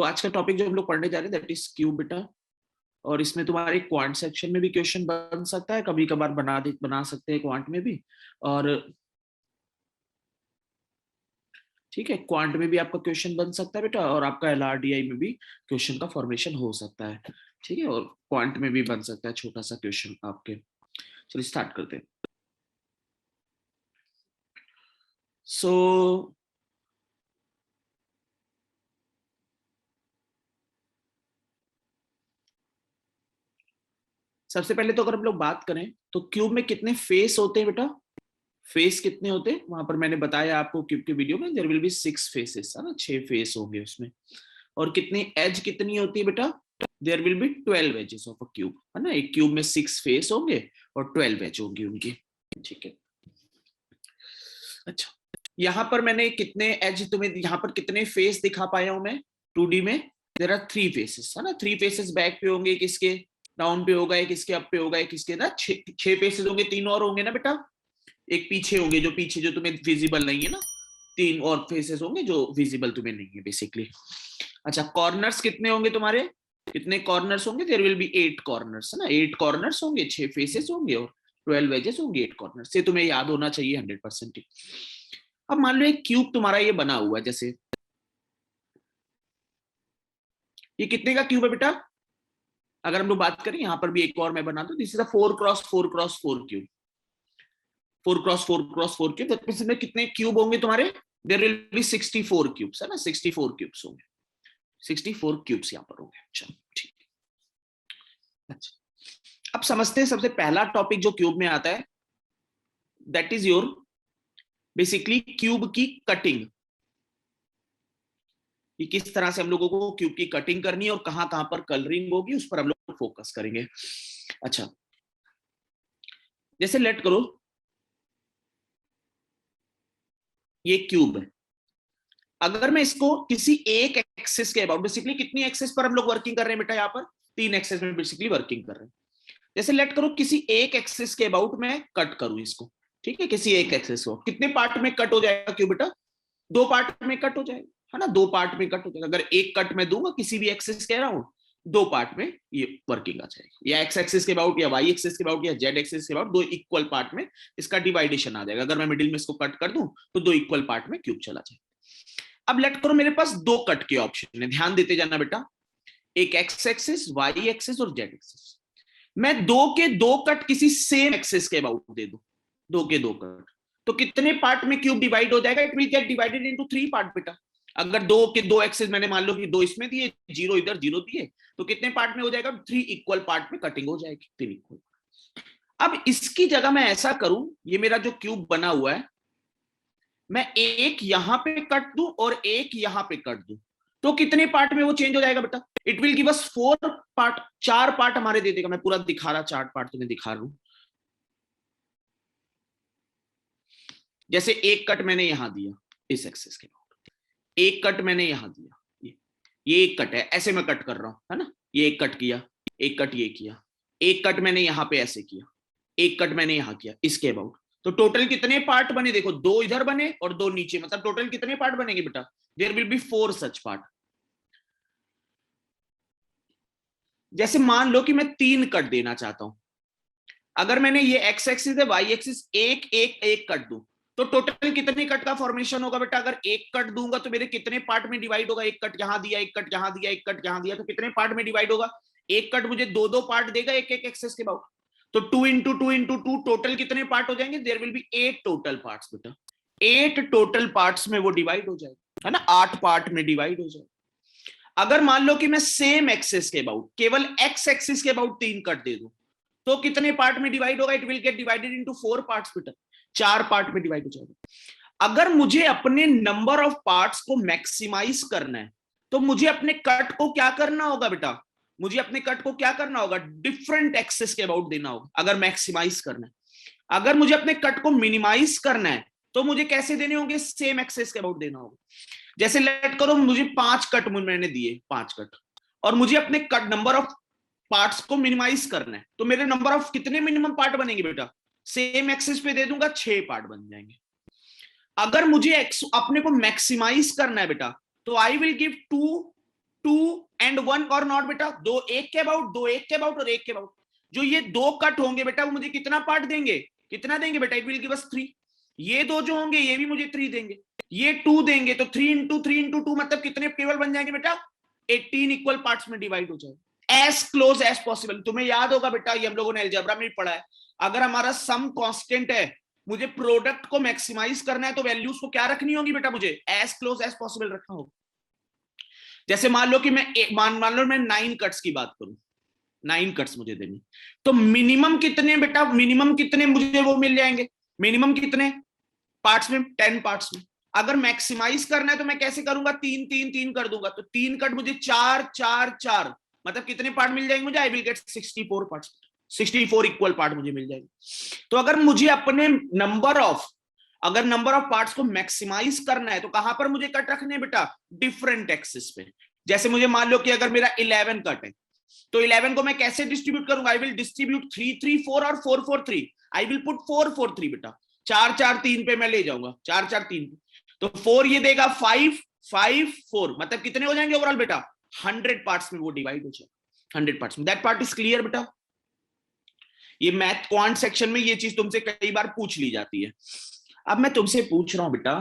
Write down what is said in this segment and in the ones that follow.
आज का टॉपिक जो हम लोग पढ़ने जा रहे हैं दैट इज क्यूब बेटा। और इसमें तुम्हारे क्वांट सेक्शन में भी क्वेश्चन बन सकता है, कभी कभार बना सकते हैं क्वांट में भी। और ठीक है, क्वांट में भी आपका क्वेश्चन बन सकता है बेटा, और आपका एलआरडीआई में भी क्वेश्चन का फॉर्मेशन हो सकता है। ठीक है, और क्वांट में भी बन सकता है छोटा सा क्वेश्चन आपके। चलिए स्टार्ट करते हैं। सो सबसे पहले तो अगर हम लोग बात करें तो क्यूब में कितने फेस होते हैं बेटा, फेस कितने होते हैं वहां पर मैंने बताया आपको क्यूब के वीडियो में, देयर विल बी 6 फेसेस, है ना, 6 फेस होंगे उसमें। और कितनी एज कितनी होती है बेटा, there will be 12 edges of a cube, है ना। एक क्यूब में 6 फेस होंगे और 12 एज होंगी उनकी। ठीक है, अच्छा यहाँ पर मैंने कितने एज तुम्हें यहाँ पर कितने फेस दिखा पाया हूं मैं 2D में। देयर आर 3 फेसेस, है ना। 3 फेसेस बैक पे होंगे, किसके डाउन पे होगा, किसके अप पे होगा, किसके ना 6 फेसेस होंगे, 3 और होंगे ना बेटा। एक पीछे होंगे, जो पीछे जो तुम्हें विजिबल नहीं है ना, 3 और फेसेस होंगे जो विजिबल तुम्हें नहीं है बेसिकली। अच्छा, कॉर्नर्स कितने होंगे तुम्हारे, कितने कॉर्नर्स होंगे, देयर विल बी 8 कॉर्नर्स, है ना। 8 कॉर्नर्स होंगे, 6 फेसेस होंगे और 12 एजेस होंगे 8 कॉर्नर्स से, तुम्हें याद होना चाहिए 100%। अब मान लो एक क्यूब तुम्हारा ये बना हुआ है, जैसे ये कितने का क्यूब है बेटा, अगर हम लोग बात करें यहाँ पर भी एक और मैं बना दूं, this is a 4x4x4 cube. 4x4x4 cube, इसमें कितने क्यूब होंगे तुम्हारे, देयर विल बी 64 क्यूब्स, है ना। 64 क्यूब्स होंगे, 64 क्यूब्स यहाँ पर होंगे। अच्छा ठीक, अच्छा अब समझते हैं सबसे पहला टॉपिक जो क्यूब में आता है, that is your basically cube की कटिंग। कि किस तरह से हम लोगों को क्यूब की कटिंग करनी है और कहां कहां पर कलरिंग होगी, उस पर हम लोग फोकस करेंगे। अच्छा, जैसे लेट करो ये क्यूब है, अगर मैं इसको किसी एक एक्सेस के अबाउट, बेसिकली कितनी एक्सेस पर हम लोग वर्किंग कर रहे हैं बेटा, यहाँ पर 3 एक्सेस में बेसिकली वर्किंग कर रहे हैं। जैसे लेट करो किसी एक एक्सेस के अबाउट मैं कट करूं इसको, ठीक है, किसी एक एक्सेस को, कितने पार्ट में कट हो जाएगा क्यूब बेटा, 2 पार्ट में कट हो जाएगा, है ना। 2 पार्ट में कट हो जाएगा। अगर एक कट मैं दूंगा किसी भी एक्सेस के अराउंड, 2 पार्ट में ये वर्किंग आ जाएगी, या एक्स एक्सेस के अबाउट, या वाई एक्सेस के अबाउट, या जेड एक्सेस के अबाउट, 2 इक्वल पार्ट में इसका डिवाइडेशन आ जाएगा। अगर मैं मिडिल में इसको कट कर दूं तो 2 इक्वल पार्ट में क्यूब चला जाएगा। अब लेट करो मेरे पास 2 कट के ऑप्शन है, ध्यान देते जाना बेटा, एक एक्स एक्सिस, वाई एक्सिस और जेड एक्सिस। मैं 2 के 2 कट किसी सेम एक्सिस के अबाउट दे दूं, 2 के 2 कट, तो कितने पार्ट में क्यूब डिवाइड हो जाएगा, it will get divided into 3 part बेटा। अगर 2 के 2 एक्सिस मैंने मान लो कि 2 इसमें दिए, 0 इधर 0 दिए, तो कितने पार्ट में हो जाएगा, 3 इक्वल पार्ट में कटिंग हो जाएगी, 3 इक्वल। अब इसकी जगह मैं ऐसा करूं, ये मेरा जो क्यूब बना हुआ है, मैं एक यहां पे कट दूं और एक यहां पे कट दूं, तो कितने पार्ट में वो चेंज हो जाएगा बेटा, it will give us 4 part, 4 part हमारे दे देगा। मैं पूरा दिखा रहा, 4 पार्ट तुम्हें दिखा रहा हूं। जैसे एक कट मैंने यहां दिया इस एक्सेस के बाद, एक कट मैंने यहां दिया, ये एक कट है, ऐसे मैं कट कर रहा हूं, है ना। ये एक कट किया, एक कट ये किया, एक कट मैंने यहां पे ऐसे किया, एक कट मैंने यहां किया इसके अबाउट, तो टोटल कितने पार्ट बने, देखो 2 इधर बने और 2 नीचे, मतलब टोटल कितने पार्ट बनेंगे बेटा, there will be 4 such part. जैसे मान लो कि मैं 3 कट देना चाहता हूं, अगर मैंने ये एक्स एक्सिस है, वाई एक्सिस, एक एक एक कट दूं, तो टोटल कितने कट का फॉर्मेशन होगा बेटा, अगर एक कट दूंगा तो मेरे कितने पार्ट में डिवाइड होगा, एक कट यहां दिया, एक कट यहां दिया, एक कट यहां दिया, तो कितने पार्ट में डिवाइड होगा, एक कट मुझे 2 पार्ट देगा एक एक एक्सेस के बाद, तो 2 into 2 into 2 टोटल कितने पार्ट हो जाएंगे, there will be 8 total parts बेटा, 8 टोटल पार्ट्स में वो डिवाइड हो जाएगा, है ना, 8 पार्ट में डिवाइड हो जाएगा। अगर मान लो कि मैं सेम एक्सेस के अबाउट केवल एक्स एक्सिस के अबाउट 3 कट दे दूं, तो कितने पार्ट में डिवाइड होगा, it will get divided into 4 parts बेटा, 4 पार्ट में डिवाइड हो जाएगा। अगर मुझे अपने नंबर ऑफ पार्ट्स को मैक्सिमाइज करना है, तो मुझे अपने कट को क्या करना होगा बेटा, मुझे अपने कट को क्या करना होगा, डिफरेंट एक्सेस के अबाउट देना होगा, अगर मैक्सिमाइज करना है। अगर मुझे अपने कट को मिनिमाइज करना है, तो मुझे कैसे देने होंगे, सेम एक्सेस के अबाउट देना होगा। जैसे लेट करो मुझे 5 कट मैंने दिए, 5 कट, और मुझे अपने कट नंबर ऑफ पार्ट्स को मिनिमाइज करना है, तो मेरे नंबर ऑफ कितने मिनिमम पार्ट बनेंगे बेटा, सेम एक्सिस पे दे दूंगा 6 पार्ट बन जाएंगे। अगर मुझे अपने को मैक्सिमाइज करना है बेटा, तो आई विल गिव 2 2 and 1 और नॉट बेटा, दो एक के अबाउट, दो एक के अबाउट और एक के अबाउट। जो ये दो कट होंगे बेटा वो मुझे कितना पार्ट देंगे, कितना देंगे बेटा, इट विल गिव अस 3। ये दो जो होंगे ये भी मुझे 3 देंगे, ये 2 देंगे, तो 3 into 2 मतलब कितने टेबल बन जाएंगे बेटा, 18 इक्वल पार्ट्स में डिवाइड हो जाएगा। As close as possible. तुम्हें याद होगा बेटा, ये हम लोगों ने अलजेब्रा में भी पढ़ा है, अगर हमारा सम कांस्टेंट है, मुझे प्रोडक्ट को मैक्सिमाइज करना है, तो वैल्यूज को क्या रखनी होगी बेटा, मुझे एज क्लोज एज पॉसिबल रखना होगा। जैसे मान लो कि मैं मान लो मैं 9 कट्स की बात करूं, 9 कट्स मुझे देने, तो मिनिमम कितने बेटा, मिनिमम कितने मुझे वो मिल जाएंगे, मिनिमम कितने पार्ट्स में, 10 पार्ट्स में। अगर मैक्सिमाइज करना है तो मैं कैसे करूंगा, 3 3 3 कर दूंगा, तो 3 कट मुझे 4 4 4 मतलब कितने पार्ट मिल जाएंगे मुझे, आई will gate 64 parts, 64 equal part मुझे मिल जाएंगे। तो अगर मुझे अपने नंबर ऑफ पार्ट्स को मैक्सिमाइज करना है तो कहां पर मुझे कट रखने हैं बेटा, डिफरेंट एक्सिस पे। जैसे मुझे मान लो कि अगर मेरा 11 कट है, तो 11 को मैं कैसे डिस्ट्रीब्यूट करूंगा, आई विल डिस्ट्रीब्यूट 3 3 4 और 4 4 3, आई विल पुट 4 4 3 बेटा, 4 4 3 पे मैं ले जाऊंगा, 4 4 3 पे, तो 4 ये देगा 5 5 4, मतलब कितने हो जाएंगे ओवरऑल बेटा, 100 पार्ट्स में वो डिवाइड हो जाएगा, 100 पार्ट्स में। दैट पार्ट इज क्लियर बेटा। ये मैथ क्वांट सेक्शन में ये चीज तुमसे कई बार पूछ ली जाती है। अब मैं तुमसे पूछ रहा हूं बेटा,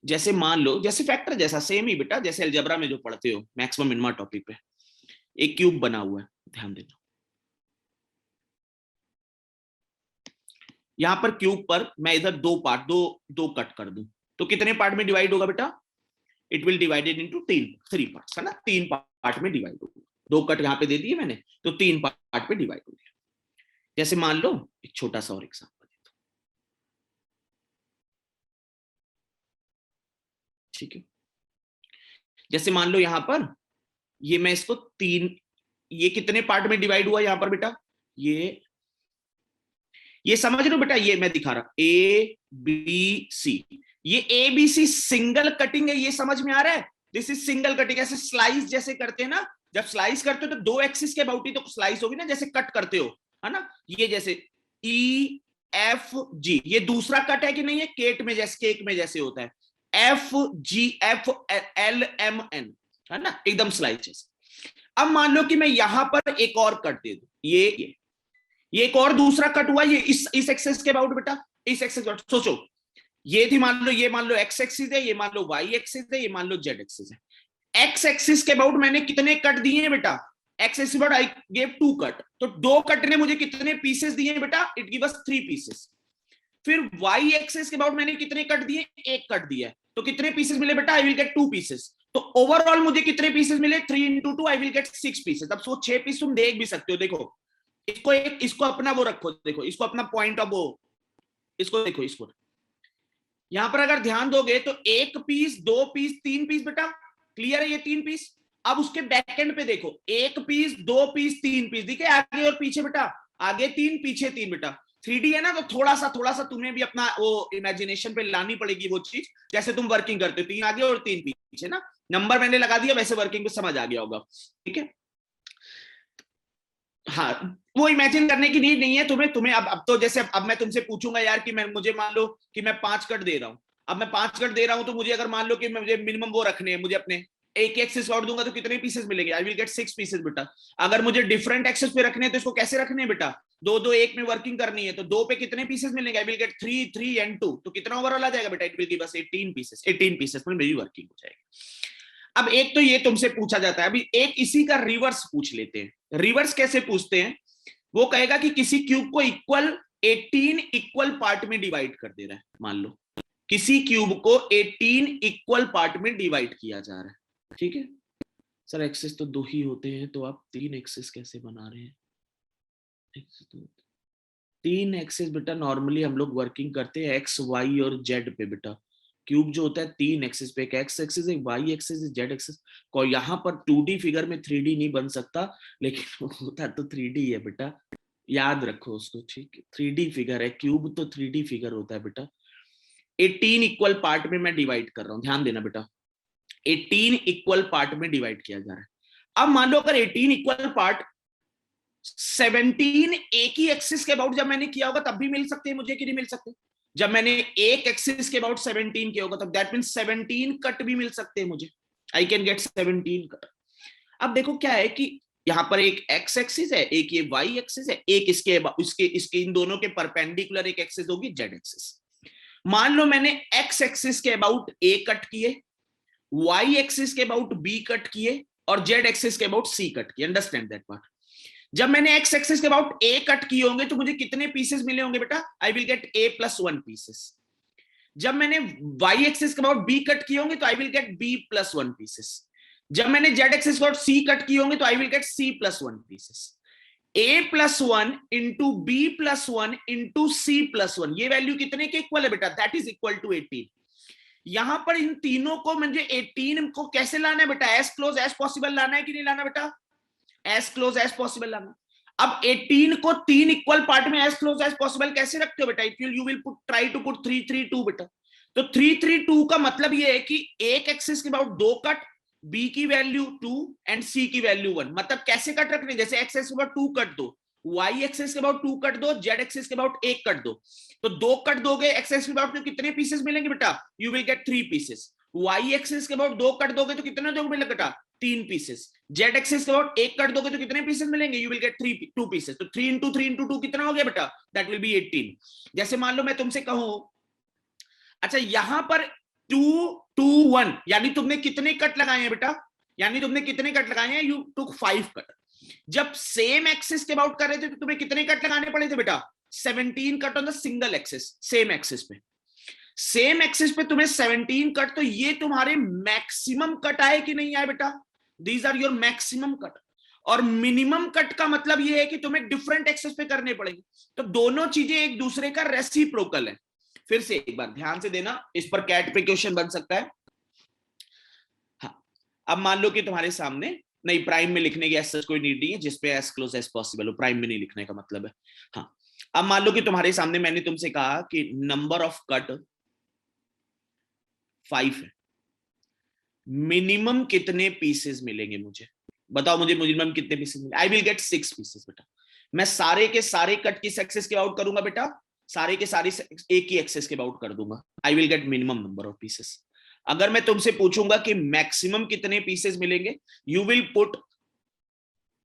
जैसे मान लो, जैसे फैक्टर जैसा सेम ही बेटा, जैसे अलजेब्रा में जो पढ़ते हो मैक्सिमम मिनिमम टॉपिक पे, एक क्यूब बना हुआ है, ध्यान देना। यहां पर क्यूब पर मैं इधर दो पार्ट, दो कट कर दूं, तो कितने पार्ट में डिवाइड होगा बेटा, it will divided into 3 parts, है ना, 3 पार्ट में डिवाइड होगा। दो कट यहां पे दे दिए मैंने, तो 3 पार्ट में डिवाइड हो गया। जैसे मान लो एक छोटा सा और एग्जांपल देता हूं, ठीक है। जैसे मान लो यहां पर ये मैं इसको 3, ये कितने पार्ट में डिवाइड हुआ यहां पर बेटा, ये समझ रहे हो बेटा, ये मैं दिखा रहा, ए बी सी, ये A B C single cutting है, ये समझ में आ रहा है, दिस इज सिंगल कटिंग। ऐसे स्लाइस जैसे करते हैं ना, जब स्लाइस करते हो तो दो एक्सिस के अबाउट ही तो स्लाइस होगी ना, जैसे कट करते हो, है ना, ये जैसे ई एफ जी, ये दूसरा कट है कि नहीं है, केक में जैसे होता है, F G F L M N, है ना, एकदम स्लाइस जैसे। अब मान लो कि मैं यहां पर एक और कट दे दूं, ये एक और दूसरा कट हुआ, ये इस एक्सेस के अबाउट बेटा, इस एक्सेस के, सोचो ये थी, ये मान लो एक्स एक्सिस है, ये मान लो वाई एक्सिस है, ये मान लो जेड एक्सिस है। एक्स एक्सिस के अबाउट मैंने कितने कट दिए हैं बेटा, x axis about I gave 2 cut, तो 2 कट ने मुझे कितने पीसेस दिए हैं बेटा, इट गिव अस 3 पीसेस। फिर वाई एक्सिस के अबाउट मैंने कितने कट दिए, एक कट दिया है, तो कितने पीसेस मिले बेटा, आई विल गेट 2 पीसेस। तो ओवरऑल मुझे कितने पीसेस मिले, 3 into 2 I will gate 6 pieces. अब सो 6 पीस तुम देख भी सकते हो, देखो इसको अपना वो रखो, देखो इसको अपना पॉइंट ऑफ वो, इसको देखो, इसको यहां पर अगर ध्यान दोगे तो 1 पीस 2 पीस 3 पीस बेटा, क्लियर है ये 3 पीस। अब उसके बैक एंड पे देखो, 1 पीस 2 पीस 3 पीस, दिखे आगे और पीछे बेटा, आगे 3 पीछे 3 बेटा, 3D है ना, तो थोड़ा सा तुम्हें भी अपना वो इमेजिनेशन पे लानी पड़ेगी वो चीज, जैसे तुम वर्किंग करते हो, 3 आगे और 3 पीछे ना, नंबर मैंने लगा दिया, वैसे वर्किंग पे समझ आ गया होगा, ठीक है। हाँ, वो इमेजिन करने की नीड नहीं है तुम्हें अब तो जैसे अब मैं तुमसे पूछूंगा यार कि मैं, मुझे मान लो कि मैं 5 कट दे रहा हूं, अब मैं 5 कट दे रहा हूं, तो मुझे अगर मान लो कि मुझे मिनिमम वो रखने हैं, मुझे अपने एक एक्सिस और दूंगा तो कितने पीसेस मिलेंगे, आई विल गेट 6 पीसेस बेटा। अगर मुझे डिफरेंट एक्सेस पे रखने हैं तो इसको कैसे रखने हैं बेटा, 2 2 1 में वर्किंग करनी है, तो 2 पे कितने पीसेस मिलेंगे, आई विल गेट 3 3 एंड 2, तो कितना ओवरऑल आ जाएगा बेटा, it will give us 18 pieces, 18 pieces में मेरी वर्किंग हो जाएगी। अब एक तो ये तुमसे पूछा जाता है, अभी एक इसी का रिवर्स पूछ लेते हैं। रिवर्स कैसे पूछते हैं, वो कहेगा कि किसी क्यूब को 18 इक्वल पार्ट में डिवाइड कर दे रहा है, मान लो किसी क्यूब को 18 इक्वल पार्ट में डिवाइड किया जा रहा है, ठीक है। सर एक्सेस तो 2 ही होते हैं, तो आप 3 एक्सेस कैसे बना रहे हैं, 3 एक्सेस बेटा, नॉर्मली हम लोग वर्किंग करते हैं एक्स वाई और जेड पे बेटा। क्यूब जो होता है 3 एक्सिस पे, एक एक्स एक्सिस, एक वाई एक्सिस, एक जेड एक्सिस। को यहाँ पर 2D फिगर में 3D नहीं बन सकता, लेकिन होता तो 3D है बेटा, याद रखो उसको, ठीक है। 3D फिगर है, क्यूब तो 3D फिगर होता है बेटा। 18 इक्वल पार्ट में मैं डिवाइड कर रहा हूं, ध्यान देना बेटा, 18 इक्वल पार्ट में डिवाइड किया जा रहा है। अब मान लो अगर 18 इक्वल पार्ट 17 एक ही एक्सिस के अबाउट जब मैंने किया होगा तब भी मिल सकते हैं मुझे, कि नहीं मिल सकते, जब मैंने एक एक्सिस के अबाउट 17 किया होगा तब दैट मींस 17 कट भी मिल सकते हैं मुझे, आई कैन गेट 17 कट। अब देखो क्या है कि यहाँ पर एक एक्स एक्सिस है, एक ये वाई एक्सिस है, एक इसके इन दोनों के परपेंडिकुलर एक एक्सिस होगी जेड एक्सिस। मान लो मैंने एक्स एक्सिस के अबाउट ए कट किए, वाई एक्सिस के अबाउट बी कट किए और जेड एक्सिस के अबाउट सी कट किए। Understand that part. जब मैंने एक्स एक्सिस के अबाउट ए कट किए होंगे तो मुझे कितने पीसेस मिले होंगे बेटा? I will get A plus 1 pieces. जब मैंने वाई एक्सिस के अबाउट बी कट किए होंगे तो I will get B plus 1 pieces. जब मैंने जेड एक्सिस के अबाउट सी कट किए होंगे तो I will get C plus 1 pieces. A plus 1 into B plus 1 into C plus 1, ये वैल्यू कितने के इक्वल है बेटा? That is equal to 18। यहां पर इन तीनों को मुझे 18 को कैसे लाना है बेटा? एज क्लोज एज पॉसिबल लाना है कि नहीं लाना बेटा? एज क्लोज एज पॉसिबल लाना। अब 18 को 3 इक्वल पार्ट में एज क्लोज एज पॉसिबल कैसे रखते हो बेटा? You will put try to put 3 3 2 बेटा। तो 3 3 2 का मतलब ये है कि एक एक्सिस के अबाउट 2 कट, बी की वैल्यू 2 एंड सी की वैल्यू 1। मतलब कैसे कट रखने? जैसे एक्स एक्सिस के अबाउट 2 कट दो, वाई एक्सिस के अबाउट 2 कट दो, जेड एक्सिस के अबाउट 1 कट दो। तो 2 कट दोगे एक्स एक्सिस के अबाउट तो कितने पीसेस मिलेंगे बेटा? You will get 3 pieces. Y axis के अबाउट 2 कट दोगे तो कितने दोगे मिलेगा बेटा? 3 पीसेस। जेड एक्सिस के अबाउट 1 कट दोगे तो कितने पीसेस मिलेंगे? You will get 2 pieces. तो 3 इंटू 3 इंटू 2 कितना हो गया बेटा? That will B 18। जैसे मान लो मैं तुमसे कहूं, अच्छा यहां पर 2 2 1 यानी तुमने कितने कट लगाए हैं बेटा? यानी तुमने कितने कट लगाए हैं? You took 5 cut. जब सेम एक्सिस के अबाउट कर रहे थे तो तुम्हें कितने कट लगाने पड़े थे बेटा? 17 cut on the single axis, same axis पे। सेम एक्सिस पे तुम्हें 17 कट, तो ये तुम्हारे मैक्सिमम कट आए कि नहीं आए बेटा? These are your maximum cut. और मिनिमम कट का मतलब ये है कि तुम्हें डिफरेंट एक्सिस पे करने पड़ेंगे। तो दोनों चीजें एक दूसरे का रेसिप्रोकल है। फिर से एक बार ध्यान से देना, इस पर कैट पे क्वेश्चन बन सकता है। हाँ, अब मान लो कि तुम्हारे सामने, नहीं प्राइम में लिखने की ऐसा कोई नीड नहीं है, जिसपे एज क्लोज एज पॉसिबल हो, प्राइम में नहीं लिखने का मतलब है। हाँ, अब मान लो कि तुम्हारे सामने मैंने तुमसे कहा कि नंबर ऑफ कट 5 है, मिनिमम कितने पीसेस मिलेंगे मुझे? बताओ मुझे मिनिमम कितने पीसेस मिलेंगे? आई विल गेट 6 पीसेस बेटा। मैं सारे के सारे कट किस एक्सेस के आउट करूंगा बेटा? सारे के सारे एक ही एक्सेस के आउट कर दूंगा। I will get minimum number of pieces. अगर मैं तुमसे पूछूंगा कि मैक्सिमम कितने पीसेस मिलेंगे, you will put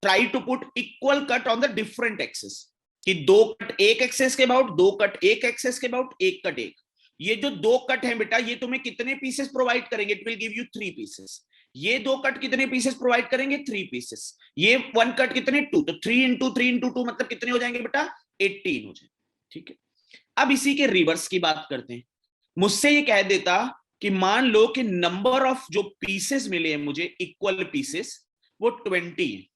try to put equal cut on the different axes. कि 2 कट एक एक्सेस के अबाउट, 2 कट एक एक्सेस के अबाउट, 1 कट एक। ये जो 2 कट है बेटा, ये तुम्हें कितने पीसेस प्रोवाइड करेंगे? It will give you 3 pieces. ये 2 कट कितने पीसेस प्रोवाइड करेंगे? 3 पीसेस। ये 1 कट कितने? 2। तो 3 इंटू 3 इंटू 2 मतलब कितने हो जाएंगे बेटा? 18 हो जाएंगे। ठीक है, अब इसी के रिवर्स की बात करते हैं। मुझसे ये कह देता कि मान लो कि नंबर ऑफ जो पीसेस मिले हैं मुझे, इक्वल पीसेस, वो 20 है।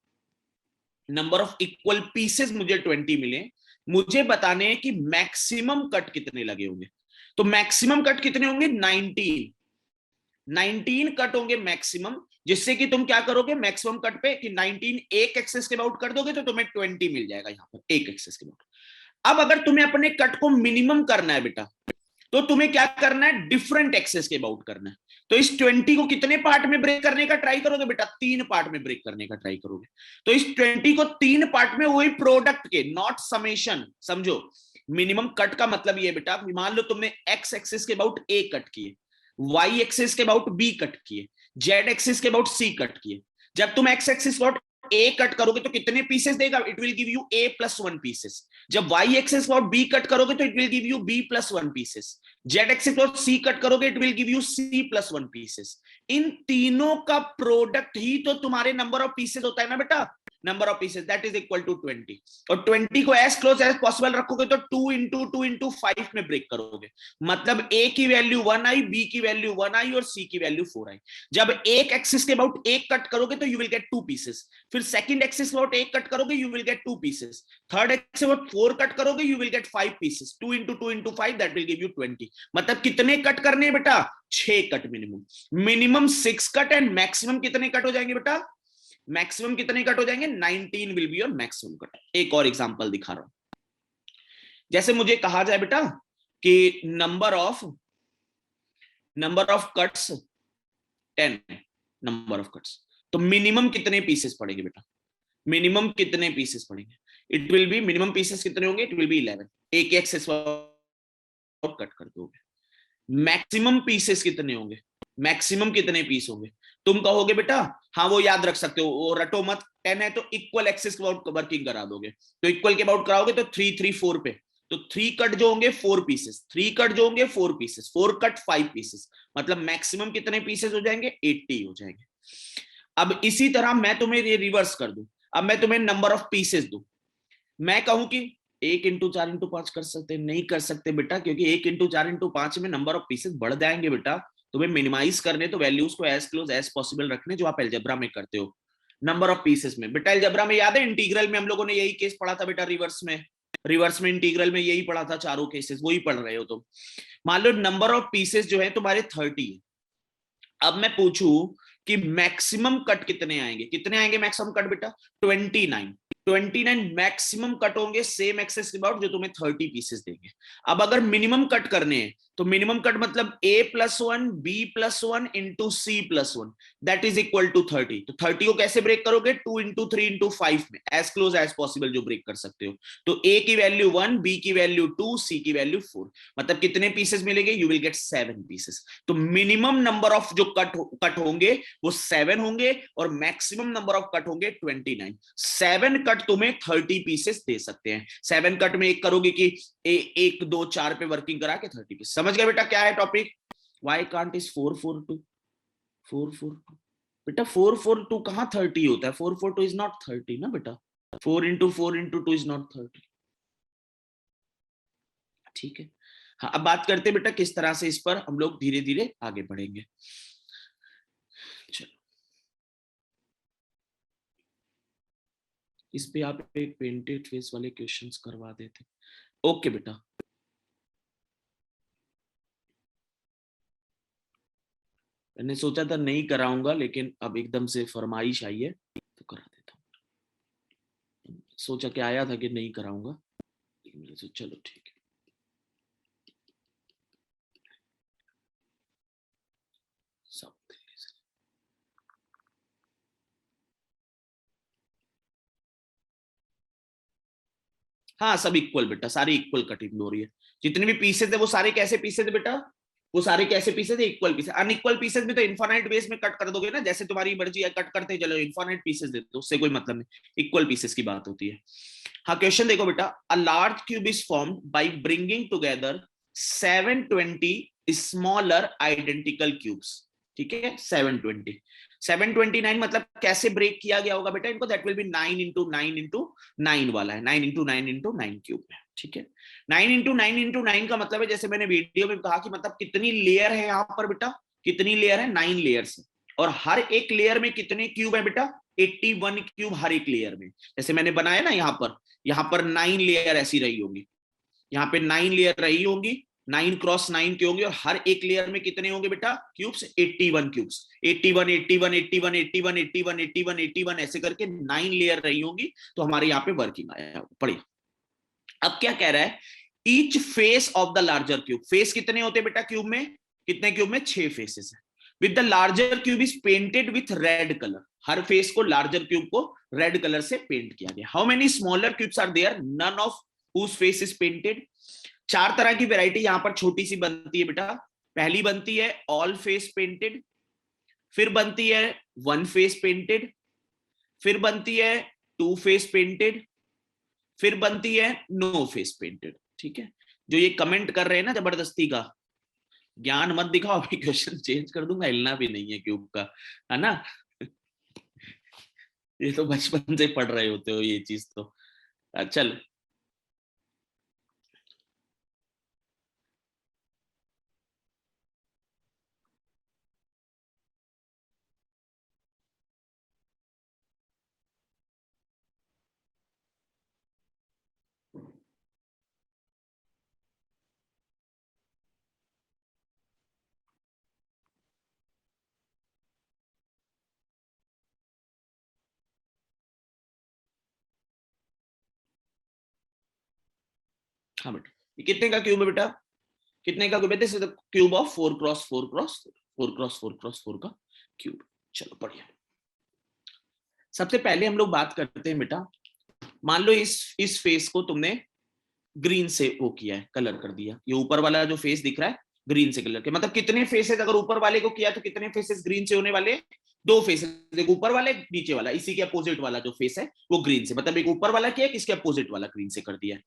नंबर ऑफ इक्वल पीसेस मुझे 20 मिले। मुझे बताने हैं कि मैक्सिमम कट कितने लगे होंगे। तो मैक्सिमम कट कितने होंगे? 19 कट होंगे मैक्सिमम। जिससे कि तुम क्या करोगे मैक्सिमम कट पे कि 19 एक एक्सेस के अबाउट कर दोगे तो तुम्हें 20 मिल जाएगा यहां पर एक एक्सेस के अबाउट। अब अगर तुम्हें अपने कट को मिनिमम करना है बेटा, तो तुम्हें क्या करना है? डिफरेंट एक्सेस के अबाउट करना है। तो इस 20 को कितने पार्ट में ब्रेक करने का ट्राई करोगे बेटा? 3 पार्ट में ब्रेक करने का ट्राई करोगे। तो इस 20 को 3 पार्ट में, वही प्रोडक्ट के, नॉट समेशन। समझो, मिनिमम कट का मतलब ये बेटा, मान लो तुमने एक्स एक्सिस के अबाउट ए कट किए, वाई एक्सिस के अबाउट बी कट किए, जेड एक्सिस के अबाउट सी कट किए। जब तुम एक्स एक्सिस के अबाउट ए कट करोगे तो कितने पीसेस देगा? It will give U A plus 1 pieces. जब वाई एक्सिस के अबाउट बी कट करोगे तो it will give you b plus 1 pieces. Z axis के अबाउट सी कट करोगे, it will give you c plus 1 pieces. इन तीनों का product ही तो तुम्हारे नंबर ऑफ पीसेस होता है ना बेटा? Number of pieces that is equal to 20। और 20 को एज क्लोज एज पॉसिबल रखोगे तो 2 इंटू 2 इंटू 5 में ब्रेक करोगे। मतलब ए की वैल्यू 1 आई, बी की वैल्यू 1 आई और सी की वैल्यू 4 आई। जब एक एक्सिस के अबाउट एक कट करोगे तो यू विल गेट 2 पीसेस। फिर सेकंड एक्सिस के अबाउट एक कट करोगे, you will get 2 pieces. Third axis के अबाउट 4 कट करोगे, you will gate 5 pieces. 2 into 2 into 5 that will give you 20। मतलब कितने कट करने हैं बेटा? 6 cut minimum. Minimum 6 cut and maximum कितने कट हो जाएंगे बेटा? मैक्सिमम कितने कट हो जाएंगे? 19 will be your maximum cut. एक और एग्जांपल दिखा रहा हूं। जैसे मुझे कहा जाए बेटा कि number of cuts 10, number of cuts, तो मिनिमम कितने पीसेस पड़ेंगे बेटा? मिनिमम कितने पीसेस पड़ेंगे? It will be, minimum pieces कितने होंगे? It will be 11। एक एक्सेस कट कर दोगे। मैक्सिमम पीसेस कितने होंगे, मैक्सिमम कितने पीस होंगे। तुम कहोगे बेटा हाँ वो याद रख सकते हो, वो रटो मत, 10 है तो इक्वल एक्सिस के अबाउट वर्किंग करा दोगे, तो इक्वल के अबाउट कराओगे तो 3 3 4 पे, तो 3 कट जो होंगे 4 पीसेस, 3 कट जो होंगे 4 पीसेस, 4 कट 5 पीसेस, मतलब मैक्सिमम कितने पीसेस हो जाएंगे, 80 हो जाएंगे। अब इसी तरह मैं तुम्हें ये रिवर्स कर दूं, अब मैं तुम्हें नंबर ऑफ पीसेस दूं, मैं कहूं कि 1 × 4 × 5 कर सकते, नहीं कर सकते बेटा, क्योंकि 1 × 4 × 5 में नंबर ऑफ पीसेस बढ़ जाएंगे बेटा, तुम्हें मिनिमाइज करने तो वैल्यूज को एज क्लोज एज पॉसिबल रखने, जो आप अलजेब्रा में करते हो नंबर ऑफ पीसेस में। बेटा अलजेब्रा में याद है इंटीग्रल में हम लोगों ने यही केस पढ़ा था बेटा, रिवर्स में इंटीग्रल में यही पढ़ा था, चारों केसेस वही पढ़ रहे हो तुम। मान लो नंबर ऑफ पीसेस जो है तुम्हारे 30 है, अब मैं पूछूं कि मैक्सिमम कट कितने आएंगे, कितने आएंगे मैक्सिमम कट बेटा, 29, 29 मैक्सिमम कट होंगे सेम एक्सेस के अबाउट जो तुम्हें 30 पीसेस देंगे। अब अगर मिनिमम कट करने हैं तो मिनिमम कट मतलब a+1 b+1 into c+1 that is equal to 30, तो 30 को कैसे ब्रेक करोगे, 2 × 3 × 5 में एज क्लोज एज पॉसिबल जो ब्रेक कर सकते हो, तो a की वैल्यू 1, b की वैल्यू 2, c की वैल्यू 4, मतलब कितने पीसेस मिलेंगे, यू विल गेट 7 पीसेस। तो मिनिमम नंबर ऑफ जो कट होंगे वो 7 होंगे और मैक्सिमम नंबर ऑफ कट होंगे 29। 7 कट तुम्हें 30 पीसेस दे सकते हैं, 7 कट में एक करोगे कि 1 2 4 पे वर्किंग करा के 30 पीस। समझ गए बेटा क्या है टॉपिक, वाई कांट इज 442 442 बेटा, 442 कहां 30 होता है, 442 इज नॉट 30 ना बेटा, 4 × 4 × 2 इज नॉट 30, ठीक है। हाँ अब बात करते हैं बेटा किस तरह से इस पर हम लोग धीरे धीरे आगे बढ़ेंगे। चलो इस पे आप एक पेंटेड फेस वाले क्वेश्चंस करवा देते, ओके बेटा। मैंने सोचा था नहीं कराऊंगा लेकिन अब एकदम से फरमाइश आई है तो करा देता हूँ, सोचा कि आया था कि नहीं कराऊंगा लेकिन मैंने सोचा चलो ठीक है। सब हाँ सब इक्वल बेटा, सारी इक्वल कटिंग हो रही है, जितने भी पीसेस है वो सारे कैसे पीसेस है बेटा, वो सारे कैसे पीसेस है, इक्वल पीसेस। अनइक्वल पीसेस में तो इनफाइनाइट बेस में कट कर दोगे ना, जैसे तुम्हारी मर्जी है कट करते चलो, इनफाइनाइट पीसेस दे दो उससे कोई मतलब नहीं, इक्वल पीसेस की बात होती है। हाँ क्वेश्चन देखो बेटा, a large cube is formed by bringing together 720 smaller identical cubes, ठीक है 720, 729 मतलब कैसे ब्रेक किया गया होगा बेटा इनको, दैट विल बी 9 × 9 × 9 वाला है, 9 × 9 × 9 क्यूब है, ठीक है। 9 × 9 × 9 का मतलब है जैसे मैंने वीडियो में कहा कि मतलब कितनी लेयर है यहाँ पर बेटा, कितनी लेयर है, 9 लेयर्स है, और हर एक लेयर में कितने क्यूब है बेटा, 81 क्यूब हर एक लेयर में। जैसे मैंने बनाया ना यहाँ पर 9 लेयर ऐसी रही होंगी, यहाँ पे 9 लेयर रही होंगी, 9 × 9 के होंगे, और हर एक लेयर में कितने होंगे बेटा क्यूब्स, 81 क्यूब्स, 81 81 81 81 81 81 81 ऐसे करके 9 लेयर रही होंगी, तो हमारे यहाँ पे वर्किंग आया पढ़िए। अब क्या कह रहा है, each face of the larger cube, face कितने होते हैं बेटा क्यूब में, कितने क्यूब में 6 फेसेस है, with the larger cube is painted with red colour, हर फेस को लार्जर क्यूब को रेड कलर से पेंट किया गया। How many smaller cubes are there, none of whose face is painted. 4 तरह की वैरायटी यहां पर छोटी सी बनती है बेटा, पहली बनती है ऑल फेस पेंटेड, फिर बनती है 1 फेस पेंटेड, फिर बनती है 2 फेस पेंटेड, फिर बनती है नो फेस पेंटेड, ठीक है। जो ये कमेंट कर रहे हैं ना जबरदस्ती का, ज्ञान मत दिखाओ, अभी क्वेश्चन चेंज कर दूंगा, हिलना भी नहीं है क्यूब का, है ना। ये तो बचपन से पढ़ रहे होते हो ये चीज तो, चल हाँ बेटा, ये कितने का क्यूब है बेटा, कितने का क्यूब है, this is the cube of 4 × 4 × 4 का क्यूब। चलो बढ़िया, सबसे पहले हम लोग बात करते हैं बेटा, मान लो इस फेस को तुमने ग्रीन से वो किया है, कलर कर दिया, ये ऊपर वाला जो फेस दिख रहा है ग्रीन से कलर के, मतलब कितने फेसेस अगर ऊपर वाले को किया तो कितने फेसेस ग्रीन से होने वाले, दो फेसेस, एक ऊपर वाले नीचे वाला, इसी के अपोजिट वाला जो फेस है वो ग्रीन से, मतलब एक ऊपर वाला किया, इसके अपोजिट वाला ग्रीन से कर दिया।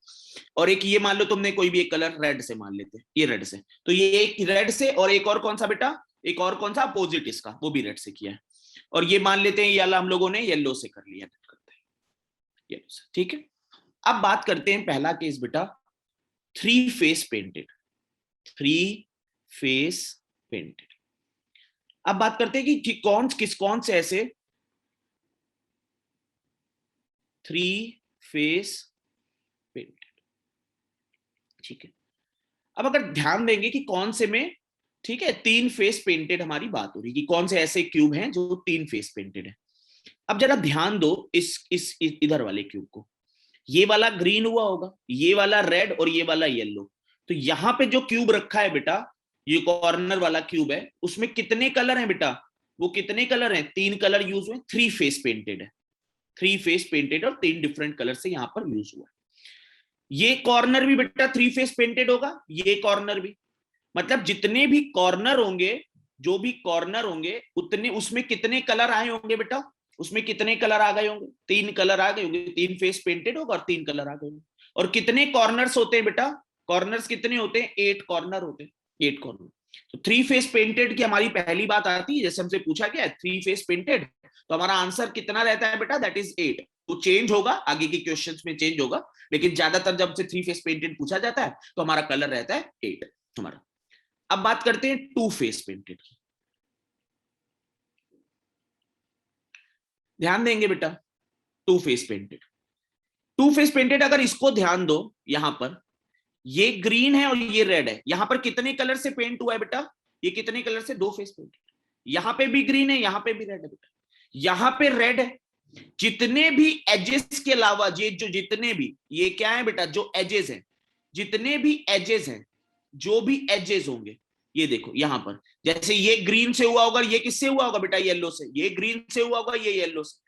और एक ये मान लो तुमने कोई भी एक कलर रेड से मान लेते, ये रेड से, तो ये एक रेड से, और एक और कौन सा बेटा, एक और कौन सा अपोजिट इसका, वो भी रेड से किया है। और ये मान लेते हैं ये वाला हम लोगों ने येलो से कर लिया, येलो से, ठीक है। अब बात करते हैं पहला केस बेटा, three face painted, three face painted. अब बात करते हैं कि कौन से ऐसे थ्री फेस पेंटेड, ठीक है। अब अगर ध्यान देंगे कि कौन से में, ठीक है, तीन फेस पेंटेड हमारी बात हो रही कि कौन से ऐसे क्यूब हैं जो तीन फेस पेंटेड है। अब जरा ध्यान दो इस इधर वाले क्यूब को, ये वाला ग्रीन हुआ होगा, ये वाला रेड और ये वाला येलो। तो यहां पे जो क्यूब रखा है बेटा, ये कॉर्नर वाला क्यूब है, उसमें कितने कलर हैं बेटा, वो कितने कलर हैं, तीन कलर यूज हुए, थ्री फेस पेंटेड है, थ्री फेस पेंटेड और तीन डिफरेंट कलर से यहां पर यूज हुआ। ये कॉर्नर भी बेटा थ्री फेस पेंटेड होगा, ये कॉर्नर भी, मतलब जितने भी कॉर्नर होंगे, जो भी कॉर्नर होंगे उतने, उसमें कितने कलर आए होंगे बेटा, उसमें कितने कलर आ गए होंगे, तीन कलर आ गए होंगे, तीन फेस पेंटेड होगा और तीन कलर आ गए होंगे। और कितने कॉर्नर्स होते हैं बेटा, कॉर्नर्स कितने होते हैं, 8 कॉर्नर होते हैं, 8 कॉर्नर। तो थ्री फेस पेंटेड की हमारी पहली बात आती है, जैसे हमसे पूछा गया थ्री फेस पेंटेड, तो हमारा आंसर कितना रहता है बेटा, दैट इज 8। तो चेंज होगा, आगे के क्वेश्चंस में चेंज होगा, लेकिन ज्यादातर जब से थ्री फेस पेंटेड पूछा जाता है तो हमारा कलर रहता है 8 हमारा। अब बात करते हैं टू फेस पेंटेड की, ध्यान देंगे बेटा, two face painted, two face painted अगर इसको ध्यान दो, यहां पर ये ग्रीन है और ये रेड है, यहां पर कितने कलर से पेंट हुआ है बेटा, ये कितने कलर से, दो फेस पेंटेड, यहां पे भी ग्रीन है, यहां पे भी रेड है बेटा, यहां पे रेड है, जितने भी एजेस के अलावा ये जो जितने भी, ये क्या है बेटा, जो एजेस हैं, जितने भी एजेस हैं, जो भी एजेस होंगे, ये देखो यहां पर, जैसे ये ग्रीन से हुआ होगा, ये किससे हुआ होगा बेटा, येलो से, ये ग्रीन से हुआ होगा, ये येलो से।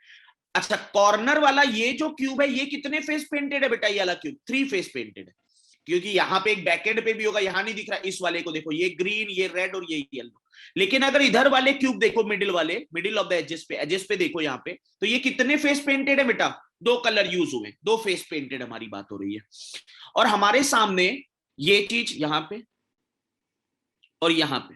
अच्छा, कॉर्नर वाला ये जो क्यूब है, ये कितने फेस पेंटेड है बेटा, ये वाला क्यूब थ्री फेस पेंटेड है, क्योंकि यहां पे एक बैकेंड पे भी होगा, यहां नहीं दिख रहा, इस वाले को देखो, ये ग्रीन, ये रेड और ये येलो। लेकिन अगर इधर वाले क्यूब देखो, मिडिल वाले, मिडिल ऑफ द एजेस पे देखो यहाँ पे, तो ये कितने फेस पेंटेड है बेटा, दो कलर यूज हुए, दो फेस पेंटेड हमारी बात हो रही है। और हमारे सामने ये चीज यहां पे और यहां पे,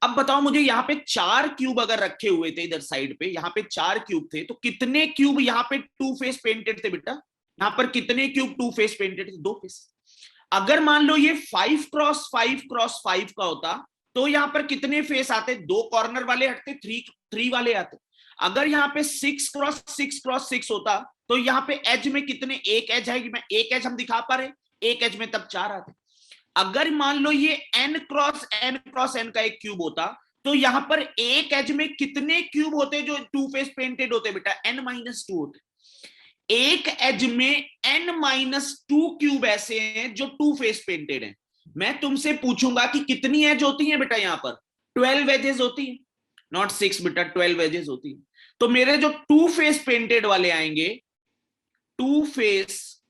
अब बताओ मुझे, यहाँ पे चार क्यूब अगर रखे हुए थे इधर साइड पे, यहाँ पे चार क्यूब थे, तो कितने क्यूब यहाँ पे टू फेस पेंटेड थे बेटा, यहाँ पर कितने क्यूब टू फेस पेंटेड थे, दो फेस। अगर मान लो ये 5x5x5 का होता, तो यहाँ पर कितने फेस आते, दो कॉर्नर वाले हटते, थ्री थ्री वाले आते। अगर यहाँ पे 6x6x6 होता, तो यहाँ पे एज में कितने, एक एज है, मैं एक एज हम दिखा पा रहे, एक एज में तब चार आते। अगर मान लो ये n×n×n का एक क्यूब होता, तो यहां पर एक एज में कितने क्यूब होते जो टू फेस पेंटेड होते बेटा, n-2 होते। एक एज में n-2 क्यूब ऐसे हैं जो टू फेस पेंटेड हैं। मैं तुमसे पूछूंगा कि कितनी एज होती है बेटा, यहां पर 12 एजेस होती है, नॉट 6 बेटा, 12 एजेस होती है। तो मेरे जो टू फेस पेंटेड वाले आएंगे, two face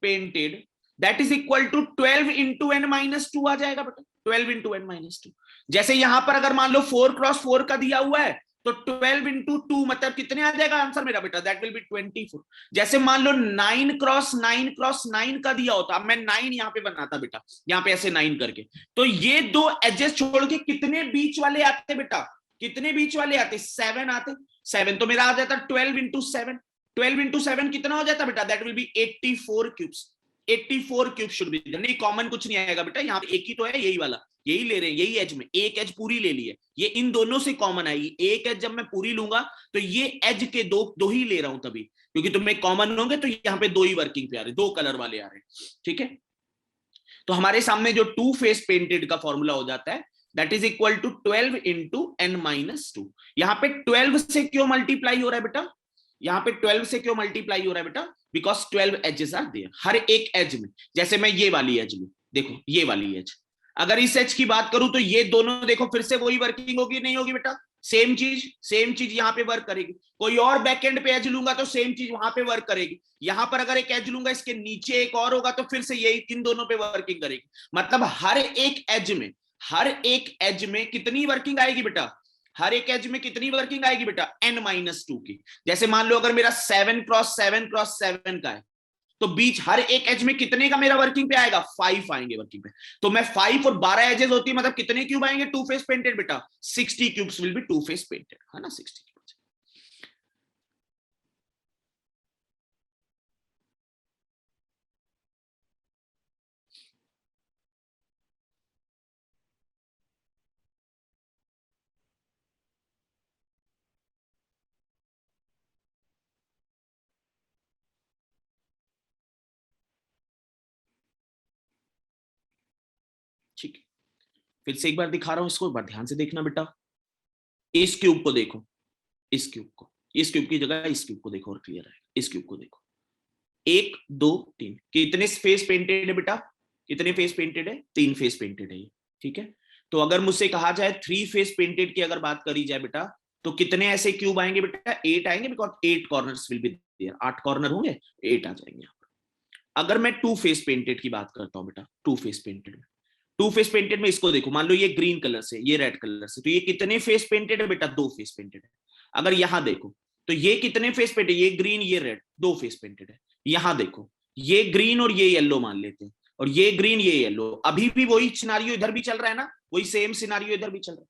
painted, that is equal to 12 into n-2 आ जाएगा बेटा, 12 इंटू n-2। जैसे यहां पर अगर मान लो 4x4 का दिया हुआ है, तो 12 इंटू 2 मतलब कितने आ जाएगा आंसर मेरा बेटा, दैट विल बी 24। जैसे मान लो 9x9x9 का दिया होता, अब मैं 9 यहाँ पे बनाता बेटा, यहाँ पे ऐसे 9 करके, तो ये दो एजेस छोड़ के कितने बीच वाले आते बेटा, कितने बीच वाले आते, 7 आते। 7 तो मेरा आ जाता 12 इंटू 7, 12 इंटू 7 कितना हो जाता बेटा, that will B 84 cubes. 84 cube should be, नहीं कॉमन कुछ नहीं आएगा बेटा, यहाँ पे एक ही तो है, यही वाला, यही ले रहे हैं, यही एज में एक एज पूरी ले ली है, ये इन दोनों से कॉमन आएगी। एक एज जब मैं पूरी लूंगा तो ये एज के दो ही ले रहा हूं तभी, क्योंकि तुम्हें कॉमन होंगे तो यहाँ पे दो ही वर्किंग पे आ रहे, दो कलर वाले आ रहे हैं, ठीक है। तो हमारे सामने जो टू फेस पेंटेड का फॉर्मूला हो जाता है, that is equal to 12 into n-2। यहाँ पे 12 से क्यों मल्टीप्लाई हो रहा है बेटा, यहाँ पे 12 से क्यों मल्टीप्लाई हो रहा है बेटा, बिकॉज 12 एजेस आर देयर, हर एक एज में। जैसे मैं ये वाली एज लूं, देखो ये वाली एज, अगर इस एज की बात करूं तो ये दोनों देखो फिर से वही वर्किंग होगी नहीं होगी बेटा, सेम चीज यहाँ पे वर्क करेगी। कोई और बैकएंड पे एज लूंगा तो सेम चीज वहां पे वर्क करेगी। यहां पर अगर एक एज लूंगा, इसके नीचे एक और होगा तो फिर से यही इन दोनों पे वर्किंग करेगी। मतलब हर एक एज में कितनी वर्किंग आएगी बेटा? हर एक एज में कितनी वर्किंग आएगी बेटा? n-2 की। जैसे मान लो अगर मेरा 7x7x7 का है, तो बीच हर एक एज में कितने का मेरा वर्किंग पे आएगा? 5 आएंगे वर्किंग पे। तो मैं 5 और 12 एजेस होती है, मतलब कितने क्यूब आएंगे टू फेस पेंटेड बेटा? 60 cubes will be two face painted, है ना? 60 क्यूब्स। ठीक है, फिर से एक बार दिखा रहा हूं इसको, एक बार ध्यान से देखना बेटा। इस क्यूब को देखो, इस क्यूब को, इस क्यूब की जगह इस क्यूब को देखो और क्लियर है। इस क्यूब को देखो, 1 2 3, कितने फेस पेंटेड है बेटा? कितने फेस पेंटेड है? 3 फेस पेंटेड है ये, ठीक है। तो अगर मुझसे कहा जाए 3 फेस पेंटेड की अगर बात करी जाए बेटा, तो कितने ऐसे क्यूब आएंगे बेटा? 8 आएंगे, because 8 corners will be there. 8 corner होंगे, 8 आ जाएंगे यहाँ पर। अगर मैं 2 फेस पेंटेड की बात करता हूं बेटा, 2 फेस पेंटेड में, 2 फेस पेंटेड में इसको देखो, मान लो ये ग्रीन कलर से, ये रेड कलर से, तो ये कितने फेस पेंटेड है बेटा? 2 फेस पेंटेड है। अगर यहां देखो तो ये कितने फेस पेंटेड? ये ग्रीन ये रेड, 2 फेस पेंटेड है। यहां देखो, ये ग्रीन और ये येलो मान लेते हैं, और ये ग्रीन ये येलो, अभी भी वही सिनारियो इधर भी चल रहा है ना, वही सेम सिनारियो इधर भी चल रहा है।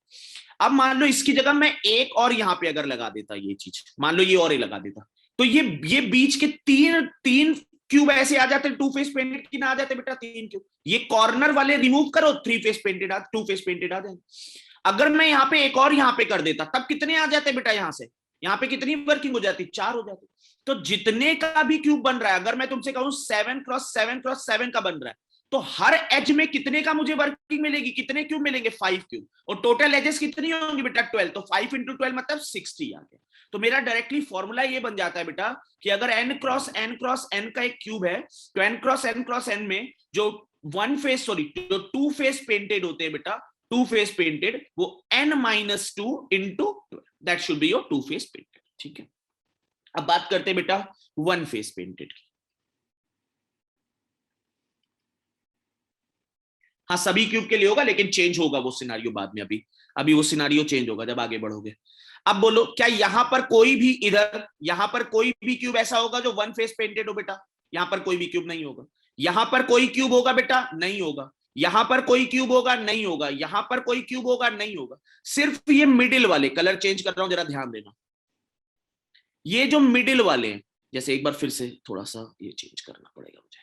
अब मान लो इसकी जगह मैं एक और यहां पे अगर लगा देता, ये चीज मान लो ये और लगा देता, तो ये बीच के तीन तीन क्यूब ऐसे आ जाते, 2 फेस पेंटेड की ना आ जाते बेटा? 3 क्यूब। ये कॉर्नर वाले रिमूव करो, 3 फेस पेंटेड 2 फेस पेंटेड आ जाए। अगर मैं यहाँ पे एक और यहाँ पे कर देता, तब कितने आ जाते बेटा? यहां से यहाँ पे कितनी वर्किंग हो जाती? 4 हो जाती। तो जितने का भी क्यूब बन रहा है, अगर मैं तुमसे कहूं 7x7x7 का बन रहा है, तो हर एज में कितने का मुझे वर्किंग मिलेगी? कितने क्यूब मिलेंगे? 5 क्यूब। और टोटल एजेस कितनी होंगी बेटा? 12। तो 5 × 12 मतलब 60 आ गया। तो मेरा डायरेक्टली फॉर्मूला ये बन जाता है बेटा कि अगर n×n×n का एक क्यूब है, तो n×n×n में जो जो 2 फेस पेंटेड होते हैं बेटा, 2 फेस पेंटेड, वो n-2 × 12, that should be your 2 face painted, ठीक है। अब बात करते हैं बेटा 1 फेस पेंटेड की। हाँ, सभी क्यूब के लिए होगा, लेकिन चेंज होगा वो सिनारियो बाद में। अभी वो सिनारियो चेंज होगा जब आगे बढ़ोगे। अब बोलो, क्या यहां पर कोई भी इधर, यहां पर कोई भी क्यूब ऐसा होगा जो 1 फेस पेंटेड हो बेटा? यहां पर कोई भी क्यूब नहीं होगा। यहां पर कोई क्यूब होगा बेटा? नहीं होगा। यहां पर कोई क्यूब होगा? नहीं होगा। यहां पर कोई क्यूब होगा? नहीं होगा। सिर्फ ये मिडिल वाले, कलर चेंज कर रहा हूं, जरा ध्यान देना। ये जो मिडिल वाले हैं, जैसे एक बार फिर से थोड़ा सा ये चेंज करना पड़ेगा मुझे।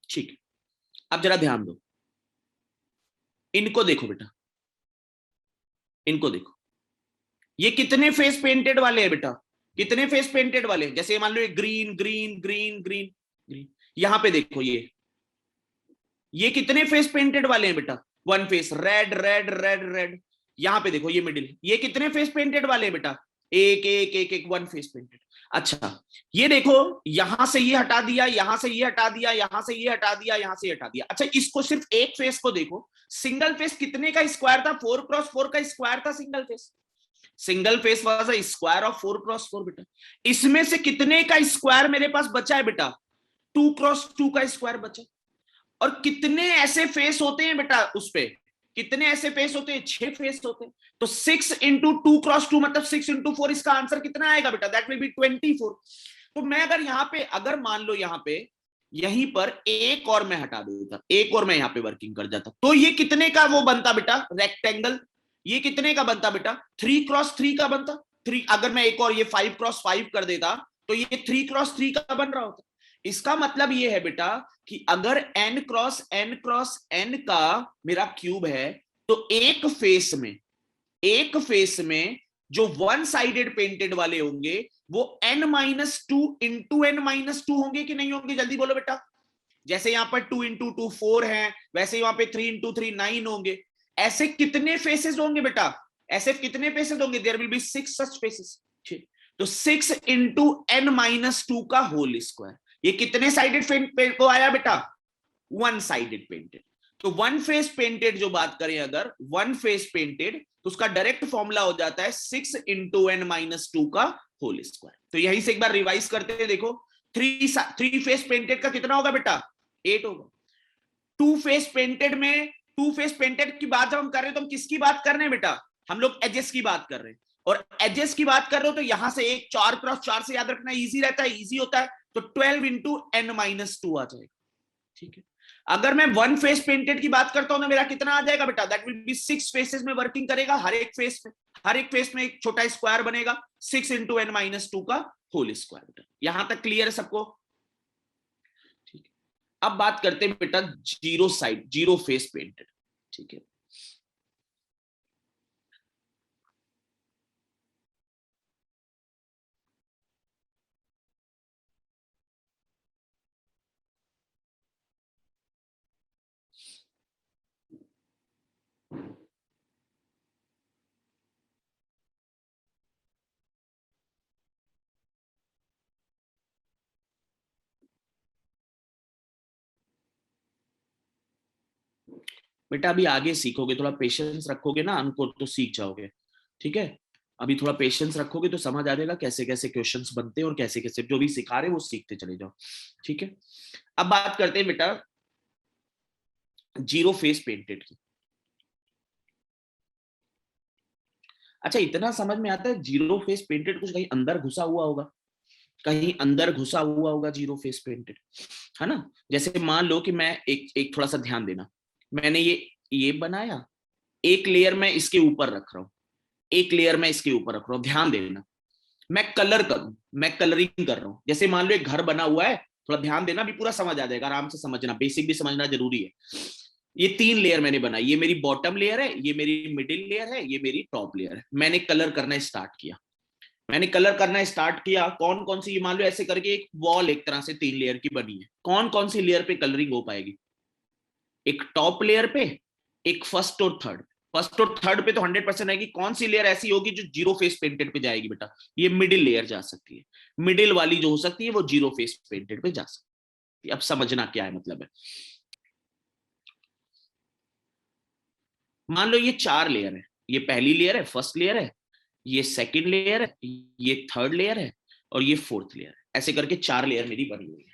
ठीक है, अब जरा ध्यान दो, इनको देखो बेटा, इनको देखो, ये कितने फेस पेंटेड वाले हैं बेटा? कितने फेस पेंटेड वाले हैं? जैसे मान लो ये green green green green green, यहां पे देखो, ये कितने फेस पेंटेड वाले हैं बेटा? 1 face. Red red red red, यहां पे देखो ये मिडिल, ये कितने फेस पेंटेड वाले हैं बेटा? एक एक एक एक 1 फेस पेंटेड। अच्छा, ये देखो, यहां से ये हटा दिया, यहां से ये हटा दिया, यहां से ये हटा दिया, यहां से ये हटा दिया। अच्छा, इसको सिर्फ एक फेस को देखो, सिंगल फेस कितने का स्क्वायर था? 4x4 का स्क्वायर था single phase. Single phase was a square of 4x4 बेटा। इसमें से कितने का स्क्वायर मेरे पास बचा है बेटा? 2x2 का स्क्वायर बचा। और कितने ऐसे फेस होते हैं बेटा उस पे? कितने ऐसे फेस होते हैं? 6 फेस होते हैं। तो 6 × 2x2 मतलब 6 × 4, इसका आंसर कितना आएगा बेटा? That will B 24। तो मैं अगर यहां पे, अगर मान लो यहां पे, यहीं पर एक और मैं हटा देता, एक और मैं यहां पे वर्किंग कर जाता, तो ये कितने का वो बनता बेटा? रेक्टेंगल। ये कितने का बनता बेटा? 3x3 का बनता। 3, अगर मैं एक और ये 5x5 कर देता, तो ये 3x3 का बन रहा होता। इसका मतलब ये है बेटा कि अगर n×n×n का मेरा क्यूब है, तो एक फेस में जो 1 साइडेड पेंटेड वाले होंगे, वो n-2 × n-2 होंगे कि नहीं होंगे? जल्दी बोलो बेटा। जैसे यहां पर 2 × 2 4 है, वैसे वहां पे 3 × 3 9 होंगे। ऐसे कितने फेसेस होंगे बेटा? ऐसे कितने फेसेस होंगे? There will be 6 such faces. ठीक, तो 6 इंटू n माइनस 2 का होल स्क्वायर। ये कितने साइडेड पेंट को आया बेटा? One sided painted. तो वन फेस पेंटेड जो बात करें, अगर वन फेस पेंटेड, तो उसका डायरेक्ट फॉर्मूला हो जाता है 6 इंटू n माइनस 2 का होल स्क्वायर। तो यहीं से एक बार रिवाइज करते हैं, देखो थ्री फेस पेंटेड का कितना होगा बेटा? 8 होगा। टू फेस पेंटेड में, टू फेस पेंटेड की बात जब हम कर रहे हैं तो हम किसकी बात कर रहे हैं बेटा? हम लोग एजेस की बात कर रहे हैं। और एजेस की बात कर रहे हो तो यहां से एक 4 क्रॉस 4 से याद रखना इजी रहता है, इजी होता है। तो 12 इंटू n माइनस 2 आ जाएगा। ठीक है। अगर मैं वन फेस पेंटेड की बात करता हूं तो मेरा कितना आ जाएगा बेटा? दैट विल बी 6 फेसेस में वर्किंग करेगा। हर एक फेस में एक छोटा स्क्वायर बनेगा। 6 इंटू n माइनस 2 का होल स्क्वायर। बेटा यहां तक क्लियर है सबको? ठीक है। अब बात करते हैं बेटा zero side, zero face painted. ठीक है। बेटा अभी आगे सीखोगे, थोड़ा पेशेंस रखोगे ना हमको तो सीख जाओगे। ठीक है। अभी थोड़ा पेशेंस रखोगे तो समझ आ जाएगा कैसे कैसे क्वेश्चंस बनते हैं और कैसे कैसे जो भी सिखा रहे हैं वो सीखते चले जाओ। ठीक है। अब बात करते हैं बेटा जीरो फेस पेंटेड की। अच्छा इतना समझ में आता है जीरो फेस पेंटेड कुछ कहीं अंदर घुसा हुआ होगा, कहीं अंदर घुसा हुआ होगा जीरो फेस पेंटेड, है ना? जैसे मान लो कि मैं एक एक थोड़ा सा ध्यान देना, मैंने ये बनाया, एक लेयर मैं इसके ऊपर रख रहा हूं, एक लेयर मैं इसके ऊपर रख रहा हूं, ध्यान देना। मैं कलर करूं, मैं कलरिंग कर रहा हूं। जैसे मान लो एक घर बना हुआ है, थोड़ा ध्यान देना, भी पूरा समझ आ जाएगा, आराम से समझना, बेसिक भी समझना जरूरी है। ये 3 लेयर मैंने बनाई, ये मेरी बॉटम लेयर है, ये मेरी मिडिल लेयर है, ये मेरी टॉप लेयर है। मैंने कलर करना स्टार्ट किया, मैंने कलर करना स्टार्ट किया। कौन कौन सी, मान लो ऐसे करके एक वॉल एक तरह से 3 लेयर की बनी है, कौन कौन सी लेयर पे कलरिंग हो पाएगी? एक टॉप लेयर पे, एक फर्स्ट और थर्ड। फर्स्ट और थर्ड पे तो 100% आएगी। कौन सी लेयर ऐसी होगी जो जीरो फेस पेंटेड पे जाएगी बेटा? ये मिडिल लेयर जा सकती है। मिडिल वाली जो हो सकती है वो जीरो फेस पेंटेड पे जा सकती है। अब समझना क्या है मतलब है। मान लो ये 4 लेयर है, ये पहली लेयर है, फर्स्ट लेयर है, ये सेकंड लेयर है, ये थर्ड लेयर है और ये फोर्थ लेयर है। ऐसे करके 4 लेयर मेरी बनी हुई है।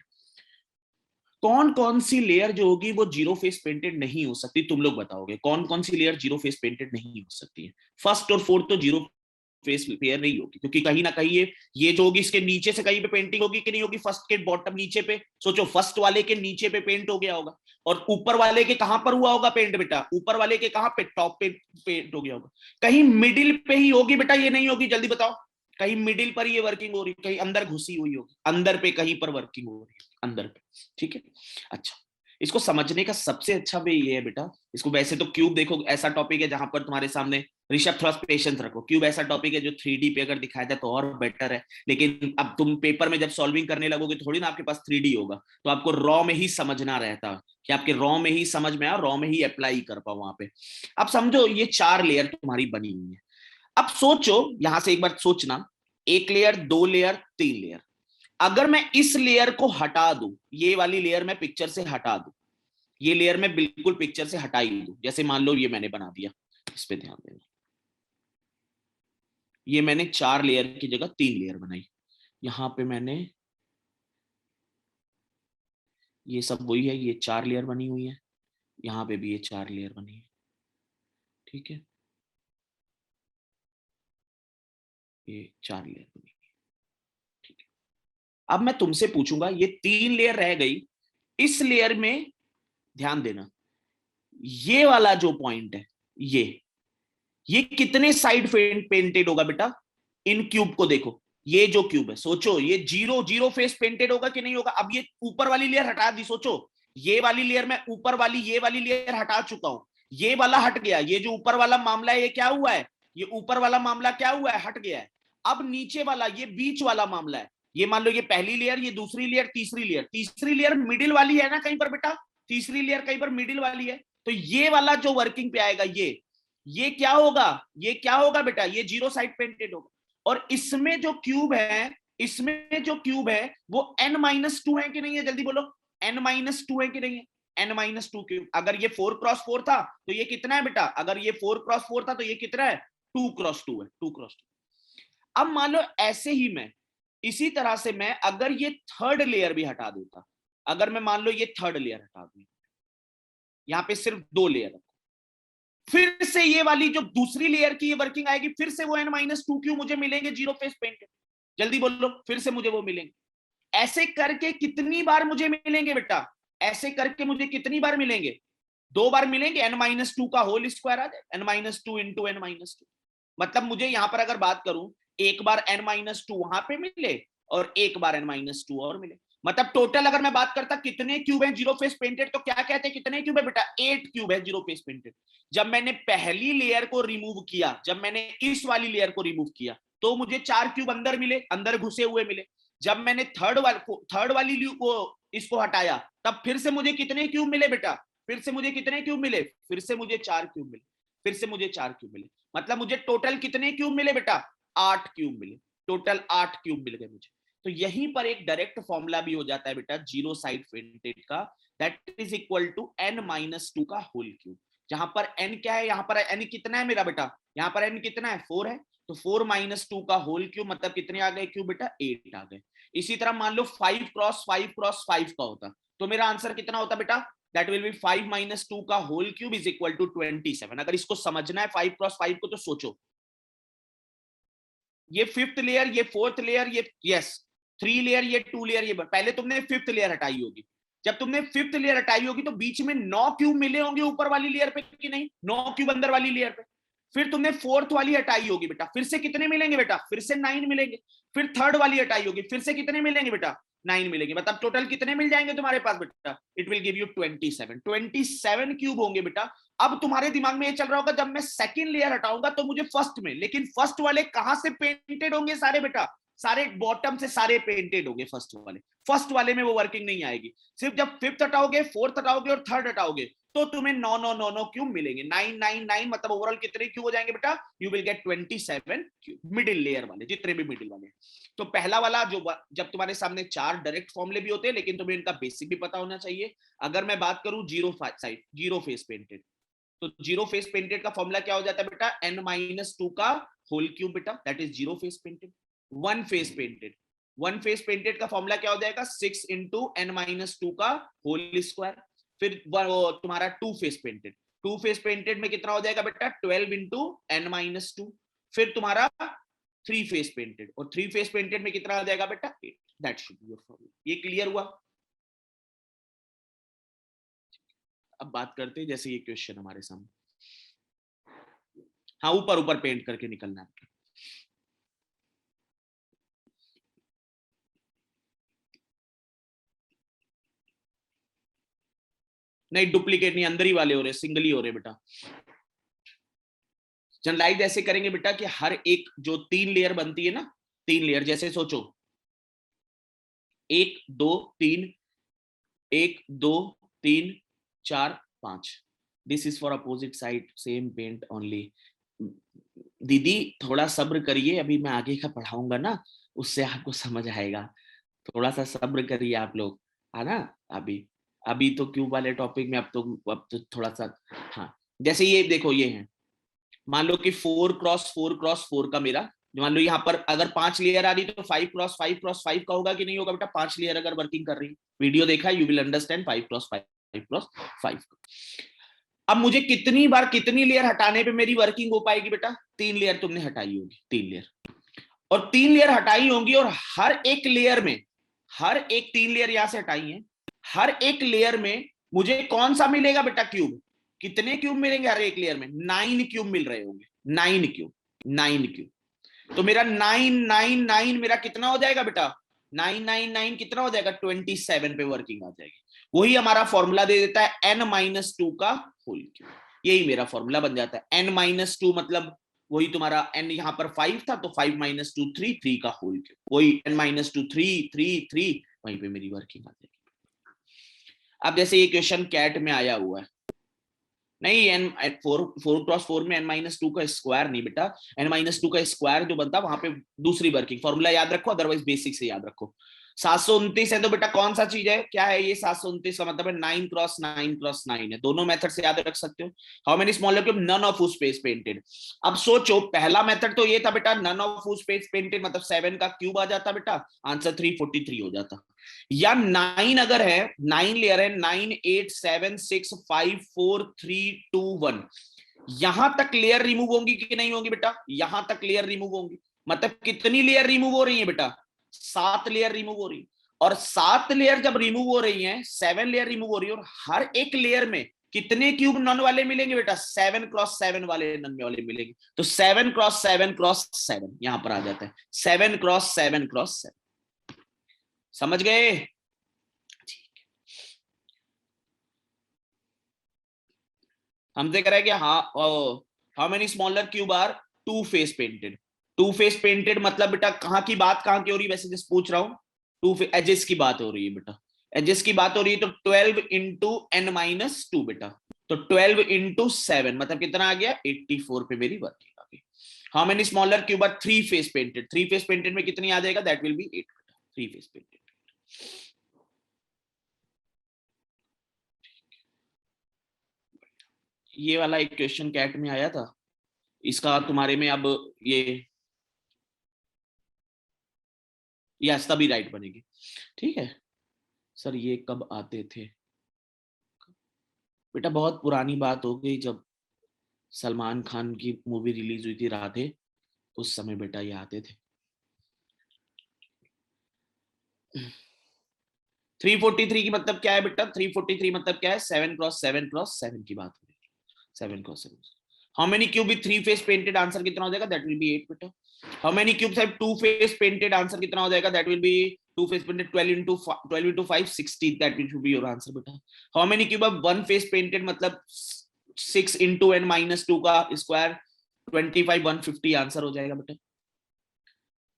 कौन कौन सी लेयर जो होगी वो जीरो फेस पेंटेड नहीं हो सकती? तुम लोग बताओगे कौन कौन सी लेयर जीरो फेस पेंटेड नहीं हो सकती है? फर्स्ट और फोर्थ तो जीरो फेस पेयर नहीं होगी, क्योंकि कहीं ना कहीं ये जो होगी इसके नीचे से कहीं पे पेंटिंग होगी कि नहीं होगी? फर्स्ट के बॉटम नीचे पे, सोचो फर्स्ट वाले के नीचे पे पेंट हो गया होगा, और ऊपर वाले के कहां पर हुआ होगा पेंट बेटा? ऊपर वाले के कहां पे? टॉप पे पेंट हो गया होगा। कहीं मिडिल पे ही होगी बेटा, ये नहीं होगी? जल्दी बताओ। कहीं मिडिल पर ये वर्किंग हो रही, कहीं अंदर घुसी हुई होगी, अंदर पे कहीं पर वर्किंग हो रही है, अंदर पे। ठीक है। अच्छा, इसको समझने का सबसे अच्छा वे ये है बेटा, इसको वैसे तो क्यूब देखो ऐसा टॉपिक है जहां पर तुम्हारे सामने, ऋषभ थोड़ा पेशेंस रखो, क्यूब ऐसा टॉपिक है जो 3D पे अगर दिखाया जाए तो और बेटर है। लेकिन अब तुम पेपर में जब सॉल्विंग करने लगोगे थोड़ी ना आपके पास 3D होगा, तो आपको रॉ में ही समझना रहता कि आपके रॉ में ही समझ में आ, रॉ में ही अप्लाई कर पाओ वहां पे। अब समझो ये 4 लेयर तुम्हारी बनी हुई है। अब सोचो, यहां से एक बार सोचना, एक लेयर, 2 लेयर, 3 लेयर। अगर मैं इस लेयर को हटा दूं, ये वाली लेयर मैं पिक्चर से हटा दूं, ये लेयर मैं बिल्कुल पिक्चर से हटा ही दूं, जैसे मान लो ये मैंने बना दिया, इस पे ध्यान देना, ये मैंने 4 लेयर की जगह 3 लेयर बनाई। यहां पे मैंने, ये सब वही है, ये 4 लेयर बनी हुई है, यहां पे भी ये 4 लेयर बनी है। ठीक है, ये 4 लेयर बनी है। ठीक है। अब मैं तुमसे पूछूंगा, ये 3 लेयर रह गई, इस लेयर में ध्यान देना, ये वाला जो पॉइंट है, ये कितने साइड पेंटेड होगा बेटा? इन क्यूब को देखो, ये जो क्यूब है, सोचो ये जीरो जीरो फेस पेंटेड होगा कि नहीं होगा? अब ये ऊपर वाली लेयर हटा दी, सोचो ये वाली लेयर मैं ऊपर वाली, ये वाली लेयर हटा चुका हूं, ये वाला हट गया, ये जो ऊपर वाला मामला है ये क्या हुआ है? ये ऊपर वाला मामला क्या हुआ है? हट गया है। अब नीचे वाला, ये बीच वाला मामला है, ये मान लो ये पहली लेयर, ये दूसरी लेयर, तीसरी लेयर, तीसरी लेयर मिडिल वाली है ना कहीं पर बेटा? तीसरी लेयर कहीं पर मिडिल वाली है, तो ये वाला जो वर्किंग पे आएगा, ये क्या होगा? ये क्या होगा बेटा? ये जीरो साइड पेंटेड होगा। और इसमें जो क्यूब है, इसमें जो क्यूब है वो n-2 है कि नहीं है, जल्दी बोलो, n-2 है कि नहीं है, n-2 क्यूब। अगर ये 4x4 था तो ये कितना है बेटा, अगर ये 4x4 था तो ये कितना है, 2x2 है, 2x2। अब मान लो ऐसे ही मैं, इसी तरह से मैं अगर ये थर्ड लेयर भी हटा देता, अगर मैं मान लो ये थर्ड लेयर हटा दूं, यहां पे सिर्फ 2 लेयर है, फिर से ये वाली जो दूसरी लेयर की ये वर्किंग आएगी, फिर से वो n-2 क्यों मुझे मिलेंगे जीरो फेस पेंटेड, जल्दी बोलो, फिर से मुझे वो मिलेंगे। ऐसे करके कितनी बार मुझे मिलेंगे बेटा, ऐसे करके मुझे कितनी बार मिलेंगे, 2 बार मिलेंगे, n-2 का होल स्क्वायर आ जाए, n-2 इंटू n-2। मतलब मुझे यहां पर अगर बात करूं, एक बार n-2 वहां पे मिले और एक बार n-2 और मिले, मतलब टोटल अगर मैं बात करता कितने क्यूब हैं जीरो फेस पेंटेड, तो क्या कहते हैं कितने क्यूब है बेटा, 8 क्यूब है जीरो फेस पेंटेड। जब मैंने पहली लेयर को रिमूव किया, जब मैंने इस वाली लेयर को रिमूव किया, तो मुझे 4 क्यूब अंदर मिले, अंदर घुसे हुए मिले। जब मैंने थर्ड वाली को इसको हटाया, तब फिर से मुझे कितने क्यूब मिले बेटा, फिर से मुझे कितने क्यूब मिले, फिर से मुझे 4 क्यूब मिले, फिर से मुझे 4 क्यूब मिले। मतलब मुझे टोटल कितने क्यूब मिले बेटा, 8 क्यूब मिले, टोटल 8 क्यूब मिल गए मुझे। तो यहीं पर एक डायरेक्ट फॉर्मूला भी हो जाता है बेटा जीरो साइड पेंटेड का, that is equal to n-2 का होल क्यूब। जहां पर n क्या है, यहां पर n कितना है मेरा बेटा, यहां पर n कितना है, 4 है, तो 4-2 का होल क्यूब मतलब कितने आ गए क्यूब बेटा, 8 आ गए। इसी तरह मान लो 5x5x5 का होता, तो मेरा आंसर कितना होता बेटा, दैट विल बी 5-2 का whole cube is equal to 27। अगर इसको समझना है 5x5 को, तो सोचो, ये फिफ्थ लेयर, ये फोर्थ लेयर, ये यस 3 लेयर, ये 2 लेयर, ये पहले तुमने फिफ्थ लेयर हटाई होगी। जब तुमने फिफ्थ लेयर हटाई होगी तो बीच में 9 क्यूब मिले होंगे ऊपर वाली लेयर पे कि नहीं, 9 क्यूब अंदर वाली लेयर पे। फिर तुमने फोर्थ वाली हटाई होगी बेटा, फिर से कितने मिलेंगे बेटा, फिर से 9 मिलेंगे। फिर थर्ड वाली हटाई होगी, फिर से कितने मिलेंगे बेटा, 9 मिलेंगे। मतलब टोटल कितने मिल जाएंगे तुम्हारे पास बेटा, it will give you 27 cube होंगे बेटा। अब तुम्हारे दिमाग में ये चल रहा होगा, जब मैं सेकंड लेयर हटाऊंगा तो मुझे फर्स्ट में, लेकिन फर्स्ट वाले कहां से पेंटेड होंगे सारे बेटा, सारे बॉटम से सारे पेंटेड होंगे फर्स्ट वाले में वो वर्किंग नहीं आएगी। सिर्फ जब फिफ्थ हटाओगे, फोर्थ हटाओगे और थर्ड हटाओगे, तो तुम्हें 9 क्यूब मिलेंगे, 9 मतलब ओवरऑल कितने क्यूब हो जाएंगे बेटा, you will gate 27 cube, middle layer वाले जितने भी मिडिल वाले। तो पहला वाला जो, जब तुम्हारे सामने 4 डायरेक्ट फॉर्मूले भी होते हैं, लेकिन तुम्हें इनका बेसिक भी पता होना चाहिए। अगर मैं बात करूं जीरो फेस पेंटेड, तो जीरो फेस पेंटेड का फॉर्मूला क्या हो जाता है बेटा, n-2 का होल क्यूब बेटा, that is zero face painted. One face painted का फॉर्मूला क्या हो जाएगा, 6 इंटू n-2 का होल स्क्वायर। फिर तुम्हारा टू फेस पेंटेड में कितना हो जाएगा बेटा, 12 इंटू n-2। फिर तुम्हारा थ्री फेस पेंटेड, और थ्री फेस पेंटेड में कितना हो जाएगा बेटा, 8। That should be your formula. ये क्लियर हुआ। अब बात करते हैं, जैसे ये क्वेश्चन हमारे सामने, हाँ ऊपर ऊपर पेंट करके निकलना है। नहीं डुप्लीकेट नहीं, अंदर ही वाले हो रहे, सिंगल ही हो रहे बेटा। जनरलाइज ऐसे करेंगे बेटा कि हर एक जो 3 लेयर बनती है ना, 3 लेयर, जैसे सोचो 1 2 3, 1 2 3 4 5, this is for opposite side, same paint only. दीदी थोड़ा सब्र करिए, अभी मैं आगे का पढ़ाऊंगा ना, उससे आपको समझ आएगा। थोड़ा सा सब्र करिए आप लोग, है ना। अभी अभी तो क्यूब वाले टॉपिक में, अब तो थोड़ा सा, हाँ जैसे ये देखो, ये है, मान लो कि 4x4x4 का मेरा, मान लो यहाँ पर अगर 5 लेयर आ रही तो 5x5x5 का होगा कि नहीं होगा बेटा, 5 लेयर अगर वर्किंग कर रही है, वीडियो देखा, यू विल अंडरस्टैंड 5x5x5। अब मुझे कितनी बार कितनी लेयर हटाने पे मेरी वर्किंग हो पाएगी बेटा, 3 लेयर तुमने हटाई होगी, 3 लेयर, और 3 लेयर हटाई होंगी, और हर एक लेयर में, हर एक 3 लेयर यहां से हटाई है, हर एक लेयर में मुझे कौन सा मिलेगा बेटा, क्यूब। कितने क्यूब मिलेंगे हर एक लेयर में, 9 क्यूब मिल रहे होंगे, 9 क्यूब। तो मेरा 9 मेरा कितना हो जाएगा बेटा, 9 कितना हो जाएगा, 27 पे वर्किंग आ जाएगी। वही हमारा फॉर्मूला दे देता है n-2 का होल क्यूब, यही मेरा फॉर्मूला बन जाता है। n-2 मतलब वही तुम्हारा n यहाँ पर 5 था, तो 5-2 3 का होल क्यूब, वही n-2 3 वहीं पे मेरी वर्किंग आ जाएगी। अब जैसे ये क्वेश्चन कैट में आया हुआ है, नहीं, एन 4x4 में n-2 का स्क्वायर नहीं बेटा, n-2 का स्क्वायर जो बनता है वहां पे दूसरी वर्किंग फॉर्मूला याद रखो, अदरवाइज बेसिक से याद रखो। 729 है तो बेटा कौन सा चीज है, क्या है ये 729 का मतलब है 9x9x9 है, दोनों मेथड से याद रख सकते हो। How many smaller cube, none of whose face painted. अब सोचो पहला मेथड तो ये था बेटा none of whose face painted, मतलब 7 का क्यूब आ जाता बेटा, आंसर 343 हो जाता। या 9 अगर है, 9 लेयर है, 9 8 7 6 5 4 3 2 1, यहां तक लेयर रिमूव होंगी कि नहीं होंगी बेटा, यहां तक लेयर रिमूव होंगी, मतलब कितनी लेयर रिमूव हो रही है बेटा, 7 लेयर रिमूव हो रही। और 7 लेयर जब रिमूव हो रही हैं, 7 लेयर रिमूव हो रही है, और हर एक लेयर में कितने क्यूब नन वाले मिलेंगे बेटा, 7x7 वाले नन वाले मिलेंगे। तो 7x7x7 यहां पर आ जाता है, 7x7x7। समझ गए? हमसे कह रहा है कि हाँ, how many smaller cube are two face painted. Two face painted मतलब बेटा कहां की बात कहां की हो रही है, वैसे जस्ट पूछ रहा हूं, टू एजेस की बात हो रही है बेटा, एजेस की बात हो रही है, तो 12 इंटू n-2 बेटा, तो 12 इंटू 7 मतलब कितना आ गया, 84 पे मेरी वर्किंग आ गई। How many smaller cube are three face painted, three face painted में कितनी आ जाएगा, दैट विल बी 8 बेटा, थ्री फेस पेंटेड। ये वाला एक क्वेश्चन कैट में आया था, इसका तुम्हारे में अब ये यस तभी राइट बनेगी। ठीक है सर, ये कब आते थे बेटा, बहुत पुरानी बात हो गई, जब सलमान खान की मूवी रिलीज हुई थी राधे, उस समय बेटा ये आते थे। 343 की मतलब क्या है बेटा, 343 मतलब क्या है, 7x7x7 की बात हो रही है, 7x7। How many cube with three face painted, answer कितना हो जाएगा, दैट विल बी 8 बेटा। How many cubes have two face painted, answer कितना हो जाएगा, that will be two face painted 12 into 5 60, that will be your answer बेटा। How many cube have one face painted, मतलब 6 into n-2 का square 25 150, answer हो जाएगा बेटा।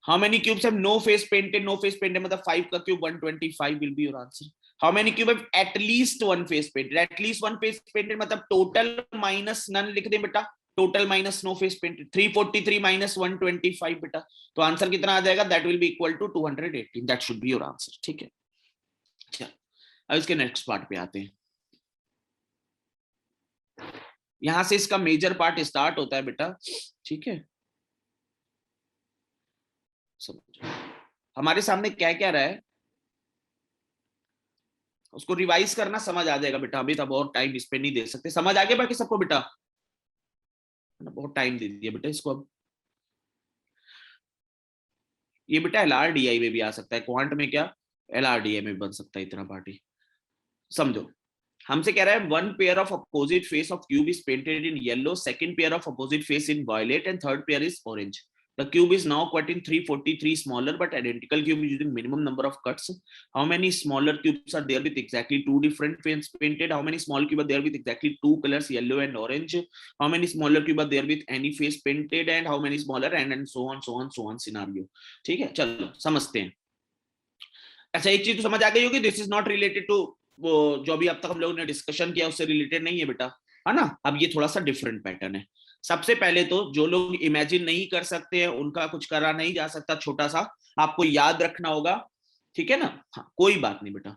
How many cubes have no face painted? No face painted मतलब 5 का cube 125 will be your answer. How many cube have at least one face painted? At least one face painted मतलब total minus none लिख दें बेटा, total minus no face painted, 343 minus 125 बेटा, तो answer कितना आ जाएगा, that will be equal to 218, that should be your answer। ठीक है, चल अब इसके नेक्स्ट पार्ट पे आते हैं। यहां से इसका मेजर पार्ट स्टार्ट होता है बेटा, ठीक है। समझो हमारे सामने क्या क्या रहा है, उसको रिवाइज करना, समझ आ जाएगा बेटा, अभी तब और टाइम इस पे नहीं दे सकते, समझ आ गया बाकी सबको बेटा, बहुत टाइम दे दिया बेटा इसको। अब ये बेटा LRDI में भी आ सकता है, क्वांट में क्या LRDI में बन सकता है इतना पार्टी। समझो हमसे कह रहा है one pair of opposite face of cube is painted in yellow, second pair of opposite face in violet and third pair is orange. The cube is now cut in 343 smaller but identical cube using minimum number of cuts. How many smaller cubes are there with exactly two different faces painted? How many small cubes are there with exactly two colors, yellow and orange? How many smaller cubes are there with any face painted? And how many smaller, and so on, so on, so on scenario. ठीक है, चलो समझते हैं। अच्छा एक चीज तो समझ आ गई होगी, this is not related to वो जो अभी अब तक हम लोगों ने डिस्कशन किया उससे रिलेटेड नहीं है बेटा, है ना। अब ये थोड़ा सा डिफरेंट पैटर्न है। सबसे पहले तो जो लोग इमेजिन नहीं कर सकते हैं उनका कुछ करा नहीं जा सकता, छोटा सा आपको याद रखना होगा, ठीक है ना। हाँ कोई बात नहीं बेटा,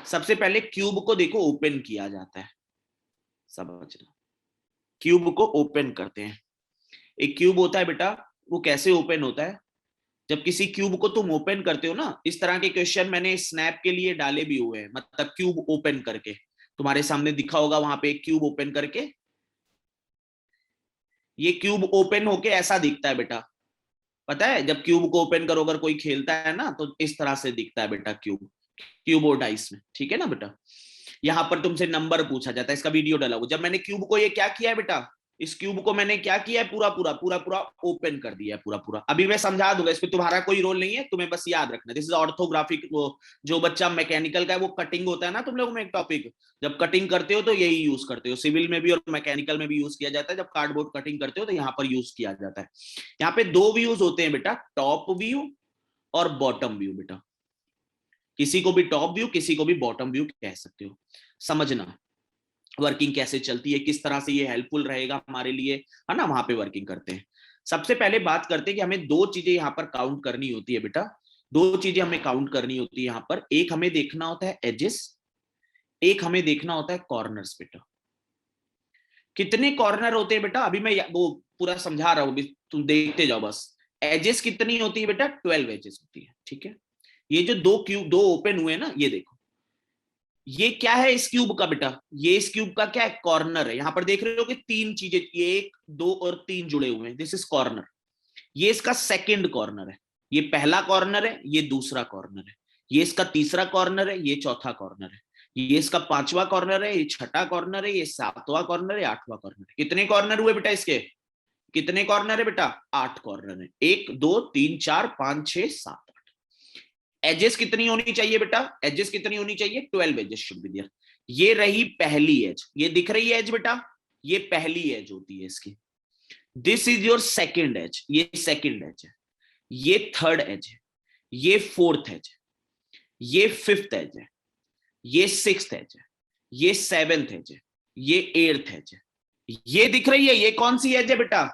सबसे पहले क्यूब को देखो ओपन किया जाता है, समझना, क्यूब को ओपन करते हैं। एक क्यूब होता है बेटा, वो कैसे ओपन होता है, जब किसी क्यूब को तुम ओपन करते हो ना, इस तरह के क्वेश्चन मैंने स्नैप के लिए डाले भी हुए हैं, मतलब क्यूब ओपन करके तुम्हारे सामने दिखा होगा वहां पे, क्यूब ओपन करके, ये क्यूब ओपन होके ऐसा दिखता है बेटा, पता है जब क्यूब को ओपन करो अगर कोई खेलता है ना तो इस तरह से दिखता है बेटा क्यूब, क्यूब और डाइस में, ठीक है ना बेटा। यहां पर तुमसे नंबर पूछा जाता है, इसका वीडियो डाला हुआ, जब मैंने क्यूब को ये क्या किया है बेटा, इस क्यूब को मैंने क्या किया है, पूरा पूरा पूरा पूरा ओपन कर दिया है, पूरा पूरा। अभी मैं समझा दूंगा, इसमें तुम्हारा कोई रोल नहीं है, तुम्हें बस याद रखना, दिस इज ऑर्थोग्राफिक। वो जो बच्चा मैकेनिकल का है वो कटिंग होता है ना तुम लोगों में एक टॉपिक, जब कटिंग करते हो तो यही यूज करते हो, सिविल में भी और मैकेनिकल में भी यूज किया जाता है, जब कार्डबोर्ड कटिंग करते हो तो यहाँ पर यूज किया जाता है। यहाँ पे दो व्यूज होते हैं बेटा, टॉप व्यू और बॉटम व्यू बेटा, किसी को भी टॉप व्यू किसी को भी बॉटम व्यू कह सकते हो, समझना। वर्किंग कैसे चलती है, किस तरह से ये हेल्पफुल रहेगा हमारे लिए, है ना, वहां पे वर्किंग करते हैं। सबसे पहले बात करते हैं कि हमें दो चीजें यहाँ पर काउंट करनी होती है बेटा, दो चीजें हमें काउंट करनी होती है यहाँ पर। एक हमें देखना होता है एजेस, एक हमें देखना होता है कॉर्नर्स बेटा। कितने कॉर्नर होते हैं बेटा, अभी मैं वो पूरा समझा रहा हूं, तुम देखते जाओ बस। एजेस कितनी होती है बेटा, 12 एजेस होती है, ठीक है। ये जो दो क्यूब, दो ओपन हुए ना, ये देखो, ये क्या है इस क्यूब का बेटा, ये इस क्यूब का क्या है, कॉर्नर है। यहां पर देख रहे हो कि तीन चीजें, ये एक दो और तीन जुड़े हुए हैं, दिस इज कॉर्नर। ये इसका सेकंड कॉर्नर है, ये पहला कॉर्नर है, ये दूसरा कॉर्नर है, ये इसका तीसरा कॉर्नर है, ये चौथा कॉर्नर है, ये इसका पांचवा कॉर्नर है, ये छठा कॉर्नर है, ये सातवां कॉर्नर है, आठवां कॉर्नर है। कितने कॉर्नर हुए बेटा इसके, कितने कॉर्नर है बेटा, 8 कॉर्नर है। 1 2 3 4 5 6 7 8। एजेस कितनी होनी चाहिए बेटा, एजेस कितनी होनी चाहिए, 12 एजेस शुड बी देयर। ये रही पहली एज, ये दिख रही है एज बेटा, ये पहली एज होती है इसकी। This is your second edge, ये सेकेंड एज है, ये थर्ड एज है, ये फोर्थ एज है, ये फिफ्थ एज है, ये सिक्स्थ एज है, ये सेवेंथ एज है, ये एट्थ एज है। ये दिख रही है, ये कौन सी एज है बेटा,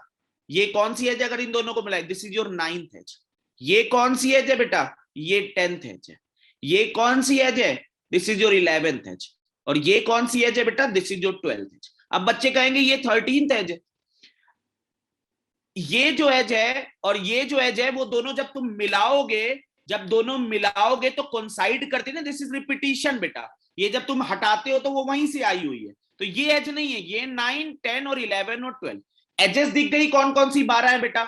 ये कौन सी एज है, अगर इन दोनों को मिलाए, this is your ninth edge. ये कौन सी एज है बेटा, ये 10th एज है। ये कौन सी एज है, this is your 11th edge. और ये कौन सी एज है बेटा, this is your 12th as. अब बच्चे कहेंगे ये 13th एज है। ये जो एज है और ये जो एज है, वो दोनों जब तुम मिलाओगे, जब दोनों मिलाओगे तो कोइंसाइड करते हैं ना, दिस इज रिपीटिशन बेटा। ये जब तुम हटाते हो तो वो वहीं से आई हुई है, तो ये एज नहीं है, ये 9 10 और 11 और 12 एजेस दिख गई। कौन कौन सी 12 है बेटा,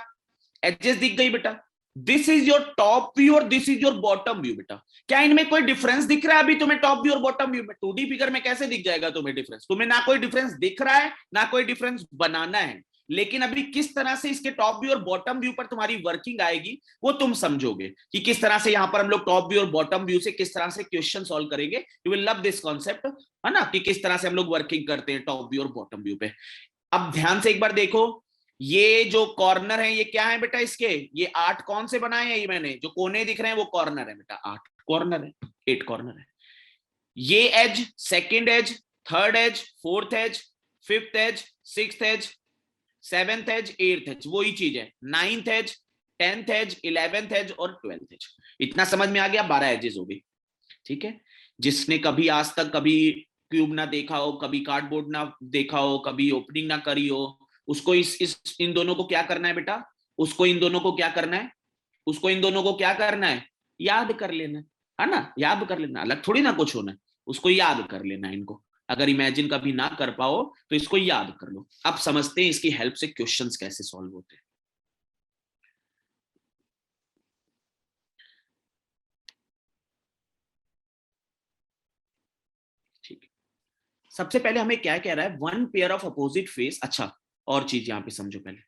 एजेस दिख गई बेटा। This is your top view और this is your bottom view बेटा। क्या इनमें कोई डिफरेंस दिख रहा है अभी तुम्हें, टॉप व्यू और बॉटम व्यू में? 2D फिगर में कैसे दिख जाएगा तुम्हें डिफरेंस, तुम्हें ना कोई डिफरेंस दिख रहा है, ना कोई डिफरेंस बनाना है। लेकिन अभी किस तरह से इसके टॉप व्यू और बॉटम व्यू पर तुम्हारी वर्किंग आएगी, वो तुम समझोगे कि किस तरह से यहां पर हम लोग टॉप व्यू और बॉटम व्यू से किस तरह से क्वेश्चन सॉल्व करेंगे। You will love this concept, है ना, कि किस तरह से हम लोग वर्किंग करते हैं टॉप व्यू और बॉटम व्यू पे। अब ध्यान से एक बार देखो, ये जो कॉर्नर है ये क्या है बेटा, इसके ये 8 कौन से बनाए हैं, ये मैंने जो कोने दिख रहे हैं वो कॉर्नर है बेटा, 8 कॉर्नर है, 8 कॉर्नर है। ये edge, second edge, third edge, fourth edge, fifth edge, sixth edge, seventh edge, eighth edge, वही चीज है। 9th as, 10th as, 11th edge और 12th एज। इतना समझ में आ गया, 12 एजेस हो गई, ठीक है। जिसने कभी आज तक कभी क्यूब ना देखा हो, कभी कार्डबोर्ड ना देखा हो, कभी ओपनिंग ना करी हो, उसको इस इन दोनों को क्या करना है बेटा, उसको इन दोनों को क्या करना है, उसको इन दोनों को क्या करना है, याद कर लेना है ना, याद कर लेना, अलग थोड़ी ना कुछ होना है, उसको याद कर लेना है इनको। अगर इमेजिन कभी ना कर पाओ तो इसको याद कर लो। अब समझते हैं इसकी हेल्प से क्वेश्चंस कैसे सॉल्व होते हैं। ठीक है, सबसे पहले हमें क्या कह रहा है, one pair of opposite face. अच्छा, और चीज यहां पे समझो पहले,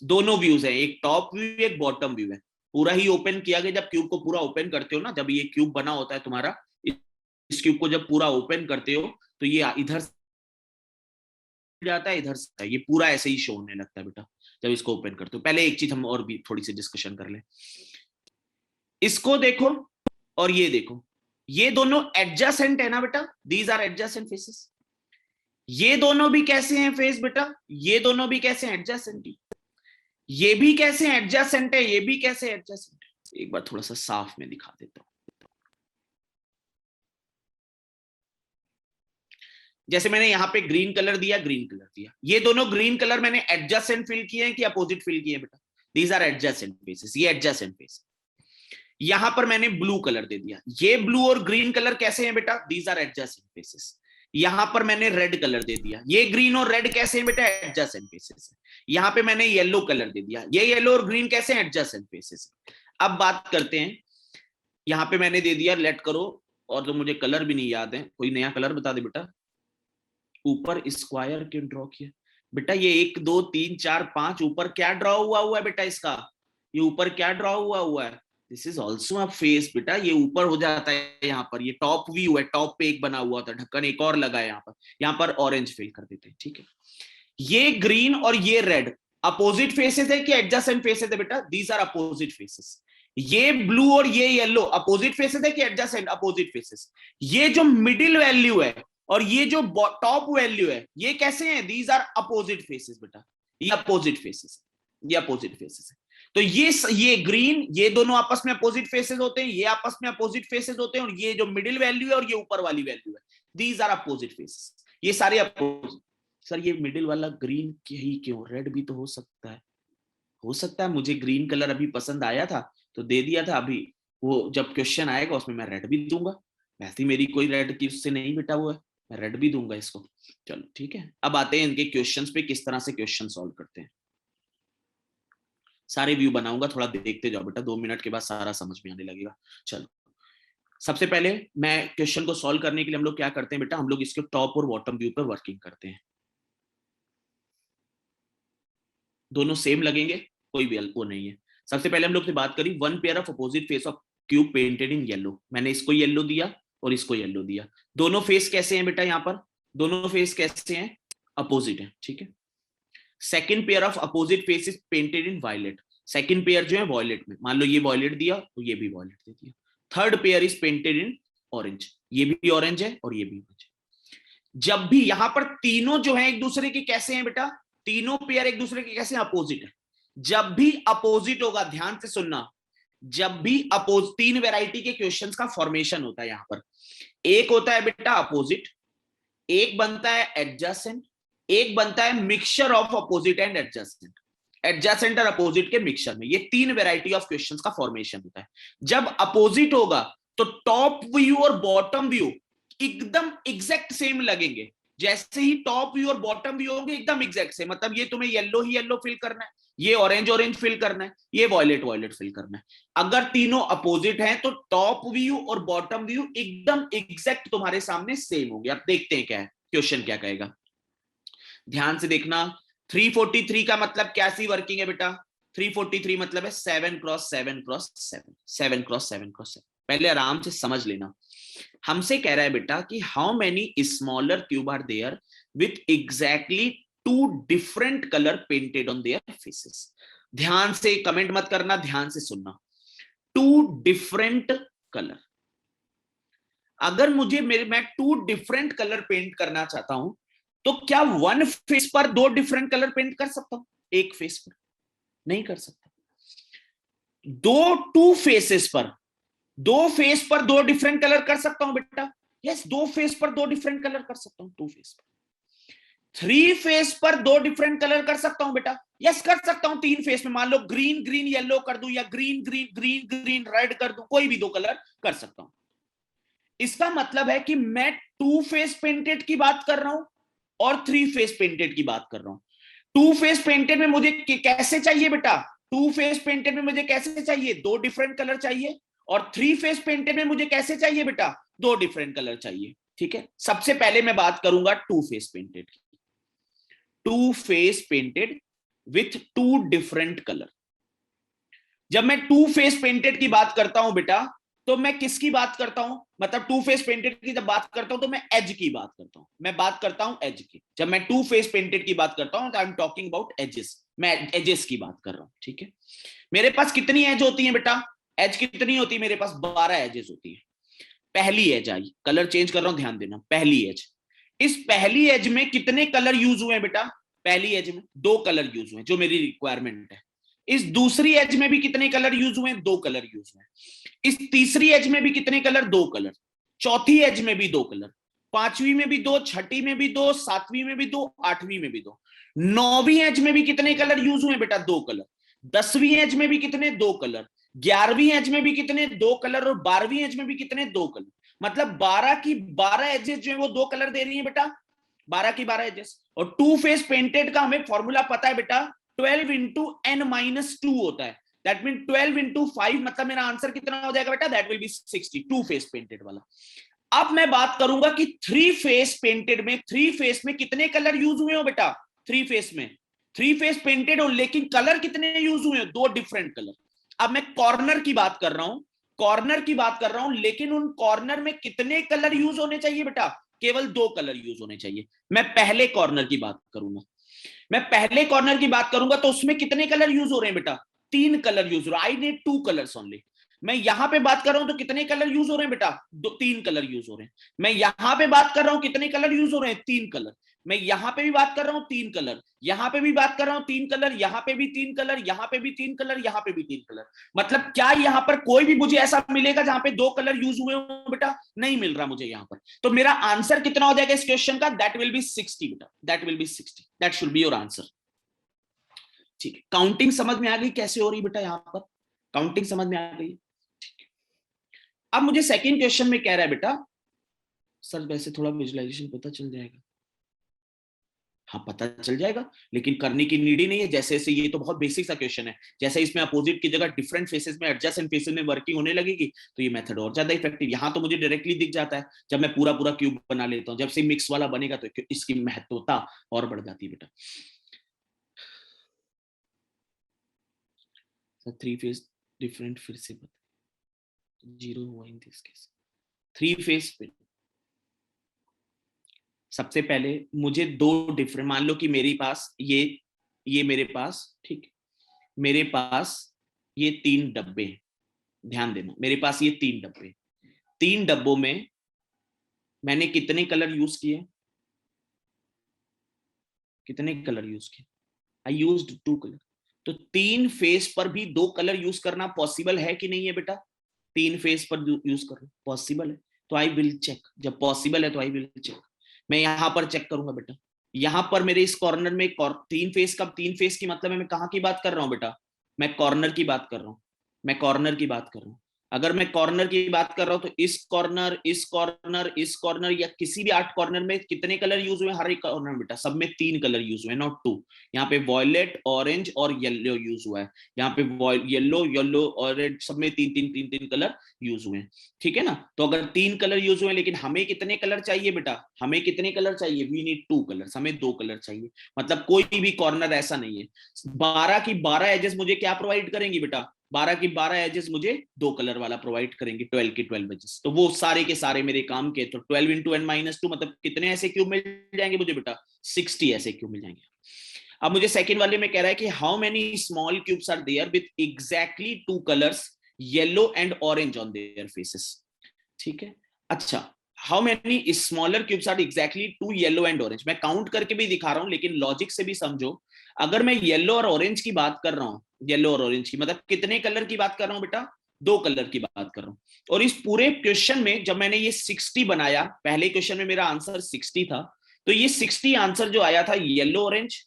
दोनों व्यूज है, एक टॉप व्यू एक बॉटम व्यू है। पूरा ही ओपन किया गया, जब क्यूब को पूरा ओपन करते हो ना, जब ये क्यूब बना होता है तुम्हारा, इस क्यूब को जब पूरा ओपन करते हो तो ये इधर जाता है, इधर से ये पूरा ऐसे ही शो होने लगता है बेटा जब इसको ओपन करते हो। पहले एक चीज हम और भी थोड़ी सी डिस्कशन कर ले, इसको देखो और ये देखो, ये दोनों एडजेसेंट है ना बेटा, दीज आर एडजेसेंट फेसेस। ये दोनों भी कैसे हैं फेस बेटा, ये दोनों भी कैसे हैं, एडजेसेंट। ये भी कैसे एडजेसेंट है, ये भी कैसे एडजेसेंट है। एक बार थोड़ा सा साफ में दिखा देता हूं, जैसे मैंने यहां पे ग्रीन कलर दिया, ग्रीन कलर दिया, ये दोनों ग्रीन कलर मैंने एडजेसेंट फिल किए हैं कि अपोजिट फिल किए हैं बेटा, दीज आर एडजेसेंट फेसेस, ये एडजेसेंट फेस। यहां पर मैंने ब्लू कलर दे दिया, ये ब्लू और ग्रीन कलर कैसे हैं बेटा, दीज आर एडजेसेंट फेसेस। यहां पर मैंने रेड कलर दे दिया, ये ग्रीन और रेड कैसे हैं बेटा, एडजेसेंट फेसेस। यहां पे मैंने येलो कलर दे दिया, ये येलो और ग्रीन कैसे हैं, एडजेसेंट फेसेस। अब बात करते हैं, यहां पे मैंने दे दिया, लेट करो, और तो मुझे कलर भी नहीं याद है, कोई नया कलर बता दे बेटा। ऊपर स्क्वायर क्यों ड्रॉ किया बेटा, ये 1 2 3 4 5 ऊपर क्या ड्रॉ हुआ है बेटा इसका, ये ऊपर क्या ड्रॉ हुआ है, this is also a face बेटा, ये ऊपर हो जाता है। यहाँ पर ये टॉप व्यू है, टॉप पे एक बना हुआ था ढक्कन, एक और लगा है यहाँ पर ऑरेंज फिल कर देते हैं, ठीक है। ये ग्रीन और ये रेड अपोजिट फेसेस है कि एडजेसेंट फेसेस है बेटा, दीज आर अपोजिट फेसेस। ये ब्लू और ये येलो अपोजिट फेसेस है कि एडजेसेंट, अपोजिट फेसेस। ये जो मिडिल वैल्यू है और ये जो टॉप वैल्यू है ये कैसे हैं, दीज आर अपोजिट फेसेस बेटा, ये अपोजिट फेसेस, ये अपोजिट फेसेस है। तो ये ग्रीन, ये दोनों आपस में अपोजिट फेसेस होते हैं, ये आपस में अपोजिट फेसेस होते हैं, और ये जो मिडिल वैल्यू है और ये ऊपर वाली वैल्यू है, दीज आर अपोजिट फेसेस, ये सारे अपोजिट। सर ये मिडिल वाला ग्रीन ही क्यों, रेड भी तो हो सकता है, हो सकता है, मुझे ग्रीन कलर अभी पसंद आया था तो दे दिया था, अभी वो जब क्वेश्चन आएगा उसमें मैं रेड भी दूंगा, वैसे मेरी कोई रेड की उससे नहीं बेटा वो है, मैं रेड भी दूंगा इसको। चलो ठीक है, अब आते हैं इनके क्वेश्चंस पे, किस तरह से क्वेश्चन सॉल्व करते हैं। सारे व्यू बनाऊंगा, थोड़ा देखते जाओ बेटा, 2 मिनट के बाद सारा समझ में आने लगेगा। चलो सबसे पहले मैं क्वेश्चन को सॉल्व करने के लिए हम लोग क्या करते हैं बेटा, हम लोग इसके टॉप और बॉटम व्यू पर वर्किंग करते हैं, दोनों सेम लगेंगे, कोई भी वो नहीं है। सबसे पहले हम लोग से बात करी, one pair of opposite face of cube painted in yellow, मैंने इसको येलो दिया और इसको येलो दिया, दोनों फेस कैसे हैं बेटा, यहाँ पर दोनों फेस कैसे हैं, अपोजिट है, ठीक है। Second pair of opposite faces painted in violet, second pair जो है वॉयलेट में, मान लो ये वॉयलेट दिया तो ये भी वॉयलेट दे दिया। Third pair is painted in orange, ये भी ऑरेंज है और ये भी ऑरेंज है। जब भी यहां पर तीनों जो है एक दूसरे के कैसे हैं बेटा, तीनों पेयर एक दूसरे के कैसे अपोजिट है, जब भी अपोजिट होगा, ध्यान से सुनना, जब भी अपोज, तीन वैरायटी के क्वेश्चंस का फॉर्मेशन होता है यहां पर, एक होता है बेटा अपोजिट, एक बनता है एडजेसेंट, एक बनता है mixture of opposite and adjacent, adjacent और अपोजिट के मिक्सचर में, ये तीन वैरायटी ऑफ क्वेश्चंस का फॉर्मेशन होता है। जब अपोजिट होगा तो टॉप व्यू और बॉटम व्यू एकदम एग्जैक्ट सेम लगेंगे, जैसे ही टॉप व्यू और बॉटम व्यू होंगे एकदम एग्जैक्ट सेम, मतलब ये तुम्हें येलो ही येलो फिल करना है, ये ऑरेंज ऑरेंज फिल करना है, ये वॉयलेट वॉयलेट फिल करना है। अगर तीनों अपोजिट हैं तो टॉप व्यू और बॉटम व्यू एकदम एग्जैक्ट तुम्हारे सामने सेम होंगे। अब देखते हैं क्या है क्वेश्चन, क्या कहेगा, ध्यान से देखना। 343 का मतलब कैसी वर्किंग है बेटा, 343 मतलब है 7 क्रॉस 7 क्रॉस 7, 7 क्रॉस 7 क्रॉस 7। पहले आराम से समझ लेना, हमसे कह रहा है बेटा कि how many smaller cube are there with exactly 2 different colour painted on their faces. ध्यान से कमेंट मत करना, ध्यान से सुनना, 2 डिफरेंट कलर, अगर मुझे मैं 2 डिफरेंट कलर पेंट करना चाहता हूं तो क्या वन फेस पर 2 डिफरेंट कलर पेंट कर सकता हूं, एक फेस पर नहीं कर सकता, टू फेसेस पर, 2 फेस पर 2 डिफरेंट कलर कर सकता हूं बेटा, यस 2 फेस पर 2 डिफरेंट कलर कर सकता हूं, 2 फेस पर। 3 फेस पर 2 डिफरेंट कलर कर सकता हूं बेटा, यस कर सकता हूं 3 फेस में, मान लो ग्रीन ग्रीन येलो कर दूं या green green green green red कर दूं, कोई भी 2 कलर कर सकता हूं। इसका मतलब है कि मैं 2 फेस पेंटेड की बात कर रहा हूं और 3 फेस पेंटेड की बात कर रहा हूं। 2 फेस पेंटेड में मुझे कैसे चाहिए बेटा, 2 फेस पेंटेड में मुझे कैसे चाहिए, 2 डिफरेंट कलर चाहिए, और 3 फेस पेंटेड में मुझे कैसे चाहिए बेटा, 2 डिफरेंट कलर चाहिए, ठीक है। सबसे पहले मैं बात करूंगा 2 फेस पेंटेड की, 2 face painted with 2 different colour. जब मैं 2 फेस पेंटेड की बात करता हूं बेटा तो मैं किसकी बात करता हूं, मतलब 2 फेस पेंटेड की जब बात करता हूं तो मैं एज की बात करता हूं, मैं बात करता हूं एज की। जब मैं 2 फेस पेंटेड की बात करता हूं तो I am talking about edges, मैं एजेस की बात कर रहा हूं, ठीक है। मेरे पास कितनी एज होती है बेटा, एज कितनी होती है मेरे पास, 12 एजेस होती है। पहली एज आई, कलर चेंज कर रहा हूं, ध्यान देना, पहली एज, इस पहली एज में कितने कलर यूज हुए बेटा, पहली एज में 2 कलर यूज हुए जो मेरी रिक्वायरमेंट है। इस दूसरी एज में भी कितने कलर यूज हुए, 2 कलर यूज हुए। इस तीसरी एज में भी कितने कलर, 2 कलर। चौथी एज में भी 2 कलर, पांचवी में भी 2, छठी में भी 2, सातवीं में भी 2, आठवीं में भी 2। नौवीं एज में भी कितने कलर यूज हुए बेटा, 2 कलर। 10वीं एज में भी कितने, 2 कलर। 11वीं एज में भी कितने, 2 कलर। और 12वीं एज में भी कितने, 2 कलर। मतलब 12 की 12 एजेस जो है वो 2 कलर दे रही है बेटा, 12 की 12 एजेस। और 2 फेस पेंटेड का हमें फॉर्मूला पता है बेटा, 12 इंटू n-2 होता है, दैट मीन 12 इंटू 5, मतलब मेरा आंसर कितना हो जाएगा बेटा, that will B 60, 2 face painted वाला। अब मैं बात करूंगा कि 3 फेस पेंटेड में, 3 फेस में कितने कलर यूज हुए हो बेटा, 3 फेस में, 3 फेस पेंटेड हो लेकिन कलर कितने यूज हुए हो, 2 डिफरेंट कलर। अब मैं कॉर्नर की बात कर रहा हूं, कॉर्नर की बात कर रहा हूं, लेकिन उन कॉर्नर में कितने कलर यूज होने चाहिए बेटा, केवल 2 कलर यूज होने चाहिए। मैं पहले कॉर्नर की बात करूंगा, मैं पहले कॉर्नर की बात करूंगा तो उसमें कितने कलर यूज हो रहे हैं बेटा, 3 कलर यूज हो रहे हैं, आई नीड 2 कलर्स ओनली। मैं यहां पे बात कर रहा हूं तो कितने कलर यूज हो रहे हैं बेटा? तीन कलर यूज हो रहे हैं। मैं यहां पे बात कर रहा हूं, कितने कलर यूज हो रहे हैं? तीन कलर। मैं यहां पे भी बात कर रहा हूं, तीन कलर। यहां पे भी बात कर रहा हूं, तीन कलर। यहां पे भी तीन कलर, यहां पे भी तीन कलर, यहां पे भी तीन कलर। मतलब क्या यहां पर कोई भी मुझे ऐसा मिलेगा जहां पे दो कलर यूज हुए हो बेटा? नहीं मिल रहा मुझे यहां पर। तो मेरा आंसर कितना हो जाएगा इस क्वेश्चन का? दैट विल बी 60 बेटा, that will B 60। That should be your answer. ठीक है, काउंटिंग समझ में आ गई कैसे हो रही बेटा? यहां पर काउंटिंग समझ में आ गई। अब मुझे सेकंड क्वेश्चन में कह रहा है बेटा, सर वैसे थोड़ा विजुअलाइजेशन पता चल जाएगा। हाँ पता चल जाएगा, लेकिन करने की नीड ही नहीं है। जैसे जैसे ये तो बहुत बेसिक सा क्वेश्चन है, जैसे इसमें अपोजिट की जगह डिफरेंट फेसेस में, एडजेसेंट फेसेस में वर्किंग होने लगेगी तो ये मेथड और ज्यादा इफेक्टिव। यहाँ तो मुझे डायरेक्टली दिख जाता है जब मैं पूरा पूरा क्यूब बना लेता हूँ। जब से मिक्स वाला बनेगा तो इसकी महत्वता और बढ़ जाती है बेटा। थ्री फेस डिफरेंट फिर से बता, जीरो हुआ in this case. Three phase सबसे पहले मुझे दो डिफरेंट, मान लो कि मेरे पास ये मेरे पास, ठीक, मेरे पास ये तीन डब्बे हैं। ध्यान देना, मेरे पास ये तीन डब्बे, तीन डब्बों में मैंने कितने कलर यूज किए? कितने कलर यूज किए? I used two colour. तो तीन फेस पर भी दो कलर यूज करना पॉसिबल है कि नहीं है बेटा? तीन फेस पर यूज करना पॉसिबल है, तो आई विल चेक। जब पॉसिबल है तो आई विल चेक। मैं यहां पर चेक करूंगा बेटा। यहां पर मेरे इस कॉर्नर में तीन फेस का, तीन फेस की मतलब है मैं कहां की बात कर रहा हूं बेटा? मैं कॉर्नर की बात कर रहा हूं। मैं कॉर्नर की बात कर रहा हूं। अगर मैं कॉर्नर की बात कर रहा हूं तो इस कॉर्नर, इस कॉर्नर, इस कॉर्नर या किसी भी आठ कॉर्नर में कितने कलर यूज हुए? हर एक कॉर्नर में बेटा सब में तीन कलर यूज हुए, नॉट टू। यहाँ पे वॉयलेट, ऑरेंज और येलो यूज हुआ है। यहाँ पे येलो, येलो, ऑरेंज, सब में तीन तीन तीन तीन कलर यूज हुए हैं। ठीक है ना? तो अगर तीन कलर यूज हुए, लेकिन हमें कितने कलर चाहिए बेटा? हमें कितने कलर चाहिए? वी नीड टू कलर, हमें दो कलर चाहिए। मतलब कोई भी कॉर्नर ऐसा नहीं है। 12 की 12 एजेस मुझे क्या प्रोवाइड करेंगी बेटा? 12 की 12 एजेस मुझे दो कलर वाला प्रोवाइड करेंगे। 12 की 12 एजेस, तो वो सारे के सारे मेरे काम के। तो 12 इंटू एन माइनस टू मतलब कितने ऐसे क्यूब मिल जाएंगे मुझे बेटा? 60 ऐसे क्यूब मिल जाएंगे। अब मुझे सेकंड वाले में कह रहा है कि how many small cubes are there with exactly two colours, yellow and orange on their faces. ठीक है, अच्छा, how many smaller cubes are exactly two yellow and orange. मैं काउंट करके भी दिखा रहा हूं, लेकिन लॉजिक से भी समझो। अगर मैं येलो और ऑरेंज की बात कर रहा हूं, येलो और ऑरेंज की मतलब कितने कलर की बात कर रहा हूं बेटा? दो कलर की बात कर रहा हूं। और इस पूरे क्वेश्चन में जब मैंने ये 60 बनाया, पहले क्वेश्चन में मेरा आंसर 60 था, तो ये 60 आंसर जो आया था येलो ऑरेंज,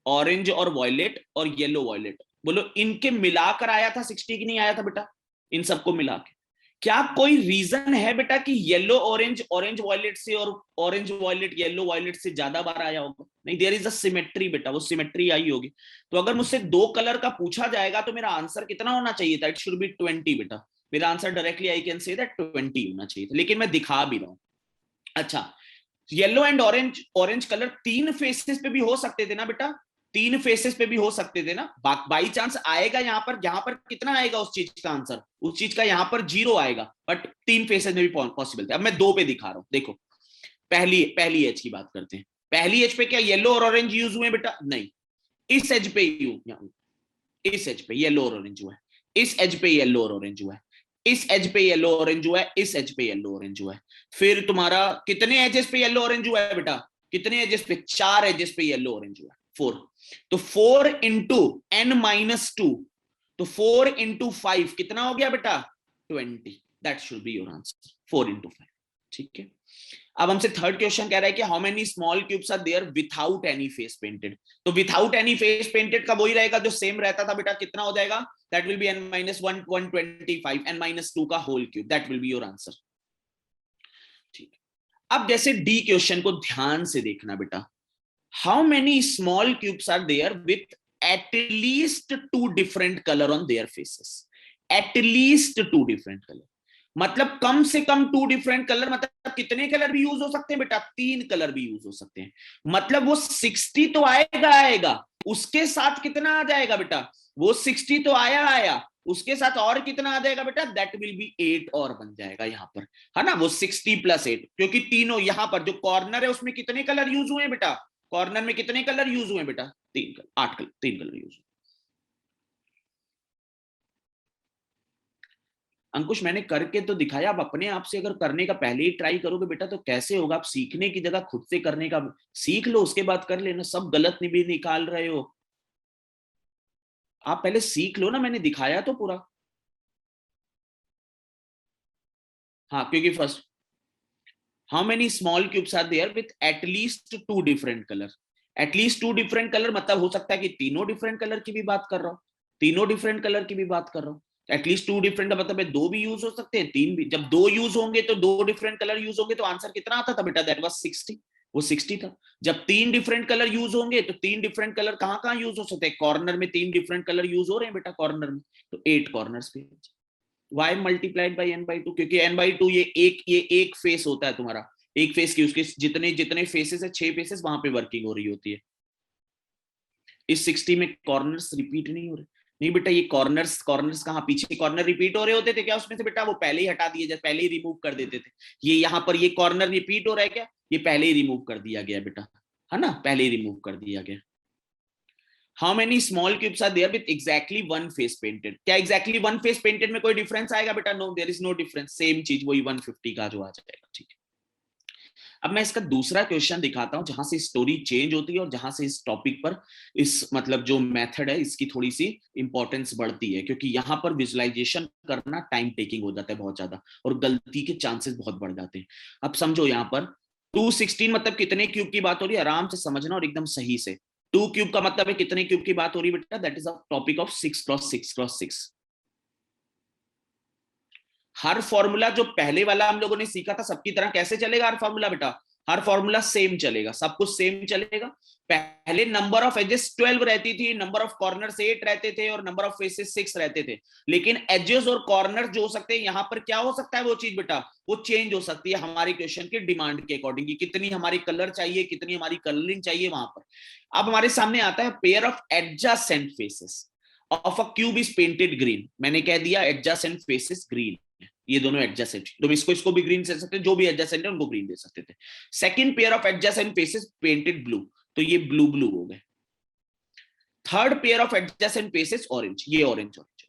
ऑरेंज और वॉयलेट और येलो वॉयलेट, बोलो इनके मिलाकर आया था 60 की नहीं आया था बेटा? इन सबको मिला के। क्या कोई रीजन है बेटा कि येलो ऑरेंज, ऑरेंज वॉयलेट से और ऑरेंज वॉयलेट येलो वॉयलेट से ज्यादा बार आया होगा? नहीं, देयर इज अ सिमेट्री बेटा, वो सिमेट्री आई होगी। तो अगर मुझसे दो कलर का पूछा जाएगा तो मेरा आंसर कितना होना चाहिए था? इट शुड बी 20 बेटा। मेरा answer directly I can say that 20 होना चाहिए था, लेकिन मैं दिखा भी रहा हूं। अच्छा, yellow and orange, orange colour तीन फेसेस पे भी हो सकते थे ना बेटा? तीन फेसेस पे भी हो सकते थे ना? बाई चांस आएगा यहाँ पर, यहाँ पर कितना आएगा उस चीज का आंसर? उस चीज का यहाँ पर 0 आएगा, बट तीन फेसेस में भी पॉसिबल थे। अब मैं दो पे दिखा रहा हूं, देखो। पहली पहली एज की बात करते हैं। पहली एज पे क्या येलो और ऑरेंज यूज हुए बेटा? नहीं। इस एज पे इस एज पे येलो और ऑरेंज हुआ है। इस एज पे येलो और ऑरेंज हुआ है। इस एज पे येलो ऑरेंज हुआ है। इस एज पे येलो ऑरेंज हुआ है। फिर तुम्हारा कितने एजेस पे येलो ऑरेंज हुआ है बेटा? कितने एजेस पे? चार एजेस पे येलो ऑरेंज हुआ है, 4। तो 4 इंटू n-2, तो 4 इंटू 5 कितना हो गया बेटा? 20। That should be your answer, 4 into 5। ठीक है, अब हमसे थर्ड क्वेश्चन कह रहा है कि how many small cubes are there without any face painted. तो विथआउट एनी फेस पेंटेड का वही रहेगा जो सेम रहता था बेटा, कितना हो जाएगा? That will B n-1, 125, n-2 का whole cube. That will be your answer. ठीक, अब जैसे डी क्वेश्चन को ध्यान से देखना बेटा। How many small cubes are there with at least two different colour on their faces? At least two different colour मतलब कम से कम टू डिफरेंट कलर, मतलब कितने कलर भी यूज हो सकते हैं बेटा? तीन कलर भी यूज हो सकते हैं। मतलब वो 60 तो आएगा आएगा, उसके साथ कितना आ जाएगा बेटा? वो 60 तो आया आया, उसके साथ और कितना आ जाएगा बेटा? दैट विल बी 8 और बन जाएगा यहाँ पर, है ना? वो 60 प्लस 8, क्योंकि तीनों यहाँ पर जो कॉर्नर है उसमें कितने कलर यूज हुए बेटा? कॉर्नर में कितने कलर यूज हुए बेटा? तीन कलर, 8 कलर, तीन कलर यूज हुए। अंकुश मैंने करके तो दिखाया, आप अपने आप से अगर करने का पहले ही ट्राई करोगे बेटा तो कैसे होगा? आप सीखने की जगह खुद से करने का सीख लो, उसके बाद कर लेना। सब गलत भी निकाल रहे हो आप, पहले सीख लो ना, मैंने दिखाया तो पूरा। हाँ, क्योंकि first, how many small cubes are there with at least two different colour? At least two different colour मतलब हो सकता है कि तीनों डिफरेंट कलर की भी बात कर रहा हूं, तीनों डिफरेंट कलर की भी बात कर रहा हूं। एटलीस्ट टू डिफरेंट का मतलब है दो भी यूज हो सकते हैं, तीन भी। जब दो यूज होंगे तो दो डिफरेंट कलर यूज होंगे, तो आंसर कितना आता था बेटा? दैट वाज 60, वो 60 था। जब तीन डिफरेंट कलर यूज होंगे तो तीन डिफरेंट कलर कहां कहां यूज हो सकते हैं? कॉर्नर में तीन डिफरेंट कलर यूज हो रहे हैं बेटा, कॉर्नर में, तो 8 कॉर्नर्स पे। y मल्टीप्लाइड बाई n/2, क्योंकि n/2 ये एक फेस होता है तुम्हारा, एक फेस की, उसके जितने जितने फेसेस है, 6 फेसेस, वहां पे वर्किंग हो रही होती है। इस 60 में कॉर्नर्स रिपीट नहीं हो रहे। नहीं बेटा, ये कॉर्नर्स कॉर्नर्स कहाँ, पीछे कॉर्नर रिपीट हो रहे होते थे क्या उसमें से बेटा? वो पहले ही हटा दिए जाते, पहले ही रिमूव कर देते थे। ये यहाँ पर ये कॉर्नर रिपीट हो रहा है क्या? ये पहले ही रिमूव कर दिया गया बेटा, है ना, पहले ही रिमूव कर दिया गया। How many small cubes are there with exactly one face painted? क्या एग्जैक्टली वन फेस पेंटेड में कोई डिफरेंस आएगा बेटा? No, there is no difference, same चीज वही 150 का जो आ जाएगा। ठीक है, अब मैं इसका दूसरा क्वेश्चन दिखाता हूं जहां से स्टोरी चेंज होती है और जहां से इस टॉपिक पर, इस मतलब जो मेथड है इसकी थोड़ी सी इंपॉर्टेंस बढ़ती है, क्योंकि यहां पर विजुअलाइजेशन करना टाइम टेकिंग हो जाता है बहुत ज्यादा, और गलती के चांसेस बहुत बढ़ जाते हैं। अब समझो यहाँ पर 216 मतलब कितने क्यूब की बात हो रही है, आराम से समझना और एकदम सही से। 2 क्यूब का मतलब है कितने क्यूब की बात हो रही है बेटा? That is a topic of 6x6x6। Her formula जो पहले वाला हम लोगों ने सीखा था सबकी तरह कैसे चलेगा हर फॉर्मूला बेटा? हर फॉर्मूला सेम चलेगा, सब कुछ सेम चलेगा। पहले नंबर ऑफ एजेस 12 रहती थी, नंबर ऑफ कॉर्नर्स 8 रहते थे और नंबर ऑफ फेसेस 6 रहते थे। लेकिन एजेस और कॉर्नर जो हो सकते हैं, यहां पर क्या हो सकता है वो चीज बेटा? वो चेंज हो सकती है हमारे क्वेश्चन के डिमांड के अकॉर्डिंग, कितनी हमारी कलर चाहिए, कितनी हमारी कलरिंग चाहिए वहां पर। अब हमारे सामने आता है pair of adjacent faces of a cube is painted green. मैंने कह दिया एडजेसेंट फेसेस ग्रीन, ये दोनों एडजेसेंट, तुम इसको भी ग्रीन दे सकते हैं, जो भी एडजेसेंट है उनको ग्रीन दे सकते थे। Second pair of adjacent faces painted blue, तो ये ब्लू ब्लू हो गए। Third pair of adjacent faces orange, ये ऑरेंज ऑरेंज।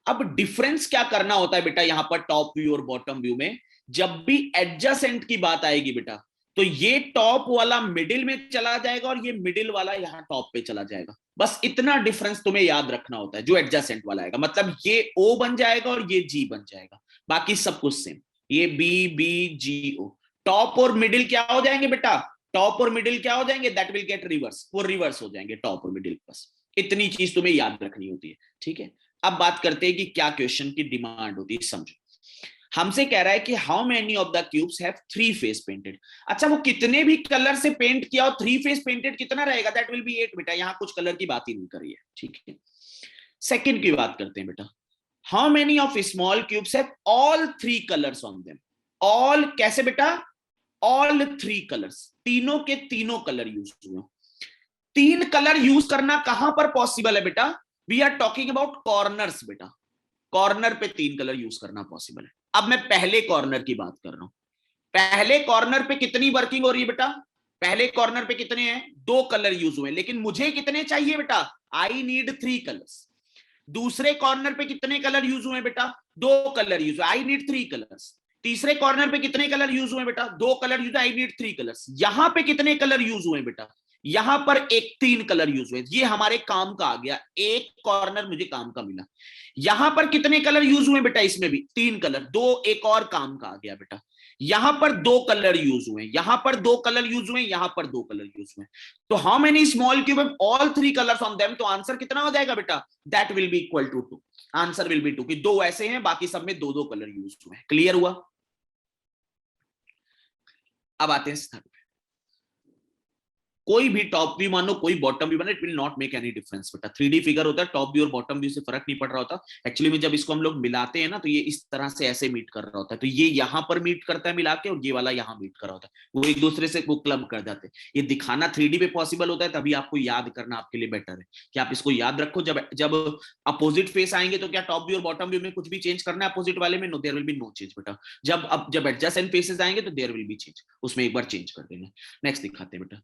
अब डिफरेंस क्या करना होता है बेटा यहां पर टॉप व्यू और बॉटम व्यू में? जब भी एडजेसेंट की बात आएगी बेटा, तो ये टॉप वाला मिडिल में चला जाएगा और ये मिडिल वाला यहां टॉप पे चला जाएगा। बस इतना डिफरेंस तुम्हें याद रखना होता है, जो एडजेसेंट वाला आएगा, मतलब ये ओ बन जाएगा और ये जी बन जाएगा, बाकी सब कुछ सेम। ये बी बी जी ओ, टॉप और मिडिल क्या हो जाएंगे बेटा? टॉप और मिडिल क्या हो जाएंगे? दैट विल गेट रिवर्स, वो रिवर्स हो जाएंगे टॉप और मिडिल। बस इतनी चीज तुम्हें याद रखनी होती है। ठीक है, अब बात करते हैं कि क्या क्वेश्चन की डिमांड होती है, समझो। हमसे कह रहा है कि how many of the cubes have three face painted. अच्छा, वो कितने भी कलर से पेंट किया और थ्री फेस पेंटेड कितना रहेगा? दैट विल बी 8 बेटा, यहां कुछ कलर की बात ही नहीं करी है। ठीक है, सेकंड की बात करते हैं बेटा। How many of small cubes have all three colours on them? All कैसे बेटा? ऑल थ्री कलर्स, तीनों के तीनों कलर यूज हुए। तीन कलर यूज करना कहां पर पॉसिबल है बेटा? We are talking about corners बेटा, कॉर्नर पे तीन कलर यूज करना पॉसिबल है। अब मैं पहले कॉर्नर की बात कर रहा हूं। पहले कॉर्नर पे कितनी वर्किंग हो रही है बेटा? पहले कॉर्नर पे कितने हैं? दो कलर यूज हुए, लेकिन मुझे कितने चाहिए बेटा? I need three colours. दूसरे कॉर्नर पे कितने कलर यूज हुए बेटा? दो कलर यूज हुए, आई नीड थ्री कलर्स। तीसरे कॉर्नर पे कितने कलर यूज हुए बेटा? दो colour use, I need three colours. यहां पे कितने कलर यूज हुए बेटा? यहां पर एक तीन कलर यूज हुए, ये हमारे काम का आ गया, एक कॉर्नर मुझे काम का मिला। यहां पर कितने कलर यूज हुए बेटा? इसमें भी तीन कलर, दो एक और काम का आ गया बेटा। यहां पर दो कलर यूज हुए, यहां पर दो कलर यूज हुए, यहां पर दो कलर यूज हुए। तो how many small cube have all three colours on them? तो आंसर कितना हो जाएगा बेटा? That will be equal to 2। Answer will be 2, कि दो ऐसे हैं, बाकी सब में दो दो कलर यूज हुए हैं। क्लियर हुआ? अब आते हैं, कोई भी टॉप व्यू मानो, कोई बॉटम व्यू मानो, it will not make any difference बेटा। 3D फिगर होता है, टॉप व्यू और बॉटम व्यू से फर्क नहीं पड़ रहा होता। एक्चुअली में जब इसको हम लोग मिलाते हैं ना, तो ये इस तरह से ऐसे मीट कर रहा होता है, तो ये यहां पर मीट करता है मिला के, और ये वाला यहां मीट कर रहा होता है, वो एक दूसरे से वो क्लब कर जाते हैं। ये दिखाना 3D पे पॉसिबल होता है, तभी आपको याद करना आपके लिए बेटर है, कि आप इसको याद रखो। जब जब अपोजिट फेस आएंगे तो क्या टॉप व्यू और बॉटम व्यू में कुछ भी चेंज करना है अपोजिट वाले में? No, there will be no change बेटा। जब एडजेसेंट फेसेस आएंगे तो देयर विल बी चेंज, उसमें एक बार चेंज कर देना। नेक्स्ट दिखाते हैं बेटा।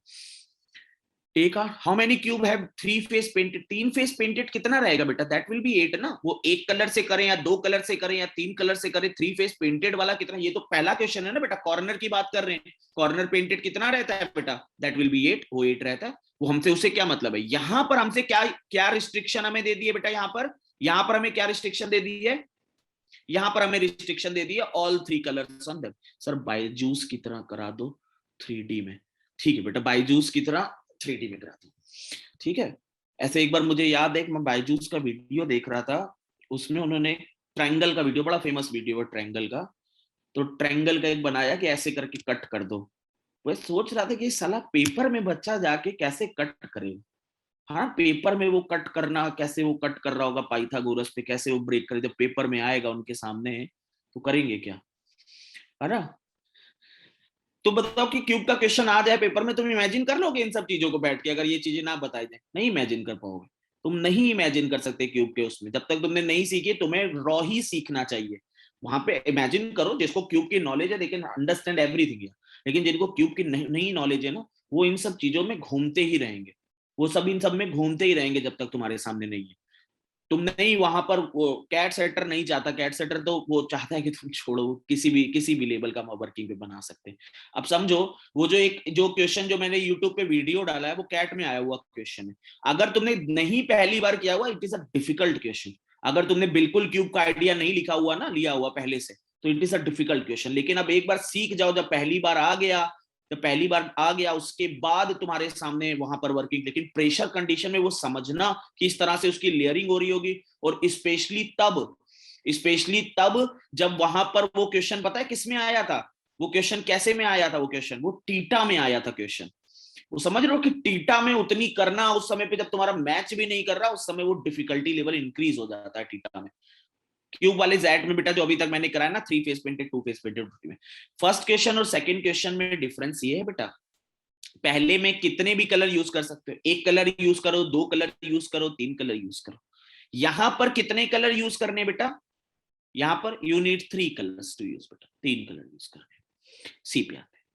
एक और हाउ मेनी क्यूब है थ्री फेस पेंटेड, तीन फेस पेंटेड कितना रहेगा बेटा, दैट विल बी 8 ना। वो एक कलर से करें या दो कलर से करें या तीन कलर से करें, थ्री फेस पेंटेड वाला कितना, ये तो पहला क्वेश्चन है ना बेटा, कॉर्नर की बात कर रहे हैं, कॉर्नर पेंटेड कितना रहता है बेटा, दैट विल बी 8, वो 8 रहता है। वो हमसे उसे क्या मतलब है, यहां पर हमसे क्या क्या रिस्ट्रिक्शन हमें दे दी है बेटा, यहां पर हमें क्या रिस्ट्रिक्शन दे दी है, यहां पर हमें रिस्ट्रिक्शन दे दी है all three colours on that. Sir Byju's की तरह करा दो 3D में, ठीक है बेटा, बायजूस की तरह 3D में करा दो, ठीक है। ऐसे एक बार मुझे याद है, मैं बायजूस का वीडियो देख रहा था, उसमें उन्होंने ट्रायंगल का वीडियो, बड़ा फेमस वीडियो है ट्रायंगल का, तो ट्रायंगल का एक बनाया कि ऐसे करके कट कर दो। वह सोच रहा था कि साला पेपर में बच्चा जाके कैसे कट करे, हाँ पेपर में वो कट करना, कैसे वो कट कर रहा होगा पाइथागोरस पे, कैसे वो ब्रेक करे, जब पेपर में आएगा उनके सामने तो करेंगे क्या, है ना। तो बताओ कि क्यूब का क्वेश्चन आ जाए पेपर में, तुम इमेजिन कर लोगे इन सब चीजों को बैठ के, अगर ये चीजें ना बताई जाए, नहीं इमेजिन कर पाओगे, तुम नहीं इमेजिन कर सकते क्यूब के उसमें, जब तक तुमने नहीं सीखी, तुम्हें रॉ ही सीखना चाहिए। वहां पे इमेजिन करो, जिसको क्यूब की नॉलेज है, दे कैन अंडरस्टैंड एवरीथिंग, लेकिन जिनको क्यूब की नहीं नॉलेज है ना, वो इन सब चीजों में घूमते ही रहेंगे, वो सब इन सब में घूमते ही रहेंगे जब तक तुम्हारे सामने नहीं है। तुम नहीं वहां पर, वो कैट सेटर नहीं चाहता, कैट सेटर तो वो चाहता है कि तुम छोड़ो, किसी भी लेवल का वर्किंग पे बना सकते हैं। अब समझो, वो जो क्वेश्चन जो मैंने यूट्यूब पे वीडियो डाला है, वो कैट में आया हुआ क्वेश्चन है। अगर तुमने नहीं पहली बार किया हुआ, it is a difficult question. अगर तुमने बिल्कुल क्यूब का आइडिया नहीं लिखा हुआ ना, लिया हुआ पहले से, तो it is a difficult question. लेकिन अब एक बार सीख जाओ, जब पहली बार आ गया, तो पहली बार आ गया, उसके बाद तुम्हारे सामने वहां पर वर्किंग, लेकिन प्रेशर कंडीशन में वो समझना किस तरह से उसकी लेयरिंग हो रही होगी, और स्पेशली तब जब वहां पर वो क्वेश्चन, पता है किस में आया था, वो क्वेश्चन कैसे में आया था, वो क्वेश्चन वो टीटा में आया था क्वेश्चन। वो समझ रहे हो कि टीटा में उतनी करना, उस समय पे जब तुम्हारा मैच भी नहीं कर रहा, उस समय वो डिफिकल्टी लेवल इंक्रीज हो जाता है टीटा में। क्यूब वाले जैट में बेटा, जो अभी तक मैंने कराया ना, three face painted, two face painted में, फर्स्ट क्वेश्चन और सेकंड क्वेश्चन में डिफरेंस ये है बेटा, पहले में कितने भी कलर यूज कर सकते हो, एक कलर यूज करो, दो कलर यूज करो, तीन कलर यूज करो। यहां पर कितने कलर यूज करने बेटा, यहां पर you need 3 colours to use बेटा, 3 कलर यूज करने। सी पे आते हैं,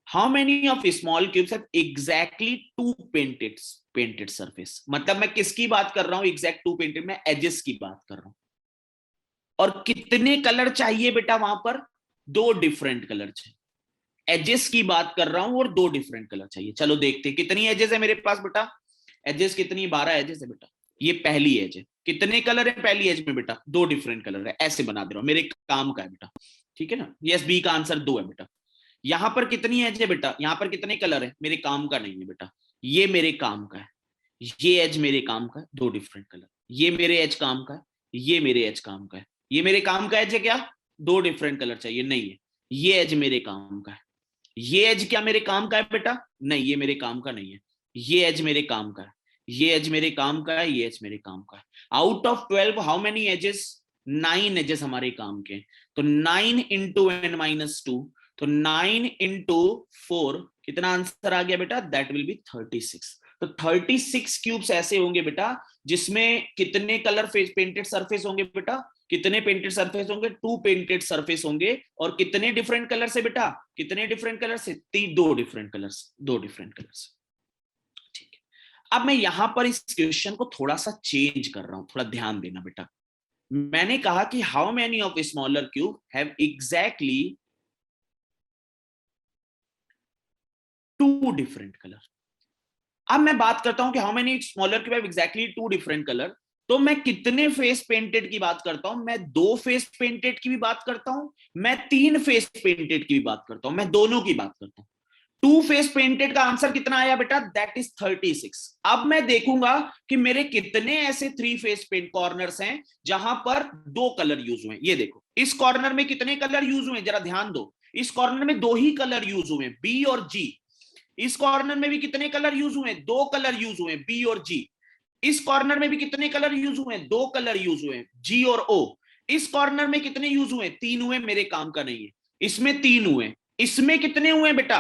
how many of small cubes have exactly two painted surface, मतलब मैं किसकी बात कर रहा हूं, एग्जैक्ट टू पेंटेड, मैं एजेस की बात कर रहा हूं। और कितने कलर चाहिए बेटा वहां पर, दो डिफरेंट कलर चाहिए, एजेस की बात कर रहा हूं, और दो डिफरेंट कलर चाहिए। चलो देखते हैं कितनी एजेस है मेरे पास बेटा, एजेस कितनी, 12 एजेस है बेटा। ये पहली एज है, कितने कलर है पहली एज में बेटा, दो डिफरेंट कलर है, ऐसे बना दे रहा हूं, मेरे काम का है बेटा, ठीक है ना। यस बी का आंसर 2 है बेटा। यहां पर कितनी एज है बेटा, यहां पर कितने कलर है, मेरे काम का नहीं है बेटा, ये मेरे काम का है, ये एज मेरे काम का है, दो डिफरेंट कलर, ये मेरे एज काम का है, ये मेरे एज काम का है, ये मेरे काम का एज है क्या, दो डिफरेंट कलर चाहिए, नहीं है, ये एज मेरे काम का है, ये एज क्या मेरे काम का है बेटा, नहीं ये मेरे काम का नहीं है, ये एज मेरे काम का है, ये एज मेरे काम का है, ये एज मेरे काम का है। Out of 12 how many edges, 9 edges हमारे काम के, तो 9 इंटू n-2, तो 9 इंटू 4, कितना आंसर आ गया बेटा, दैट विल बी 36। तो 36 क्यूब्स ऐसे होंगे बेटा, जिसमें कितने कलर पेंटेड सरफेस होंगे बेटा, कितने पेंटेड सरफेस होंगे, 2 पेंटेड सरफेस होंगे, और कितने डिफरेंट कलर से बेटा, कितने डिफरेंट कलर से, दो डिफरेंट कलर्स, दो डिफरेंट कलर्स, ठीक है। अब मैं यहां पर इस क्वेश्चन को थोड़ा सा चेंज कर रहा हूं, थोड़ा ध्यान देना बेटा। मैंने कहा कि how many of smaller cube have exactly two different colour. अब मैं बात करता हूं कि how many smaller cube have exactly two different colour, तो मैं कितने फेस पेंटेड की बात करता हूं, मैं दो फेस पेंटेड की भी बात करता हूं, मैं तीन फेस पेंटेड की भी बात करता हूं, मैं दोनों की बात करता हूं। टू फेस पेंटेड का आंसर कितना आया बेटा, दैट इज 36। अब मैं देखूंगा कि मेरे कितने ऐसे थ्री फेस पेंट कॉर्नर्स हैं जहां पर दो कलर यूज हुए। ये देखो, इस कॉर्नर में कितने कलर यूज हुए, जरा ध्यान दो, इस कॉर्नर में दो ही कलर यूज हुए, बी और जी। इस कॉर्नर में भी कितने कलर यूज हुए, दो कलर यूज हुए, बी और जी। इस कॉर्नर में भी कितने कलर यूज हुए, दो कलर यूज हुए, जी और ओ। इस कॉर्नर में कितने यूज हुए, तीन हुए, मेरे काम का नहीं है। इसमें तीन हुए, इसमें कितने हुए बेटा,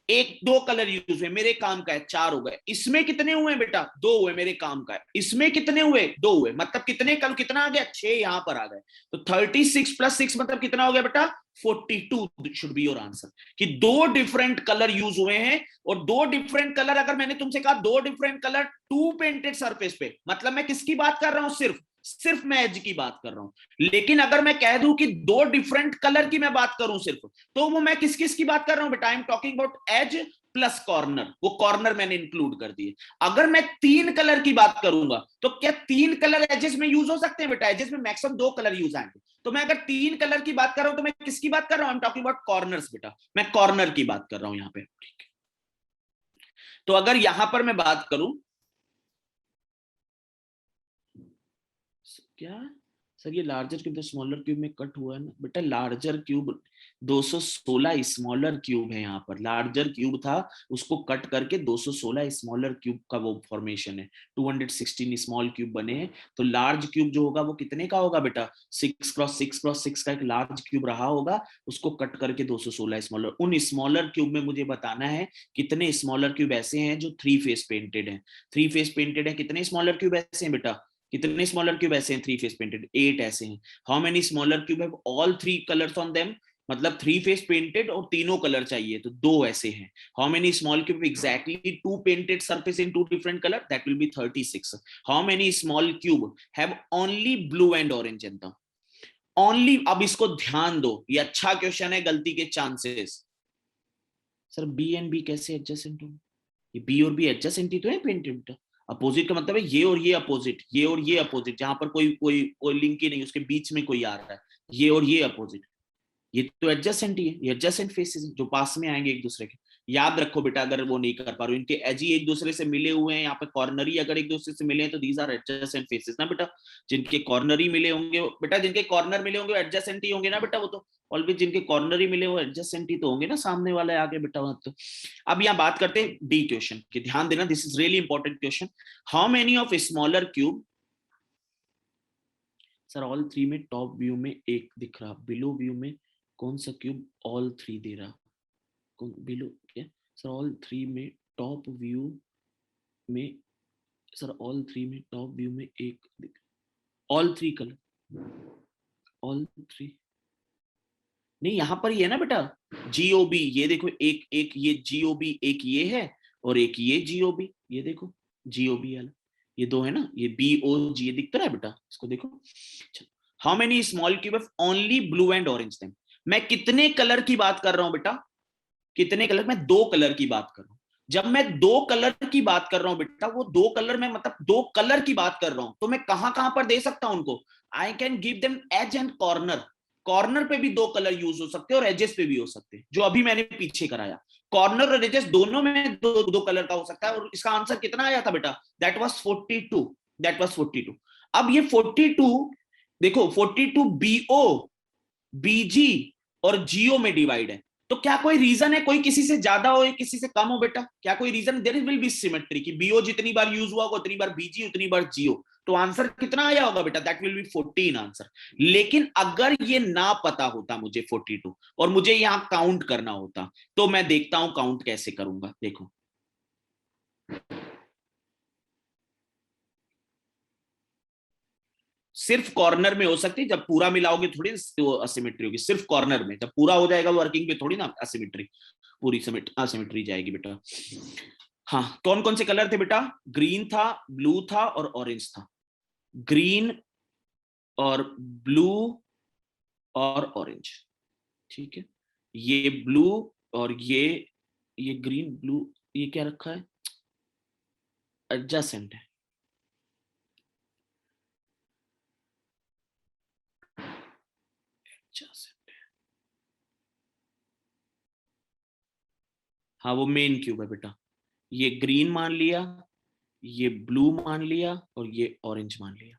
एक दो कलर यूज हुए, मेरे काम का है, 4 हो गए। इसमें कितने हुए बेटा? 2 हुए, मेरे काम का है। इसमें कितने हुए? 2 हुए, मतलब कितने कल कितना आ गया? 6 यहां पर आ गए। तो 36 + 6 मतलब कितना हो गया बेटा? 42 शुड बी योर आंसर। कि 2 डिफरेंट कलर यूज हुए हैं, और 2 डिफरेंट कलर, अगर मैंने तुमसे कहा 2 डिफरेंट कलर 2 पेंटेड सरफेस पे, मतलब मैं किसकी बात कर रहा हूं? सिर्फ मैं एज की बात कर रहा हूं। लेकिन अगर मैं कह दूं कि 2 डिफरेंट कलर की मैं बात करूं सिर्फ, तो वो मैं किस किस की बात कर रहा हूं बेटा? I am talking about edge plus corner, वो कॉर्नर मैंने इंक्लूड कर दिए। अगर मैं 3 कलर की बात करूंगा, तो क्या 3 कलर एजेस में यूज हो सकते हैं बेटा? एजेस में मैक्सिमम 2 कलर यूज आएंगे। तो मैं अगर 3 कलर की बात कर रहा हूं, तो मैं किसकी बात कर रहा हूं? I am talking about corners बेटा, मैं कॉर्नर की बात कर रहा हूं यहां पे। तो अगर यहां पर मैं बात करूं, क्या सर, ये लार्जर क्यूब स्मॉलर क्यूब में कट हुआ है ना बेटा? लार्जर क्यूब 216 स्मॉलर क्यूब है। यहाँ पर लार्जर क्यूब था, उसको कट करके 216 स्मॉलर क्यूब का वो फॉर्मेशन है। 216 स्मॉल क्यूब बने हैं। तो लार्ज क्यूब जो होगा वो कितने का होगा बेटा? 6x6x6 का एक लार्ज क्यूब रहा होगा, उसको कट करके 216 स्मॉलर। उन स्मॉलर क्यूब में मुझे बताना है कितने स्मॉलर क्यूब ऐसे हैं जो 3 फेस पेंटेड है। 3 फेस पेंटेड है, कितने स्मॉलर क्यूब ऐसे हैं बेटा? कितने स्मॉलर क्यूब ऐसे हैं 3 फेस पेंटेड? 8 ऐसे हैं। How many smaller cube have all 3 colours on them? मतलब 3 फेस पेंटेड और तीनों कलर चाहिए, तो 2 ऐसे हैं। How many small cube exactly 2 painted surface in 2 different colour? That will B 36। How many small cube have only blue and orange in the only? अब इसको ध्यान दो, ये अच्छा क्वेश्चन है, गलती के chances. Sir B and B कैसे एडजेसेंट हो? ये बी और बी एडजेसेंट ही तो है पेंटेड। अपोजिट का मतलब है ये और ये अपोजिट, ये और ये अपोजिट, जहां पर कोई कोई कोई लिंक ही नहीं, उसके बीच में कोई आ रहा है, ये और ये अपोजिट। ये तो एडजेसेंट ही है, ये एडजेसेंट फेसेस जो पास में आएंगे एक दूसरे के। याद रखो बेटा, अगर वो नहीं कर पा रहे हो, इनके एज ही एक दूसरे से मिले हुए हैं, यहाँ पे कॉर्नरी अगर एक दूसरे से मिले हैं, तो दीज आर एडजेसेंट फेसेस ना बेटा। जिनके कॉर्नरी मिले होंगे बेटा, जिनके कॉर्नर मिले होंगे वो एडजेसेंट ही होंगे ना बेटा। वो तो ऑलवेज जिनके कॉर्नरी मिले वो एडजेसेंट ही तो होंगे ना, सामने वाले आगे बेटा वहां तो। अब यहाँ बात करते हैं डी क्वेश्चन की, ध्यान देना, this is really important question. How many of smaller cube? Sir all 3 में टॉप व्यू में एक दिख रहा, बिलो व्यू में कौन सा क्यूब ऑल 3 दे रहा? कौन बिलो क्या? सर ऑल 3 में टॉप व्यू में, सर ऑल 3 में टॉप व्यू में एक दिख, ऑल 3 कलर, ऑल 3 नहीं, यहां पर ये है ना बेटा, जीओबी। ये देखो, एक एक ये जीओबी, एक ये है, और एक ये जीओबी, ये देखो जीओबी वाला, ये 2 है ना, ये बी ओ जी, ये दिख रहा है बेटा, इसको देखो। How many small cube of only blue and orange them? मैं कितने कलर की बात कर रहा हूं बेटा? कितने कलर? मैं 2 कलर की बात कर रहा हूं। जब मैं 2 कलर की बात कर रहा हूं बेटा, वो 2 कलर में मतलब 2 कलर की बात कर रहा हूं, तो मैं कहां कहां पर दे सकता हूं उनको? I can give them edge and corner. Corner पे भी 2 कलर यूज हो सकते हैं, और एजेस पे भी हो सकते हैं, जो अभी मैंने पीछे कराया। कॉर्नर और एजेस दोनों में दो कलर का हो सकता है। और इसका आंसर कितना आया था बेटा? That was 42। That was 42। अब ये 42 देखो, 42 बीओ, बीजी और जियो में डिवाइड है। तो क्या कोई रीजन है कोई किसी से ज्यादा हो, किसी से कम हो बेटा? क्या कोई reason? There will be symmetry, कि बीओ जितनी बार यूज हुआ होगा उतनी बार बीजी, उतनी बार जियो। तो आंसर कितना आया होगा बेटा? That will B 14 answer. लेकिन अगर ये ना पता होता मुझे 42, और मुझे यहां काउंट करना होता, तो मैं देखता हूं काउंट कैसे करूंगा। देखो, सिर्फ कॉर्नर में हो सकती, जब पूरा मिलाओगे थोड़ी तो असिमेट्री होगी। सिर्फ कॉर्नर में, जब पूरा हो जाएगा वर्किंग पे थोड़ी ना असिमेट्री, पूरी असिमेट्री जाएगी बेटा। हाँ, कौन कौन से कलर थे बेटा? ग्रीन था, ब्लू था और ऑरेंज था। ग्रीन और ब्लू और ऑरेंज, ठीक है। ये ब्लू और ये ग्रीन ब्लू, ये क्या रखा है? एडजेसेंट है। adjacent है। हाँ, वो मेन क्यूब है बेटा। ये ग्रीन मान लिया, ये ब्लू मान लिया और ये ऑरेंज मान लिया।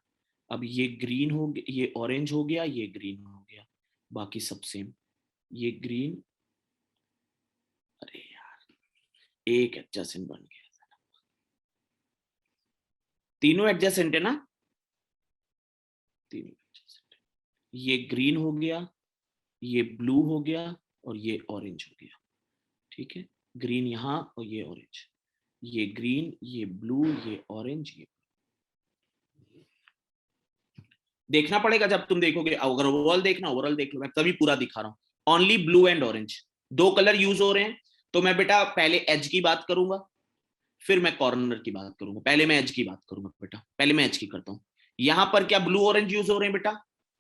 अब ये ग्रीन हो गया, ये ऑरेंज हो गया, ये ग्रीन हो गया, बाकी सब सेम। ये ग्रीन, अरे यार, एक एडजेसेंट बन गया। तीनों एडजेसेंट है ना? तीनों एडजेसेंट है। ये ग्रीन हो गया, ये ब्लू हो गया और ये ऑरेंज हो गया, ठीक है। ग्रीन यहाँ और ये ऑरेंज, ये ग्रीन, ये ब्लू, ये ऑरेंज, ये देखना पड़ेगा जब तुम देखोगे। अगर ओवरऑल देखना, ओवरऑल देख लो, मैं तभी पूरा दिखा रहा हूं। ओनली ब्लू एंड ऑरेंज, दो कलर यूज हो रहे हैं। तो मैं बेटा पहले एज की बात करूंगा, फिर मैं कॉर्नर की बात करूंगा। पहले मैं एज की बात करूंगा बेटा, पहले मैं एज की करता हूं। यहां पर क्या ब्लू ऑरेंज यूज हो रहे हैं बेटा?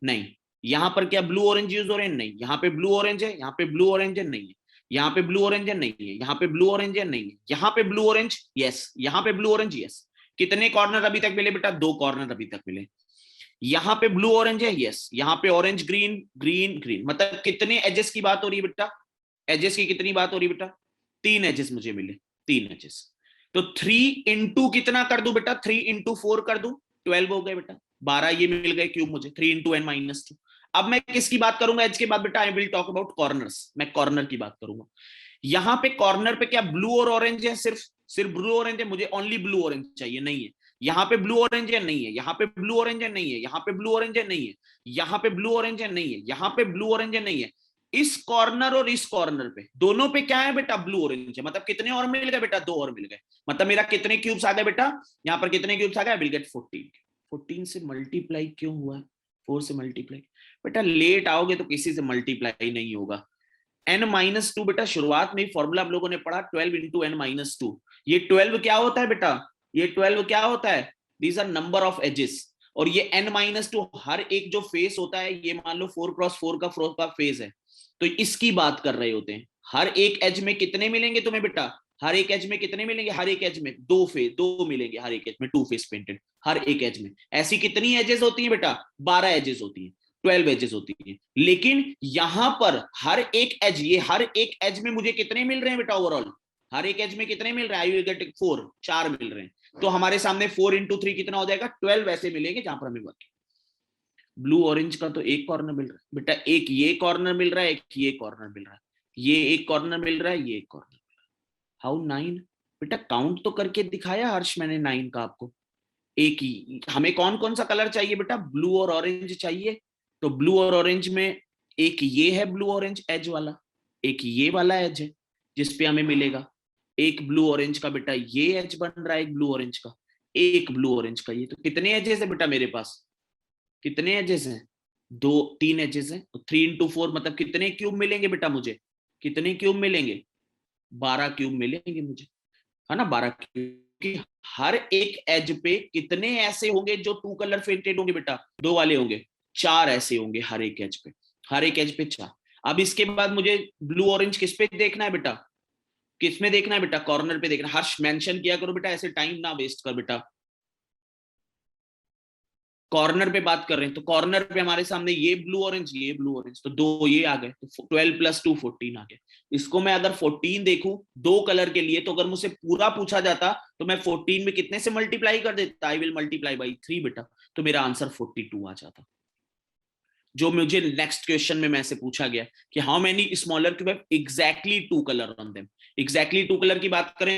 नहीं। यहां पर क्या ब्लू ऑरेंज यूज हो रहे हैं? नहीं। यहां पे ब्लू ऑरेंज है, यहां पे ब्लू ऑरेंज है, नहीं है। यहाँ पे ब्लू ऑरेंज है, नहीं है। यहाँ पे ब्लू ऑरेंज है, नहीं है। यहाँ पे ब्लू ऑरेंज, यस। यहाँ पे ब्लू ऑरेंज, यस। कितने कॉर्नर अभी तक मिले बेटा? दो कॉर्नर अभी तक मिले। यहाँ पे ब्लू ऑरेंज है, यस। यहाँ पे ऑरेंज ग्रीन, ग्रीन ग्रीन, मतलब कितने एजेस की बात हो रही है बेटा? एजेस की कितनी बात हो रही है बेटा? तीन एजेस मुझे मिले, तीन एजेस। तो 3 इंटू कितना कर दू बेटा? 3 इंटू 4 कर दू, 12 हो गए बेटा। 12 ये मिल गए क्यूब मुझे, 3 इंटू n-2। अब मैं किसकी बात करूंगा एज के बाद बेटा? I will talk about corners. मैं कॉर्नर की बात करूंगा। यहां पे कॉर्नर पे क्या ब्लू और ऑरेंज है? सिर्फ सिर्फ ब्लू ऑरेंज है। मुझे ओनली ब्लू ऑरेंज चाहिए, नहीं है। यहाँ पे ब्लू ऑरेंज है, नहीं है। यहाँ पे ब्लू ऑरेंज है, नहीं है। यहाँ पे ब्लू ऑरेंज है, नहीं है। यहाँ पे ब्लू ऑरेंज है, नहीं है। यहाँ पे ब्लू ऑरेंज है, नहीं है। इस कॉर्नर और इस कॉर्नर पे दोनों पे क्या है बेटा? ब्लू ऑरेंज है। मतलब कितने और मिल गए बेटा? दो और मिल गए। मतलब मेरा कितने क्यूब्स आ गए बेटा? यहाँ पर कितने क्यूब्स आ गए? आई विल गेट 14। 14 से मल्टीप्लाई क्यों हुआ? 4 से मल्टीप्लाई बेटा, लेट आओगे तो किसी से मल्टीप्लाई नहीं होगा। n-2 बेटा, शुरुआत में फॉर्मूला आप लोगों ने पढ़ा 12 इंटू n-2। ये 12 क्या होता है बेटा? ये 12 क्या होता है? These are number of edges. और ये n-2 हर एक जो फेस होता है, ये मान लो 4x4 का फेस है, तो इसकी बात कर रहे होते हैं। हर एक एज में कितने मिलेंगे तुम्हें बेटा? हर एक एज में कितने मिलेंगे? हर एक एज में दो मिलेंगे। हर एक एज में 2 फेस पेंटेड, हर एक एज में। ऐसी कितनी एजेस होती है बेटा? 12 एजेस होती है, 12 एजेस होती है। लेकिन यहां पर हर एक एज, ये हर एक एज में मुझे कितने मिल रहे हैं बेटा? ओवरऑल हर एक एज में कितने मिल रहे हैं? आई विल गेट 4, 4 मिल रहे हैं। तो हमारे सामने 4 इंटू 3 कितना हो जाएगा? 12 ऐसे मिलेंगे जहां पर हमें वर्क। ब्लू ऑरेंज का तो एक कॉर्नर मिल रहा है बेटा, एक ये कॉर्नर मिल रहा है, एक ये कॉर्नर मिल रहा है, ये एक कॉर्नर मिल रहा है, ये एक कॉर्नर। हाउ 9 बेटा? काउंट तो करके दिखाया हर्ष मैंने 9 का आपको। एक ही हमें कौन कौन सा कलर चाहिए बेटा? ब्लू और ऑरेंज चाहिए। तो ब्लू और ऑरेंज में एक ये है ब्लू ऑरेंज एज वाला, एक ये वाला एज है जिसपे हमें मिलेगा। एक ब्लू ऑरेंज का बेटा ये एज बन रहा है, एक ब्लू ऑरेंज का, एक ब्लू ऑरेंज का ये। तो कितने एजेस है बेटा मेरे पास? कितने एजेस हैं? दो, तीन एजेस हैं। 3 इंटू 4 मतलब कितने क्यूब मिलेंगे बेटा मुझे? कितने क्यूब मिलेंगे? 12 क्यूब मिलेंगे मुझे, है ना? 12 क्यूब। कि हर एक एज पे कितने ऐसे होंगे जो 2 कलर पेंटेड होंगे बेटा? दो वाले होंगे। 4 ऐसे होंगे हर एक एज पे, हर एक एज पे 4। अब इसके बाद मुझे ब्लू ऑरेंज किस पे देखना है बेटा? किस में देखना है बेटा? कॉर्नर पे देखना। हर्ष मेंशन किया करो बेटा, ऐसे टाइम ना वेस्ट कर बेटा। कॉर्नर पे बात कर रहे हैं, तो कॉर्नर पे हमारे सामने ये ब्लू ऑरेंज, ये ब्लू ऑरेंज, तो दो ये आ गए। तो 12 + 2 14 आ गए। इसको मैं अगर 14 देखूं दो कलर के लिए, तो अगर मुझसे पूरा पूछा जाता तो मैं 14 में कितने से मल्टीप्लाई कर देता? आई विल मल्टीप्लाई बाई 3 बेटा। तो मेरा आंसर 42 आ जाता। जो मुझे नेक्स्ट क्वेश्चन में मैं से पूछा गया कि how many smaller cube have exactly 2 colour on them. Exactly 2 colour की बात करें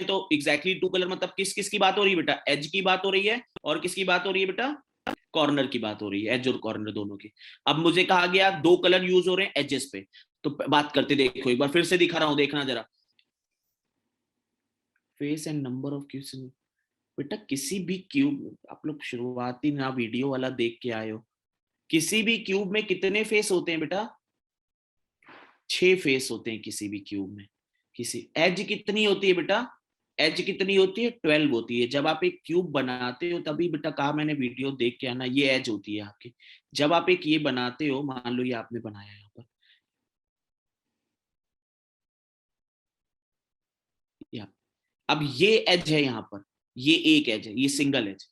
तो एग्जैक्टली 2 कलर मतलब किस किस की बात हो रही है बेटा? एज की बात हो रही है, और किसकी बात हो रही है बेटा? कॉर्नर की बात हो रही है, एज और कॉर्नर दोनों की। अब मुझे कहा गया 2 कलर यूज हो रहे हैं एजेस पे, तो बात करते देखो, एक बार फिर से दिखा रहा हूं, देखना जरा। Face and number of cubes बेटा, किसी भी क्यूब, आप लोग शुरुआती ना वीडियो वाला देख के आए हो, किसी भी क्यूब में कितने फेस होते हैं बेटा? 6 फेस होते हैं किसी भी क्यूब में। किसी एज कितनी होती है बेटा? एज कितनी होती है? 12 होती है। जब आप एक क्यूब बनाते हो तभी बेटा कहा मैंने, वीडियो देख के आना, ये एज होती है आपकी। जब आप एक ये बनाते हो, मान लो ये आपने बनाया यहाँ पर, या अब ये एज है यहाँ पर, ये एक एज है, ये सिंगल एज।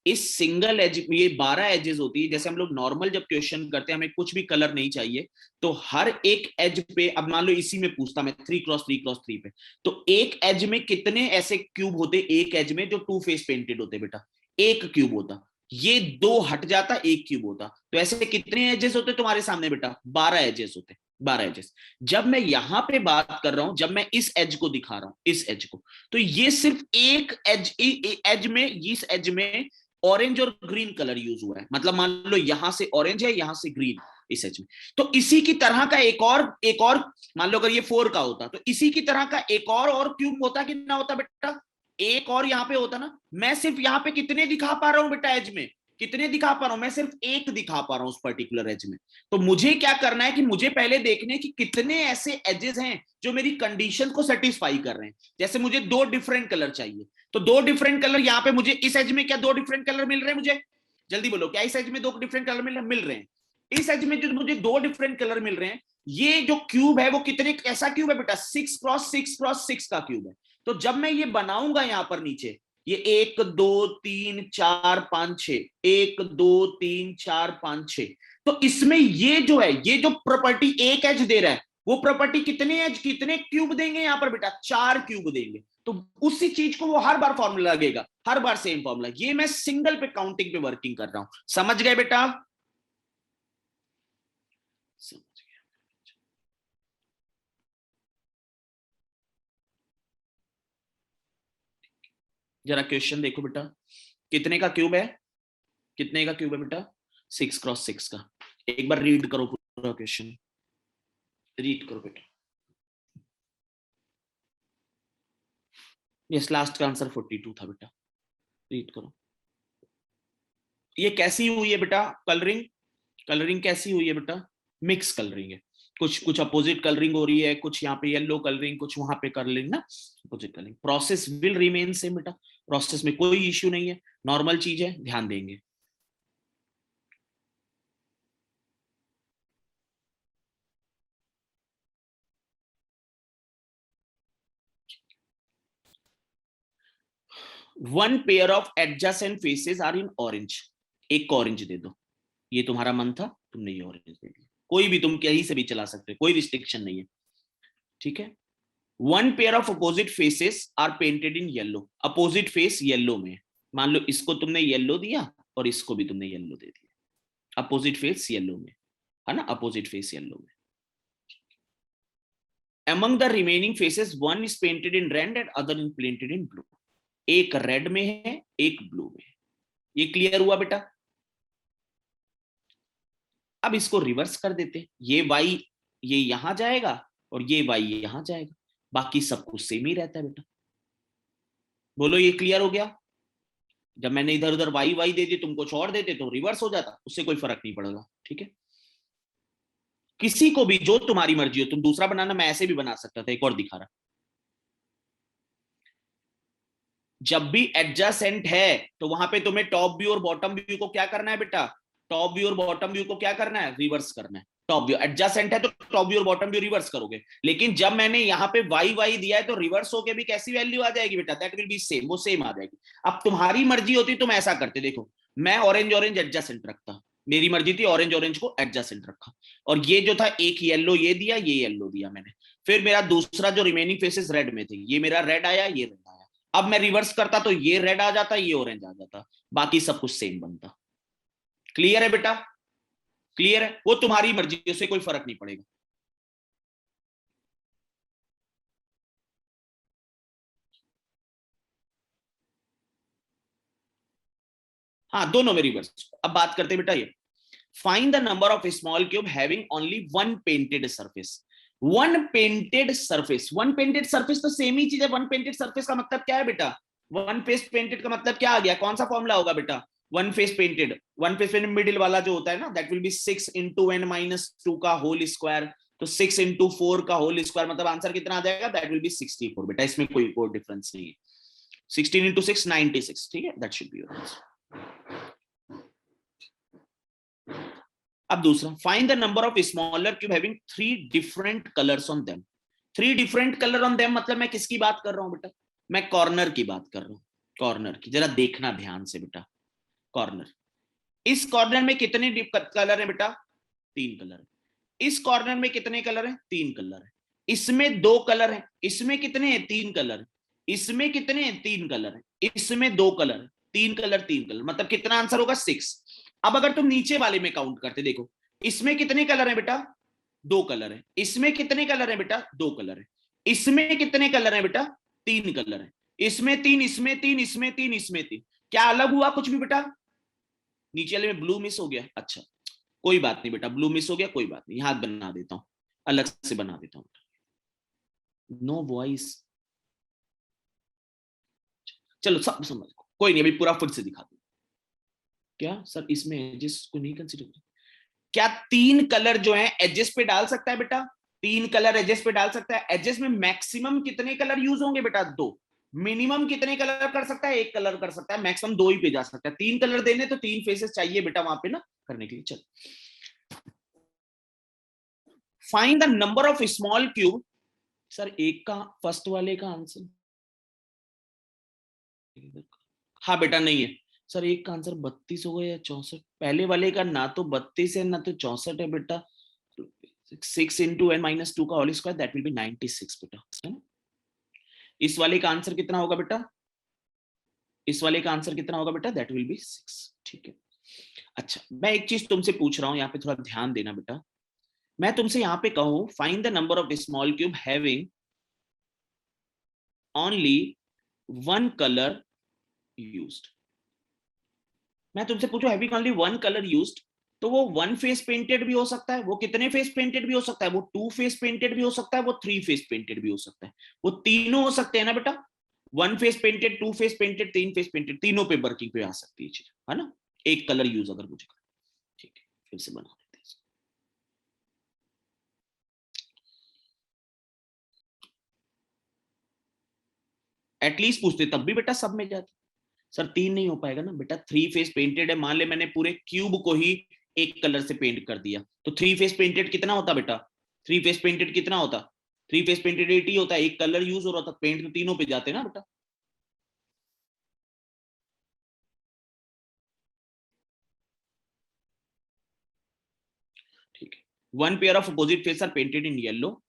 इस सिंगल एज, ये 12 एजेस होती है। जैसे हम लोग नॉर्मल जब क्वेश्चन करते हैं, हमें कुछ भी कलर नहीं चाहिए, तो हर एक एज पे, अब मान लो इसी में पूछता मैं 3x3x3 पे, तो एक एज में कितने ऐसे क्यूब होते? एक एज में जो 2 फेस पेंटेड होते बेटा, एक क्यूब होता। ये दो हट जाता, एक क्यूब होता। तो ऐसे कितने एजेस होते तुम्हारे सामने बेटा? 12 एजेस होते, 12 एजेस। जब मैं यहां पे बात कर रहा हूं, जब मैं इस एज को दिखा रहा हूं, इस एज को, तो ये सिर्फ एक एज, एज में, इस एज में ऑरेंज और ग्रीन कलर यूज हुआ है। मतलब मान लो यहां से ऑरेंज है, यहां से ग्रीन, इस एज में। तो इसी की तरह का एक और मान लो अगर ये 4 का होता तो इसी की तरह का एक और क्यूब होता कि ना होता बेटा, एक और यहाँ पे होता ना। मैं सिर्फ यहाँ पे कितने दिखा पा रहा हूं बेटा एज में, कितने दिखा पा रहा हूं, मैं सिर्फ एक दिखा पा रहा हूं उस पर्टिकुलर एज में। तो मुझे क्या करना है कि मुझे पहले देखने कि कितने ऐसे एजेस हैं जो मेरी कंडीशन को सेटिस्फाई कर रहे हैं। जैसे मुझे 2 डिफरेंट कलर चाहिए, तो 2 डिफरेंट कलर यहाँ पे मुझे इस एज में क्या 2 डिफरेंट कलर मिल रहे हैं मुझे, जल्दी बोलो, क्या इस एज में 2 डिफरेंट कलर मिल रहे हैं? इस एज में जो मुझे 2 डिफरेंट कलर मिल रहे हैं, ये जो क्यूब है वो कितने कैसा क्यूब है बेटा, 6x6x6 का क्यूब है। तो जब मैं ये बनाऊंगा यहां पर नीचे, ये 1 2 3 4 5 6, 1 2 3 4 5 6, तो इसमें ये जो है, ये जो प्रॉपर्टी एक एज दे रहा है, वो प्रॉपर्टी कितने एज कितने क्यूब देंगे यहां पर बेटा, 4 क्यूब देंगे। तो उसी चीज को वो हर बार फॉर्मूला लगेगा, हर बार सेम फॉर्मूला। ये मैं सिंगल पे काउंटिंग पे वर्किंग कर रहा हूं, समझ गए बेटा? समझ गए। जरा क्वेश्चन देखो बेटा, कितने का क्यूब है, कितने का क्यूब है बेटा, 6x6 का। एक बार रीड करो पूरा क्वेश्चन, रीड करो बेटा। यस, लास्ट का आंसर 42 था बेटा, रीड करो। ये कैसी हुई है बेटा कलरिंग, कलरिंग कैसी हुई है बेटा, मिक्स कलरिंग है, कुछ कुछ अपोजिट कलरिंग हो रही है, कुछ यहाँ पे येलो कलरिंग, कुछ वहां पे कलरिंग ना, opposite colouring. Process will remain same बेटा, प्रोसेस में कोई इश्यू नहीं है, नॉर्मल चीज है, ध्यान देंगे। One pair of adjacent faces are in orange, एक ऑरेंज दे दो, ये तुम्हारा मन था, तुमने ये ऑरेंज दे दिया, कोई भी तुम कहीं से भी चला सकते हो, कोई रिस्ट्रिक्शन नहीं है, ठीक है। One pair of opposite faces are painted in yellow, opposite face yellow में, मान लो इसको तुमने येलो दिया और इसको भी तुमने येलो दे दिया, अपोजिट फेस येलो में है ना, अपोजिट फेस येलो में। among the remaining faces one is painted in red and other is painted in blue, एक रेड में है एक ब्लू में है। ये क्लियर हुआ बेटा? अब इसको रिवर्स कर देते, ये y ये यहां जाएगा और ये y यहां जाएगा, बाकी सब कुछ सेम ही रहता है बेटा। बोलो ये क्लियर हो गया? जब मैंने इधर उधर y y दे दी, तुम कुछ और देते तो रिवर्स हो जाता, उससे कोई फर्क नहीं पड़ेगा, ठीक है। किसी को भी जो तुम्हारी मर्जी हो, तुम दूसरा बनाना, मैं ऐसे भी बना सकता था, एक और दिखा रहा। जब भी एडजेसेंट है तो वहां पे तुम्हें टॉप व्यू और बॉटम व्यू को क्या करना है बेटा, टॉप व्यू और बॉटम व्यू को क्या करना है, रिवर्स करना है। टॉप व्यू एडजेसेंट है तो टॉप व्यू और बॉटम व्यू रिवर्स करोगे, लेकिन जब मैंने यहाँ पे वाई वाई दिया है तो रिवर्स होके भी कैसी वैल्यू आ जाएगी बेटा, दैट विल बी सेम, वो सेम आ जाएगी। अब तुम्हारी मर्जी होती तुम ऐसा करते, देखो मैं ऑरेंज ऑरेंज एडजेसेंट रखता, मेरी मर्जी थी, ऑरेंज ऑरेंज को एडजेसेंट रखा, और ये जो था एक येलो ये दिया, ये येलो दिया मैंने, फिर मेरा दूसरा जो रिमेनिंग फेसेस रेड में थे, ये मेरा रेड आया, ये रेड आया। अब मैं रिवर्स करता तो ये रेड आ जाता, ये ऑरेंज आ जाता, बाकी सब कुछ सेम बनता। क्लियर है बेटा? क्लियर है, वो तुम्हारी मर्जी, उससे कोई फर्क नहीं पड़ेगा। हाँ दोनों में रिवर्स। अब बात करते हैं बेटा, ये find the number of small cube having only one painted surface. One painted surface, one painted surface तो सेम ही चीज है, वन पेंटेड सरफेस का मतलब क्या है बेटा, वन फेस पेंटेड का मतलब क्या आ गया, कौन सा फॉर्मूला होगा बेटा, one face painted, one face painted middle वाला जो होता है ना, that will be 6 into n minus 2 का होल स्क्वायर, तो 6 इंटू 4 का होल स्क्वायर, मतलब आंसर कितना आ जाएगा, दैट विल बी 64 बेटा, इसमें कोई डिफरेंस नहीं है। 16 इंटू 6 96, ठीक है, that should be your answer. अब दूसरा, find the number of smaller cube having 3 different colours on them. 3 different colour on them मतलब मैं किसकी बात कर रहा हूं बेटा, मैं कॉर्नर की बात कर रहा हूं, कॉर्नर की, जरा देखना ध्यान से बेटा। कॉर्नर, इस कॉर्नर में कितने कलर है बेटा, 3 कलर है। इस कॉर्नर में कितने कलर है, 3 कलर है। इसमें 2 कलर है, इसमें कितने हैं, 3 कलर है। इसमें कितने हैं, 3 कलर है। इसमें 2 कलर है, 3 कलर 3 कलर, मतलब कितना आंसर होगा, 6। अब अगर तुम नीचे वाले में काउंट करते देखो, इसमें कितने कलर है बेटा, 2 कलर है। इसमें कितने कलर है बेटा, 2 कलर है। इसमें कितने कलर है बेटा, 3 कलर है। इसमें 3, इसमें 3, इसमें 3, इसमें 3, क्या अलग हुआ कुछ भी बेटा, नीचे वाले में ब्लू मिस हो गया, अच्छा कोई बात नहीं बेटा, ब्लू मिस हो गया, कोई बात नहीं, हाथ बना देता हूं, अलग से बना देता हूं। नो वॉइस, चलो सब समझ, कोई नहीं, अभी पूरा फिर से दिखा दूं। क्या सर इसमें एजेस को नहीं कंसीडर, क्या 3 कलर जो है एजेस पे डाल सकता है बेटा? 3 कलर एजेस पे डाल सकता है। एजेस में मैक्सिमम कितने कलर यूज होंगे बेटा? 2। मिनिमम कितने कलर कर सकता है? 1 कलर कर सकता है, मैक्सिमम 2 ही पे जा सकता है। 3 कलर देने तो 3 फेसेस चाहिए बेटा वहां पे ना करने के लिए। चल, find the number of small cube. Sir एक का फर्स्ट वाले का आंसर, हाँ बेटा नहीं है सर, एक का आंसर 32 होगा या 64? पहले वाले का ना तो 32 है ना तो 64 है बेटा। 6 इंटू n माइनस 2 का whole square, that will be 96 बेटा, है ना? इस वाले का आंसर कितना होगा बेटा? इस वाले का आंसर कितना होगा बेटा? That will be 6। ठीक है। अच्छा, मैं एक चीज तुमसे पूछ रहा हूं, यहाँ पे थोड़ा ध्यान देना बेटा। मैं तुमसे यहाँ पे कहूं find the number of small cube having only one colour used. मैं तुमसे पूछूं having only one colour used, तो वो 1 फेस पेंटेड भी हो सकता है, वो कितने फेस पेंटेड भी हो सकता है, वो 2 फेस पेंटेड भी हो सकता है, वो 3 फेस पेंटेड भी हो सकता है, वो तीनों हो सकते हैं ना बेटा? 1 face painted, 2 face painted, 3 face painted, तीनों पे वर्किंग पे आ सकती है चीज, है ना? एक कलर यूज अगर मुझे करना। ठीक है, फिर से बना देते हैं। एटलीस्ट पूछते तब भी बेटा सब में जाते। सर 3 नहीं हो पाएगा ना बेटा, 3 फेस पेंटेड है, मान ले मैंने पूरे क्यूब को ही एक कलर से पेंट कर दिया, तो 3 फेस पेंटेड कितना होता बेटा? 3 फेस पेंटेड कितना होता? 3 फेस पेंटेड 80 होता है, एक कलर यूज हो रहा था, पेंट तो तीनों पे जाते ना बेटा। ठीक है, 1 pair of opposite face are painted in yellow,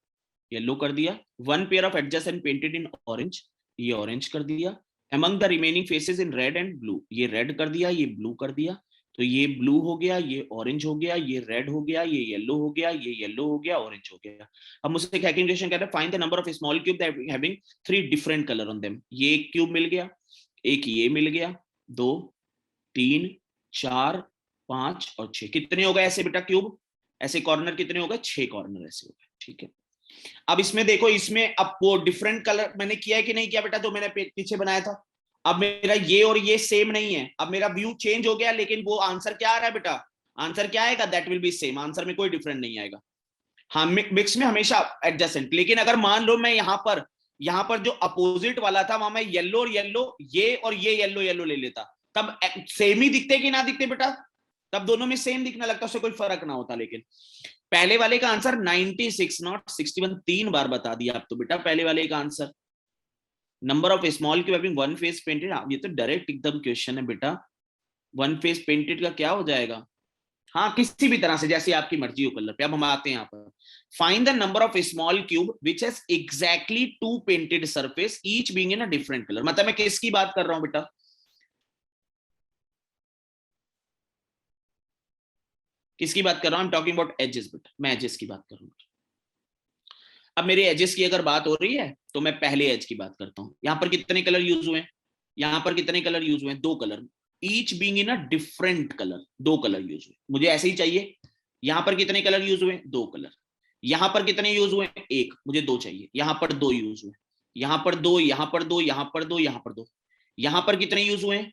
yellow कर दिया। 1 pair of adjacent painted in orange, ये ऑरेंज कर दिया। Among the remaining faces in red and blue, ये रेड कर दिया, ये ब्लू कर दिया। तो ये ब्लू हो गया, ये ऑरेंज हो गया, ये रेड हो गया, ये येलो हो गया, ये येलो हो गया, ऑरेंज हो गया। अब मुझसे एक हैकिंग क्वेश्चन कह रहा है find the number of small cube that having 3 different colour on them. ये एक क्यूब मिल गया, एक ये मिल गया, 2, 3, 4, 5 और 6। कितने हो गए ऐसे बेटा क्यूब? ऐसे कॉर्नर कितने हो गए? 6 कॉर्नर ऐसे हो गए। ठीक है, अब इसमें देखो, इसमें अब वो डिफरेंट कलर मैंने किया है कि नहीं किया बेटा, जो मैंने पीछे बनाया था? अब मेरा ये और ये सेम नहीं है, अब मेरा व्यू चेंज हो गया, लेकिन वो आंसर क्या आ रहा है बेटा? आंसर क्या आएगा? That will B same, answer में कोई डिफरेंट नहीं आएगा। हाँ, मिक्स में हमेशा एडजेसेंट, लेकिन अगर मान लो मैं यहाँ पर जो अपोजिट वाला था वहां मैं येलो और येलो, ये और ये येलो येलो ले लेता, तब सेम ही दिखते कि ना दिखते बेटा? तब दोनों में सेम दिखने लगता, उससे कोई फर्क ना होता। लेकिन पहले वाले का आंसर 96 नॉट 61, 3 बार बता दिया आप तो बेटा पहले वाले का answer. Number of small cube having one face painted, ये तो डायरेक्ट एकदम क्वेश्चन है बेटा। वन फेस पेंटेड का क्या हो जाएगा? हाँ, किसी भी तरह से जैसी आपकी मर्जी हो कलर पे। अब हम आते हैं यहाँ पर, find the number of small cube which has exactly 2 painted surface each being in a different colour. मतलब मैं किसकी बात कर रहा हूं बेटा? किसकी बात कर रहा हूं? I am talking about edges बेटा, मैं एजेस की बात कर रहा हूं। अब मेरे एजेस की अगर बात हो रही है तो मैं पहले एज की बात करता हूं। यहां पर कितने कलर यूज हुए? यहां पर कितने कलर यूज हुए? 2 colour, each being in a different colour, 2 colour use हुए, मुझे ऐसे ही चाहिए। यहां पर कितने कलर यूज हुए? 2 कलर। यहां पर कितने यूज हुए? 1, मुझे 2 चाहिए। यहां पर 2 यूज हुए, यहां पर 2, यहां पर 2, यहां पर 2, यहां पर 2। यहां पर कितने यूज हुए?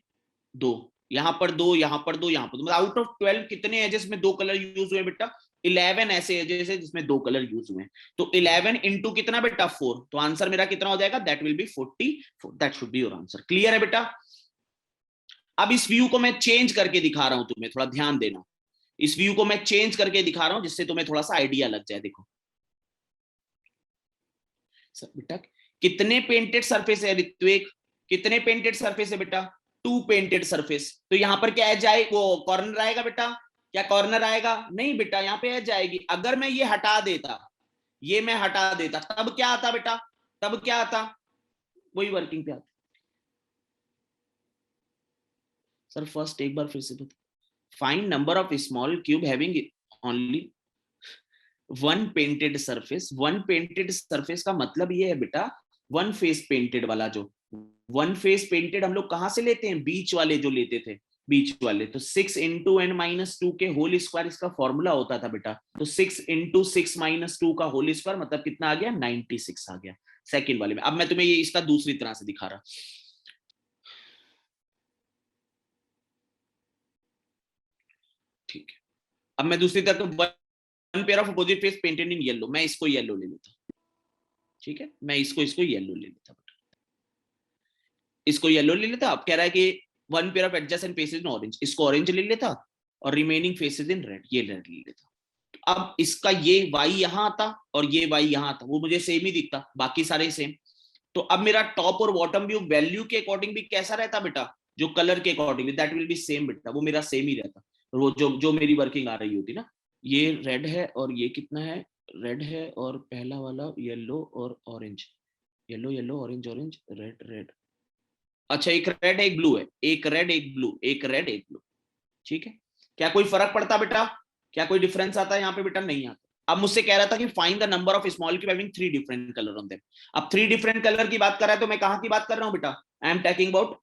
2। यहां पर 2, यहां पर 2, यहां पर 2। मतलब आउट ऑफ 12 कितने एजेस में 2 कलर यूज हुए बेटा? 11 ऐसे एजेस है जिसमें 2 कलर यूज हुए। तो 11 इंटू कितना बेटा? 4। तो आंसर मेरा कितना हो जाएगा? That will B 44। That should be your answer. Clear है बेटा? अब इस व्यू को मैं चेंज करके दिखा रहा हूं, तुम्हें थोड़ा ध्यान देना। इस व्यू को मैं चेंज करके दिखा रहा हूं जिससे तुम्हें थोड़ा सा आइडिया लग जाए। देखो बेटा, कितने पेंटेड सरफेस है ऋत्विक? कितने पेंटेड सरफेस है बेटा? 2 पेंटेड सरफेस। तो यहां पर क्या एज आए, वो कॉर्नर आएगा बेटा? क्या कॉर्नर आएगा? नहीं बेटा, यहां पे एज आएगी। अगर मैं ये हटा देता, ये मैं हटा देता, तब क्या आता बेटा? तब क्या आता? वही वर्किंग पे आता। सर फर्स्ट एक बार फिर से बता। Find number of small cube having only one painted surface. One painted surface का मतलब ये है बेटा, वन फेस पेंटेड वाला। जो वन फेस पेंटेड हम लोग कहां से लेते हैं? बीच वाले जो लेते थे, बीच वाले, तो 6 इंटू n माइनस टू के होल स्क्वायर इसका फॉर्मूला होता था बेटा, तो 6 इंटू 6 माइनस टू का होल स्क्वायर मतलब कितना आ गया, 96 आ गया सेकंड वाले में। अब मैं तुम्हें ये इसका दूसरी तरह से दिखा रहा, ठीक है। अब मैं दूसरी तरफ, one pair of opposite face painted in yellow, मैं इसको येलो ले लेता, ठीक है, मैं इसको इसको येलो ले लेता, इसको येलो ले लेता। अब कह रहा है कि one pair of adjacent faces in orange, इसको ऑरेंज ले लेता और रिमेनिंग फेसेस इन रेड, ये रेड ले लेता। अब इसका ये y यहां आता और ये y यहां आता, वो मुझे सेम ही दिखता, बाकी सारे सेम। तो अब मेरा टॉप और बॉटम व्यू वैल्यू के अकॉर्डिंग भी कैसा रहता बेटा, जो कलर के according, that will B same बेटा, वो मेरा सेम ही रहता, वो जो जो मेरी वर्किंग आ रही होती ना। ये रेड है और ये कितना है, रेड है और पहला वाला येलो और orange, yellow yellow orange orange red red. अच्छा एक रेड एक ब्लू है, एक रेड एक ब्लू, एक रेड एक ब्लू, ठीक है। क्या कोई फर्क पड़ता बेटा, क्या कोई डिफरेंस आता है यहाँ पे बेटा, नहीं आता। अब मुझसे कह रहा था कि find the number of small cube having 3 different colour on them. अब 3 डिफरेंट कलर की बात कर रहा है तो मैं कहां की बात कर रहा हूं बेटा, I am talking about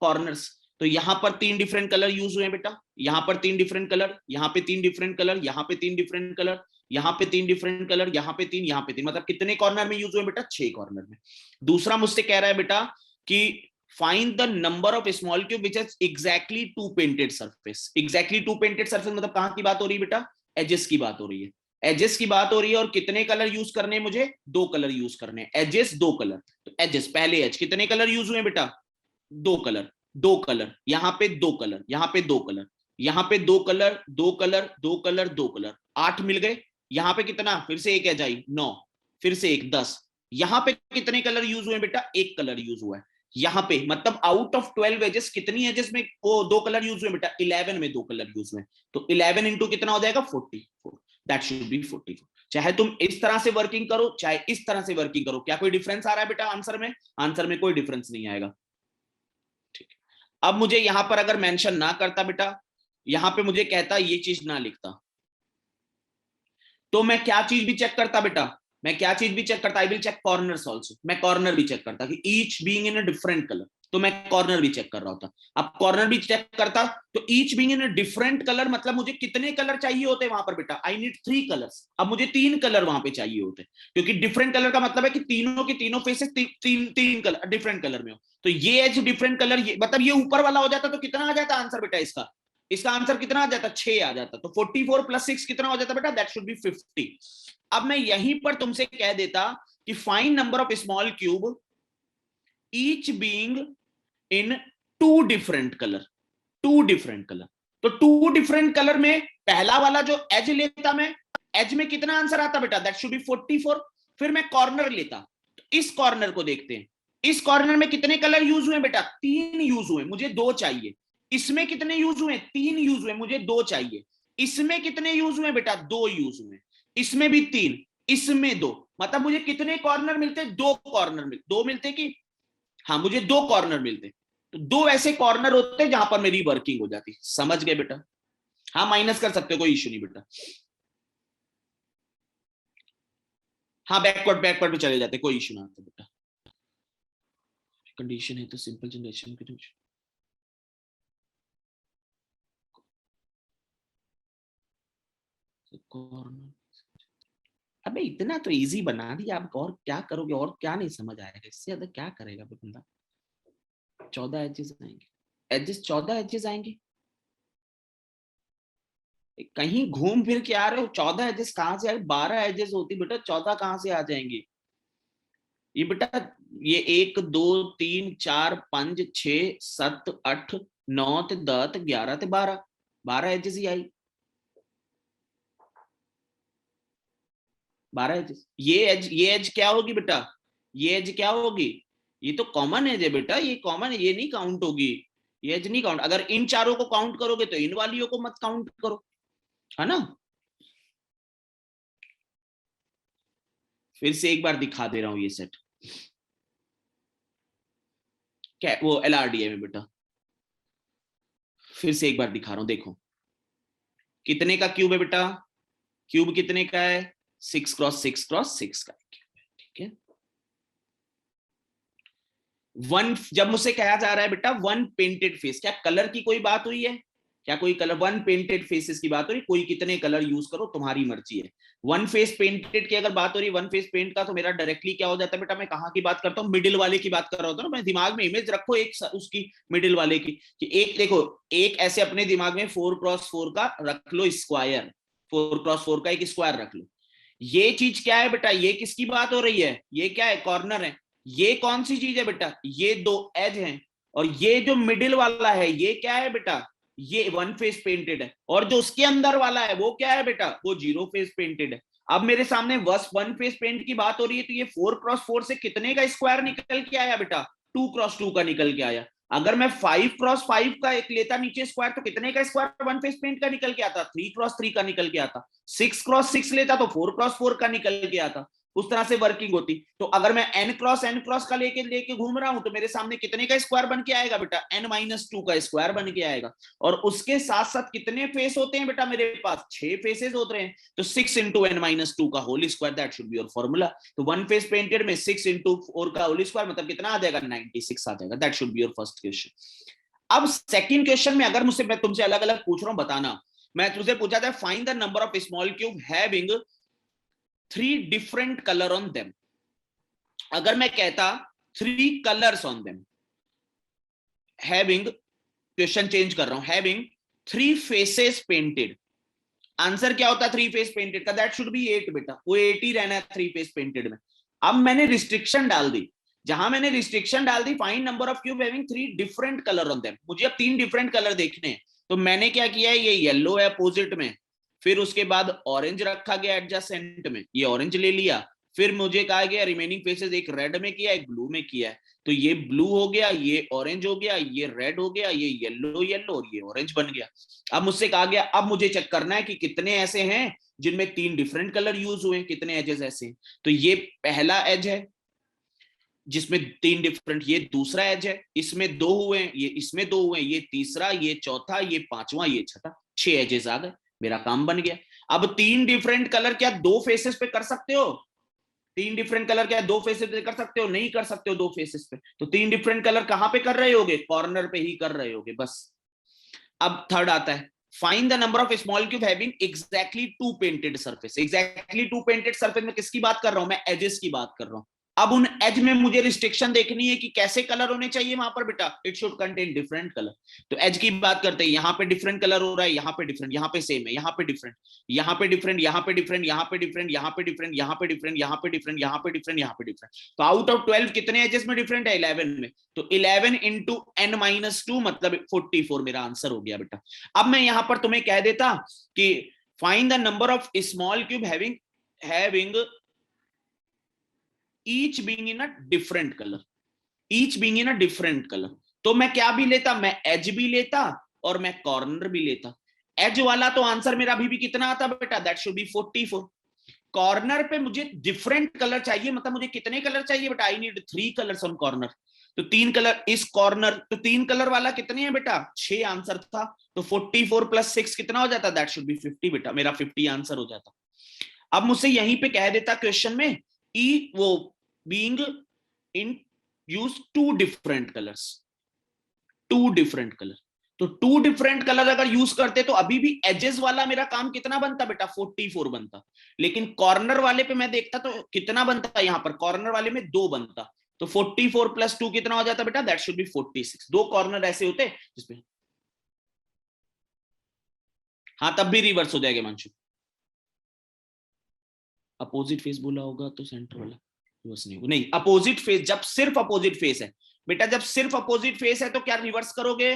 corners. तो यहां पर 3 डिफरेंट कलर यूज हुए बेटा, यहां पर 3 डिफरेंट कलर, यहां पे 3 डिफरेंट कलर, यहां पे 3 डिफरेंट कलर, यहां पे 3 डिफरेंट कलर, यहां पे 3, यहां पे 3, मतलब कितने कॉर्नर में यूज हुए बेटा, 6 कॉर्नर में। दूसरा मुझसे कह रहा है बेटा कि find the number of small cube which has exactly two painted surface। exactly two painted surface मतलब कहां की बात हो रही है बेटा, एजेस की बात हो रही है, एजेस की बात हो रही है। और कितने कलर यूज करने हैं मुझे, 2 कलर यूज करने हैं, एजेस 2 कलर। तो एजेस पहले एज कितने कलर यूज हुए बेटा, 2 कलर, 2 कलर, यहां पे 2 कलर, यहां पे 2 कलर, यहां पे 2 कलर, 2 कलर, 2 कलर, 2 कलर, 8 मिल गए। यहां पे कितना, फिर से एक एज आई 9, फिर से एक 10। यहां पे कितने कलर यूज हुए बेटा, एक कलर यूज हुआ है यहां पे, मतलब आउट ऑफ 12 एजेस कितनी एजेस में वो 2 कलर यूज हुए बेटा, 11 में 2 कलर यूज हुए। तो 11 इंटू कितना हो जाएगा, 44, दैट शुड बी 44। चाहे तुम इस तरह से वर्किंग करो चाहे इस तरह से वर्किंग करो, क्या कोई डिफरेंस आ रहा है बेटा आंसर में, आंसर में कोई डिफरेंस नहीं आएगा, ठीक है। अब मुझे यहां पर अगर मेंशन ना करता बेटा, यहां पे मुझे कहता ये चीज ना लिखता, तो मैं क्या चीज भी चेक करता बेटा, मैं क्या चीज भी चेक करता, I will check corners also, मैं कॉर्नर भी चेक करता कि each being in a different colour, तो मैं कॉर्नर भी चेक कर रहा होता। अब कॉर्नर भी चेक करता तो each being in a different colour मतलब मुझे कितने कलर चाहिए होते वहां पर बेटा, आई नीड 3 कलर्स। अब मुझे 3 कलर वहां पे चाहिए होते, क्योंकि डिफरेंट कलर का मतलब है कि तीनों के तीनों फेसेस तीन तीन कलर डिफरेंट कलर में हो। तो ये एज डिफरेंट कलर, ये मतलब ये ऊपर वाला हो जाता तो कितना आ जाता आंसर बेटा इसका, इसका आंसर कितना आ जाता, 6 आ जाता। तो 44 प्लस 6 कितना हो जाता बेटा, दैट शुड बी 50। अब मैं यहीं पर तुमसे कह देता कि find number of small cube each being in 2 different colour, 2 different colour. तो 2 डिफरेंट कलर में पहला वाला जो एज लेता मैं, एज में कितना आंसर आता बेटा, दैट शुड बी 44। फिर मैं कॉर्नर लेता, तो इस कॉर्नर को देखते हैं, इस कॉर्नर में कितने कलर यूज हुए बेटा, 3 यूज हुए, मुझे 2 चाहिए। इसमें कितने यूज हुए, 3 यूज हुए, मुझे 2 चाहिए। इसमें कितने यूज हुए बेटा, 2 यूज हुए। इसमें भी 3, इसमें 2, मतलब मुझे कितने कॉर्नर मिलते, 2 कॉर्नर मिलते, 2 मिलते कि, हाँ मुझे 2 कॉर्नर मिलते। तो 2 ऐसे कॉर्नर होते हैं जहां पर मेरी वर्किंग हो जाती, समझ गए बेटा। हाँ माइनस कर सकते हो, कोई इश्यू नहीं बेटा। हाँ बैकवर्ड बैकवर्ड पे चले जाते, कोई इश्यू ना आता बेटा। कंडीशन है तो सिंपल जनरेशन कंडीशन, कॉर्नर। अबे इतना तो इजी बना दिया, आप और क्या करोगे, और क्या नहीं समझ आएगा, इससे ज्यादा क्या करेगा बंदा। 14 एजेस आएंगे, एजेस 14 एजेस आएंगे, कहीं घूम फिर के आ रहे हो। 14 एजेस कहां से आए, 12 एजेस होती बेटा, 14 कहां से आ जाएंगे ये बेटा। ये 1 2 3 4 5 6 7 8 9 ते 10 ते 11 ते 12, 12 एजेस ही आई, 12 एजेस। ये एज क्या होगी बेटा, ये एज क्या होगी, ये तो कॉमन एज है बेटा, ये कॉमन है, ये नहीं काउंट होगी, ये एज नहीं काउंट। अगर इन चारों को काउंट करोगे तो इन वालियों को मत काउंट करो, है ना। फिर से एक बार दिखा दे रहा हूं ये सेट, क्या वो एलआरडीए में बेटा, फिर से एक बार दिखा रहा हूं, देखो कितने का क्यूब है बेटा, क्यूब कितने का है, 6 क्रॉस 6 क्रॉस 6 का क्यूब है, ठीक है। वन, जब मुझसे कहा जा रहा है बेटा वन पेंटेड फेस, क्या कलर की कोई बात हुई है? क्या कोई कलर, वन पेंटेड फेसेस की बात हो रही, कोई कितने कलर यूज करो तुम्हारी मर्जी है। वन फेस पेंटेड की अगर बात हो रही, वन फेस पेंट का, तो मेरा डायरेक्टली क्या हो जाता है बेटा, मैं कहाँ की बात करता हूँ, मिडिल वाले की बात कर रहा होता हूँ ना। मैं दिमाग में इमेज रखो एक उसकी मिडिल वाले की, कि एक देखो, एक ऐसे अपने दिमाग में 4x4 का रख लो स्क्वायर, 4x4 का एक स्क्वायर रख लो। ये चीज क्या है बेटा, ये किसकी बात हो रही है, ये क्या है, कॉर्नर है। ये कौन सी चीज है बेटा, ये दो एज हैं। और ये जो मिडिल वाला है ये क्या है बेटा, ये वन फेस पेंटेड है। और जो उसके अंदर वाला है वो क्या है बेटा, वो जीरो फेस पेंटेड है। अब मेरे सामने बस वन फेस पेंट की बात हो रही है, तो ये 4x4 से कितने का स्क्वायर निकल के आया बेटा, 2x2 का निकल के आया। अगर मैं 5x5 का एक लेता नीचे स्क्वायर, तो कितने का स्क्वायर वन फेस पेंट का निकल के आता, 3x3 का निकल के आता। 6x6 लेता तो 4x4 का निकल के आता। उस तरह से वर्किंग होती। तो अगर मैं n x का लेके लेके घूम रहा हूं, तो मेरे सामने कितने का स्क्वायर बन के आएगा बेटा, n-2 का स्क्वायर बन के आएगा। और उसके साथ साथ कितने फेस होते हैं बेटा मेरे पास, 6 फेसेस होते हैं। तो 6 इंटू n-2 का whole square, that should be your formula. तो वन फेस पेंटेड में 6 इंटू 4 का होल स्क्वायर मतलब कितना आ जाएगा, 96 आ जाएगा। That should be your first question. अब सेकंड क्वेश्चन में अगर मुझसे, मैं तुमसे अलग अलग पूछ रहा हूं, बताना। मैं तुझे पूछा था find the number of small cube having 3 different colour on them. अगर मैं कहता 3 colours on them, having, question change कर रहा हूं, हैविंग 3 फेसेस पेंटेड, आंसर क्या होता 3 फेस पेंटेड का, दैट शुड बी 8 बेटा, वो 8 ही रहना है 3 फेस पेंटेड में। अब मैंने रिस्ट्रिक्शन डाल दी, जहां मैंने रिस्ट्रिक्शन डाल दी find number of cube having 3 different colour on them, मुझे अब 3 डिफरेंट कलर देखने हैं। तो मैंने क्या किया है, ये येलो है अपोजिट में, फिर उसके बाद ऑरेंज रखा गया एडजेसेंट में, ये ऑरेंज ले लिया। फिर मुझे कहा गया रिमेनिंग फेसेस, एक रेड में किया एक ब्लू में किया है। तो ये ब्लू हो गया, ये ऑरेंज हो गया, ये रेड हो गया, ये येलो येलो और ये ऑरेंज बन गया। अब मुझसे कहा गया अब मुझे चेक करना है कि कितने ऐसे हैं जिनमें 3 डिफरेंट कलर यूज हुए, कितने एजेस ऐसे हैं। तो ये पहला एज है जिसमें 3 डिफरेंट, ये दूसरा एज है, इसमें 2 हुए, ये इसमें 2 हुए, ये तीसरा, ये चौथा, ये पांचवा, ये छठा, 6 एजेस आ गए, मेरा काम बन गया। अब 3 डिफरेंट कलर क्या 2 फेसेस पे कर सकते हो, 3 डिफरेंट कलर क्या 2 फेसेस पे कर सकते हो, नहीं कर सकते हो 2 फेसेस पे। तो 3 डिफरेंट कलर कहां पे कर रहे होगे, कॉर्नर पे ही कर रहे होगे बस। अब थर्ड आता है find the number of small cube having exactly 2 painted surface. Exactly 2 painted surface में किसकी बात कर रहा हूं मैं, एजेस की बात कर रहा हूं। अब उन एज में मुझे रिस्ट्रिक्शन देखनी है कि कैसे कलर होने चाहिए वहां पर बेटा, it should contain different colour. तो एज की बात करते हैं, यहाँ पे डिफरेंट कलर हो रहा है, यहाँ पे डिफरेंट, यहाँ पे सेम है, यहाँ पे डिफरेंट, यहाँ पे डिफरेंट, यहाँ पे डिफरेंट, यहाँ पे डिफरेंट, यहाँ पे डिफरेंट, यहाँ पे डिफरेंट, यहाँ पे डिफरेंट, यहाँ पे डिफरेंट, यहाँ पे डिफरेंट। तो आउट ऑफ 12 कितने एजेस में डिफरेंट है, 11 में। तो 11 इंटू n-2 मतलब 44 मेरा आंसर हो गया बेटा। अब मैं यहां पर तुम्हें कह देता कि find the number of small cube having each being in a different colour, each being in a different colour. तो मैं क्या भी लेता, मैं एज भी लेता और मैं कॉर्नर भी लेता। एज वाला तो आंसर मेरा अभी भी कितना आता बेटा, दैट शुड बी 44। कॉर्नर पे मुझे डिफरेंट कलर चाहिए, मतलब मुझे कितने कलर चाहिए बेटा, I need 3 colours on corner. तो 3 कलर इस कॉर्नर, तो 3 कलर वाला कितने हैं बेटा, 6 आंसर था। तो 44 प्लस 6 कितना हो जाता, दैट शुड बी 50 बेटा, मेरा 50 आंसर हो जाता। अब मुझसे यहीं पे कह देता क्वेश्चन में ई वो being in use 2 different colours, 2 different colour. तो 2 डिफरेंट कलर अगर यूज करते तो अभी भी एजेस वाला मेरा काम कितना बनता बेटा, 44 बनता। लेकिन कॉर्नर वाले पे मैं देखता तो कितना बनता, यहां पर कॉर्नर वाले में 2 बनता। तो 44 प्लस 2 कितना हो जाता बेटा, दैट शुड बी 46। 2 कॉर्नर ऐसे होते जिसमें, हाँ तब भी रिवर्स हो जाएगा मांशु। अपोजिट फेस बोला होगा तो सेंटर वाला रिवर्स नहीं होगा, नहीं अपोजिट फेस, जब सिर्फ अपोजिट फेस है बेटा, जब सिर्फ अपोजिट फेस है तो क्या रिवर्स करोगे,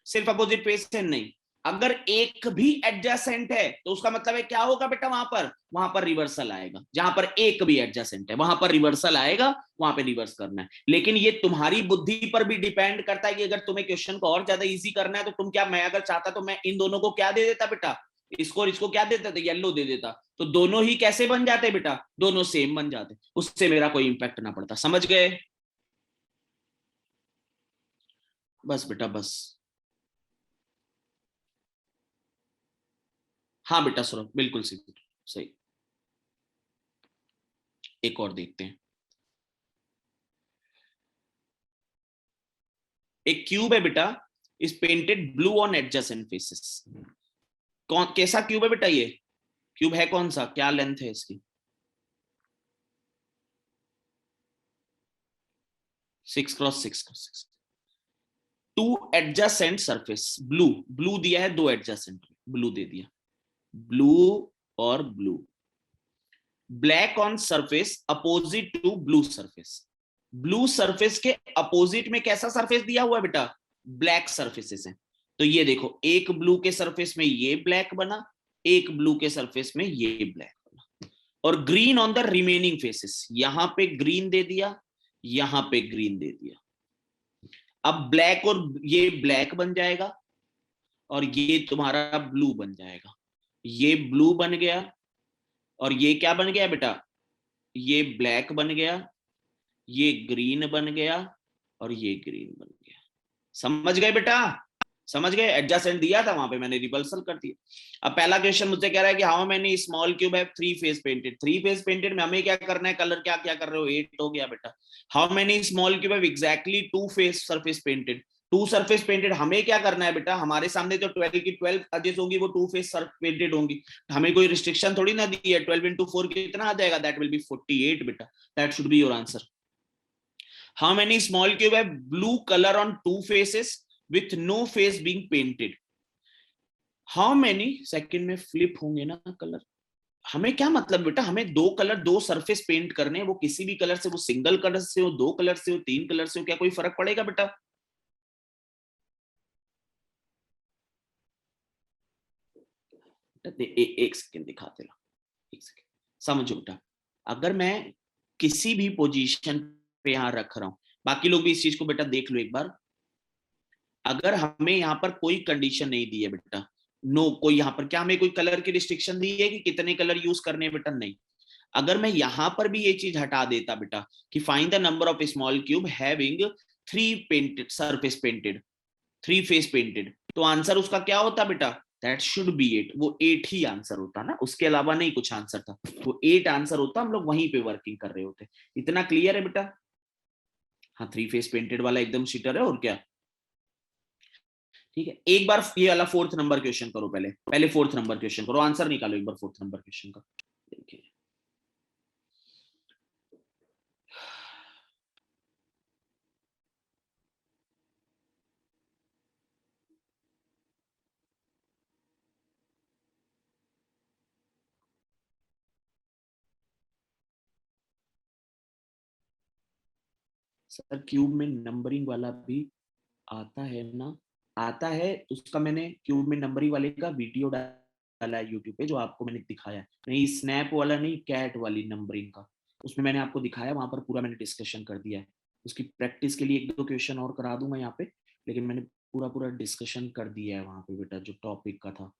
सिर्फ अपोजिट फेस है नहीं। अगर एक भी एडजेसेंट है तो उसका मतलब है क्या होगा बेटा, वहां पर रिवर्सल आएगा। जहां पर एक भी एडजेसेंट है वहां पर रिवर्सल आएगा, वहां पे रिवर्स करना है। लेकिन ये तुम्हारी बुद्धि पर भी डिपेंड करता है कि अगर तुम्हें क्वेश्चन को और ज्यादा इजी करना है तो तुम क्या, मैं अगर चाहता तो मैं इन दोनों को क्या दे देता बेटा, इसको और इसको क्या देता था, येलो दे देता। तो दोनों ही कैसे बन जाते बेटा, दोनों सेम बन जाते, उससे मेरा कोई इंपैक्ट ना पड़ता। समझ गए, बस बेटा बस। हाँ बेटा सौरभ बिल्कुल सही, सही। एक और देखते हैं। एक क्यूब है बेटा, is painted blue on adjacent faces. कौन कैसा क्यूब है बेटा ये? क्यूब है कौन सा, क्या लेंथ है इसकी? 6x6 two adjacent surface, blue, blue दिया है दो एडजेसेंट, ब्लू दे दिया, ब्लू और blue, black on surface opposite to blue surface. Blue surface के अपोजिट में कैसा सरफेस दिया हुआ है बेटा? ब्लैक सरफेसेस है। तो ये देखो, एक ब्लू के सरफेस में ये ब्लैक बना, एक ब्लू के सरफेस में ये ब्लैक बना, और green on the remaining faces, यहां पे ग्रीन दे दिया, यहां पे ग्रीन दे दिया। अब ब्लैक और ये ब्लैक बन जाएगा और ये तुम्हारा ब्लू बन जाएगा, ये ब्लू बन गया और ये क्या बन गया बेटा? ये ब्लैक बन गया, ये ग्रीन बन गया और ये ग्रीन बन गया। समझ गए बेटा? समझ गए? एडजस्टेंट दिया था वहां पे, मैंने रिवर्सल कर दिया। अब पहला क्वेश्चन मुझसे कह रहा है कि हाउ मेनी स्मॉल क्यूब है three face painted. Three face painted में हमें क्या करना है, कलर क्या क्या कर रहे हो, 8 हो गया बेटा। हाउ मेनी स्मॉल क्यूब है exactly two face surface painted. Two surface painted हमें क्या करना है बेटा, हमारे सामने जो 12 की 12 एजेस होंगी वो टू फेस पेंटेड होंगी, हमें कोई रिस्ट्रिक्शन थोड़ी ना दी है। 12 into 4 कितना आ जाएगा? दैट विल बी 48 बेटा, that should be your answer. How many small cube have blue color on two faces with no face being painted? How many second में फ्लिप होंगे ना कलर? हमें क्या मतलब बेटा, हमें दो कलर दो सरफेस पेंट करने, वो किसी भी कलर से, वो सिंगल कलर से हो, दो कलर से हो, तीन कलर से हो, क्या कोई फर्क पड़ेगा बेटा? एक सेकंड दिखाते ला, एक सेकंड समझो बेटा। अगर मैं किसी भी पोजीशन पे यहां रख रहा हूं, बाकी लोग भी इस चीज को बेटा देख लो एक बार। अगर हमें यहाँ पर कोई कंडीशन नहीं दी है बेटा, नो कोई यहाँ पर क्या हमें कोई कलर की रिस्ट्रिक्शन दी है कि कितने कलर यूज करने हैं बेटा? नहीं। अगर मैं यहां पर भी ये चीज हटा देता बेटा कि find the number of small cube having three painted surface painted, three face painted, तो आंसर उसका क्या होता बेटा? That should B 8। वो 8 ही आंसर होता ना, उसके अलावा नहीं कुछ आंसर था, वो 8 आंसर होता, हम लोग वहीं पे वर्किंग कर रहे होते। इतना क्लियर है बेटा? हाँ, थ्री फेस पेंटेड वाला एकदम शीटर है, और क्या। ठीक है, एक बार ये वाला फोर्थ नंबर क्वेश्चन करो, पहले पहले फोर्थ नंबर क्वेश्चन करो, आंसर निकालो एक बार फोर्थ नंबर क्वेश्चन का। देखिए सर, क्यूब में नंबरिंग वाला भी आता है ना? आता है, उसका मैंने क्यूब में नंबरिंग वाले का वीडियो डाला है यूट्यूब पे, जो आपको मैंने दिखाया है, नहीं स्नैप वाला नहीं, कैट वाली नंबरिंग का, उसमें मैंने आपको दिखाया, वहां पर पूरा मैंने डिस्कशन कर दिया है। उसकी प्रैक्टिस के लिए एक दो क्वेश्चन और करा दूंगा यहाँ पे, लेकिन मैंने पूरा पूरा डिस्कशन कर दिया है वहां पे बेटा, जो टॉपिक का था।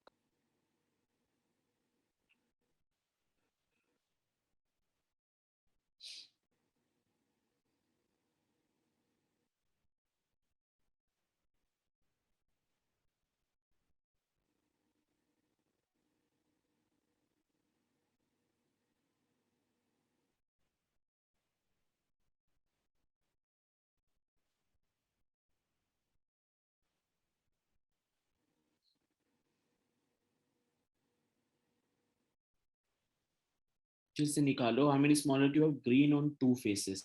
से निकालो how many smaller cube green on two faces.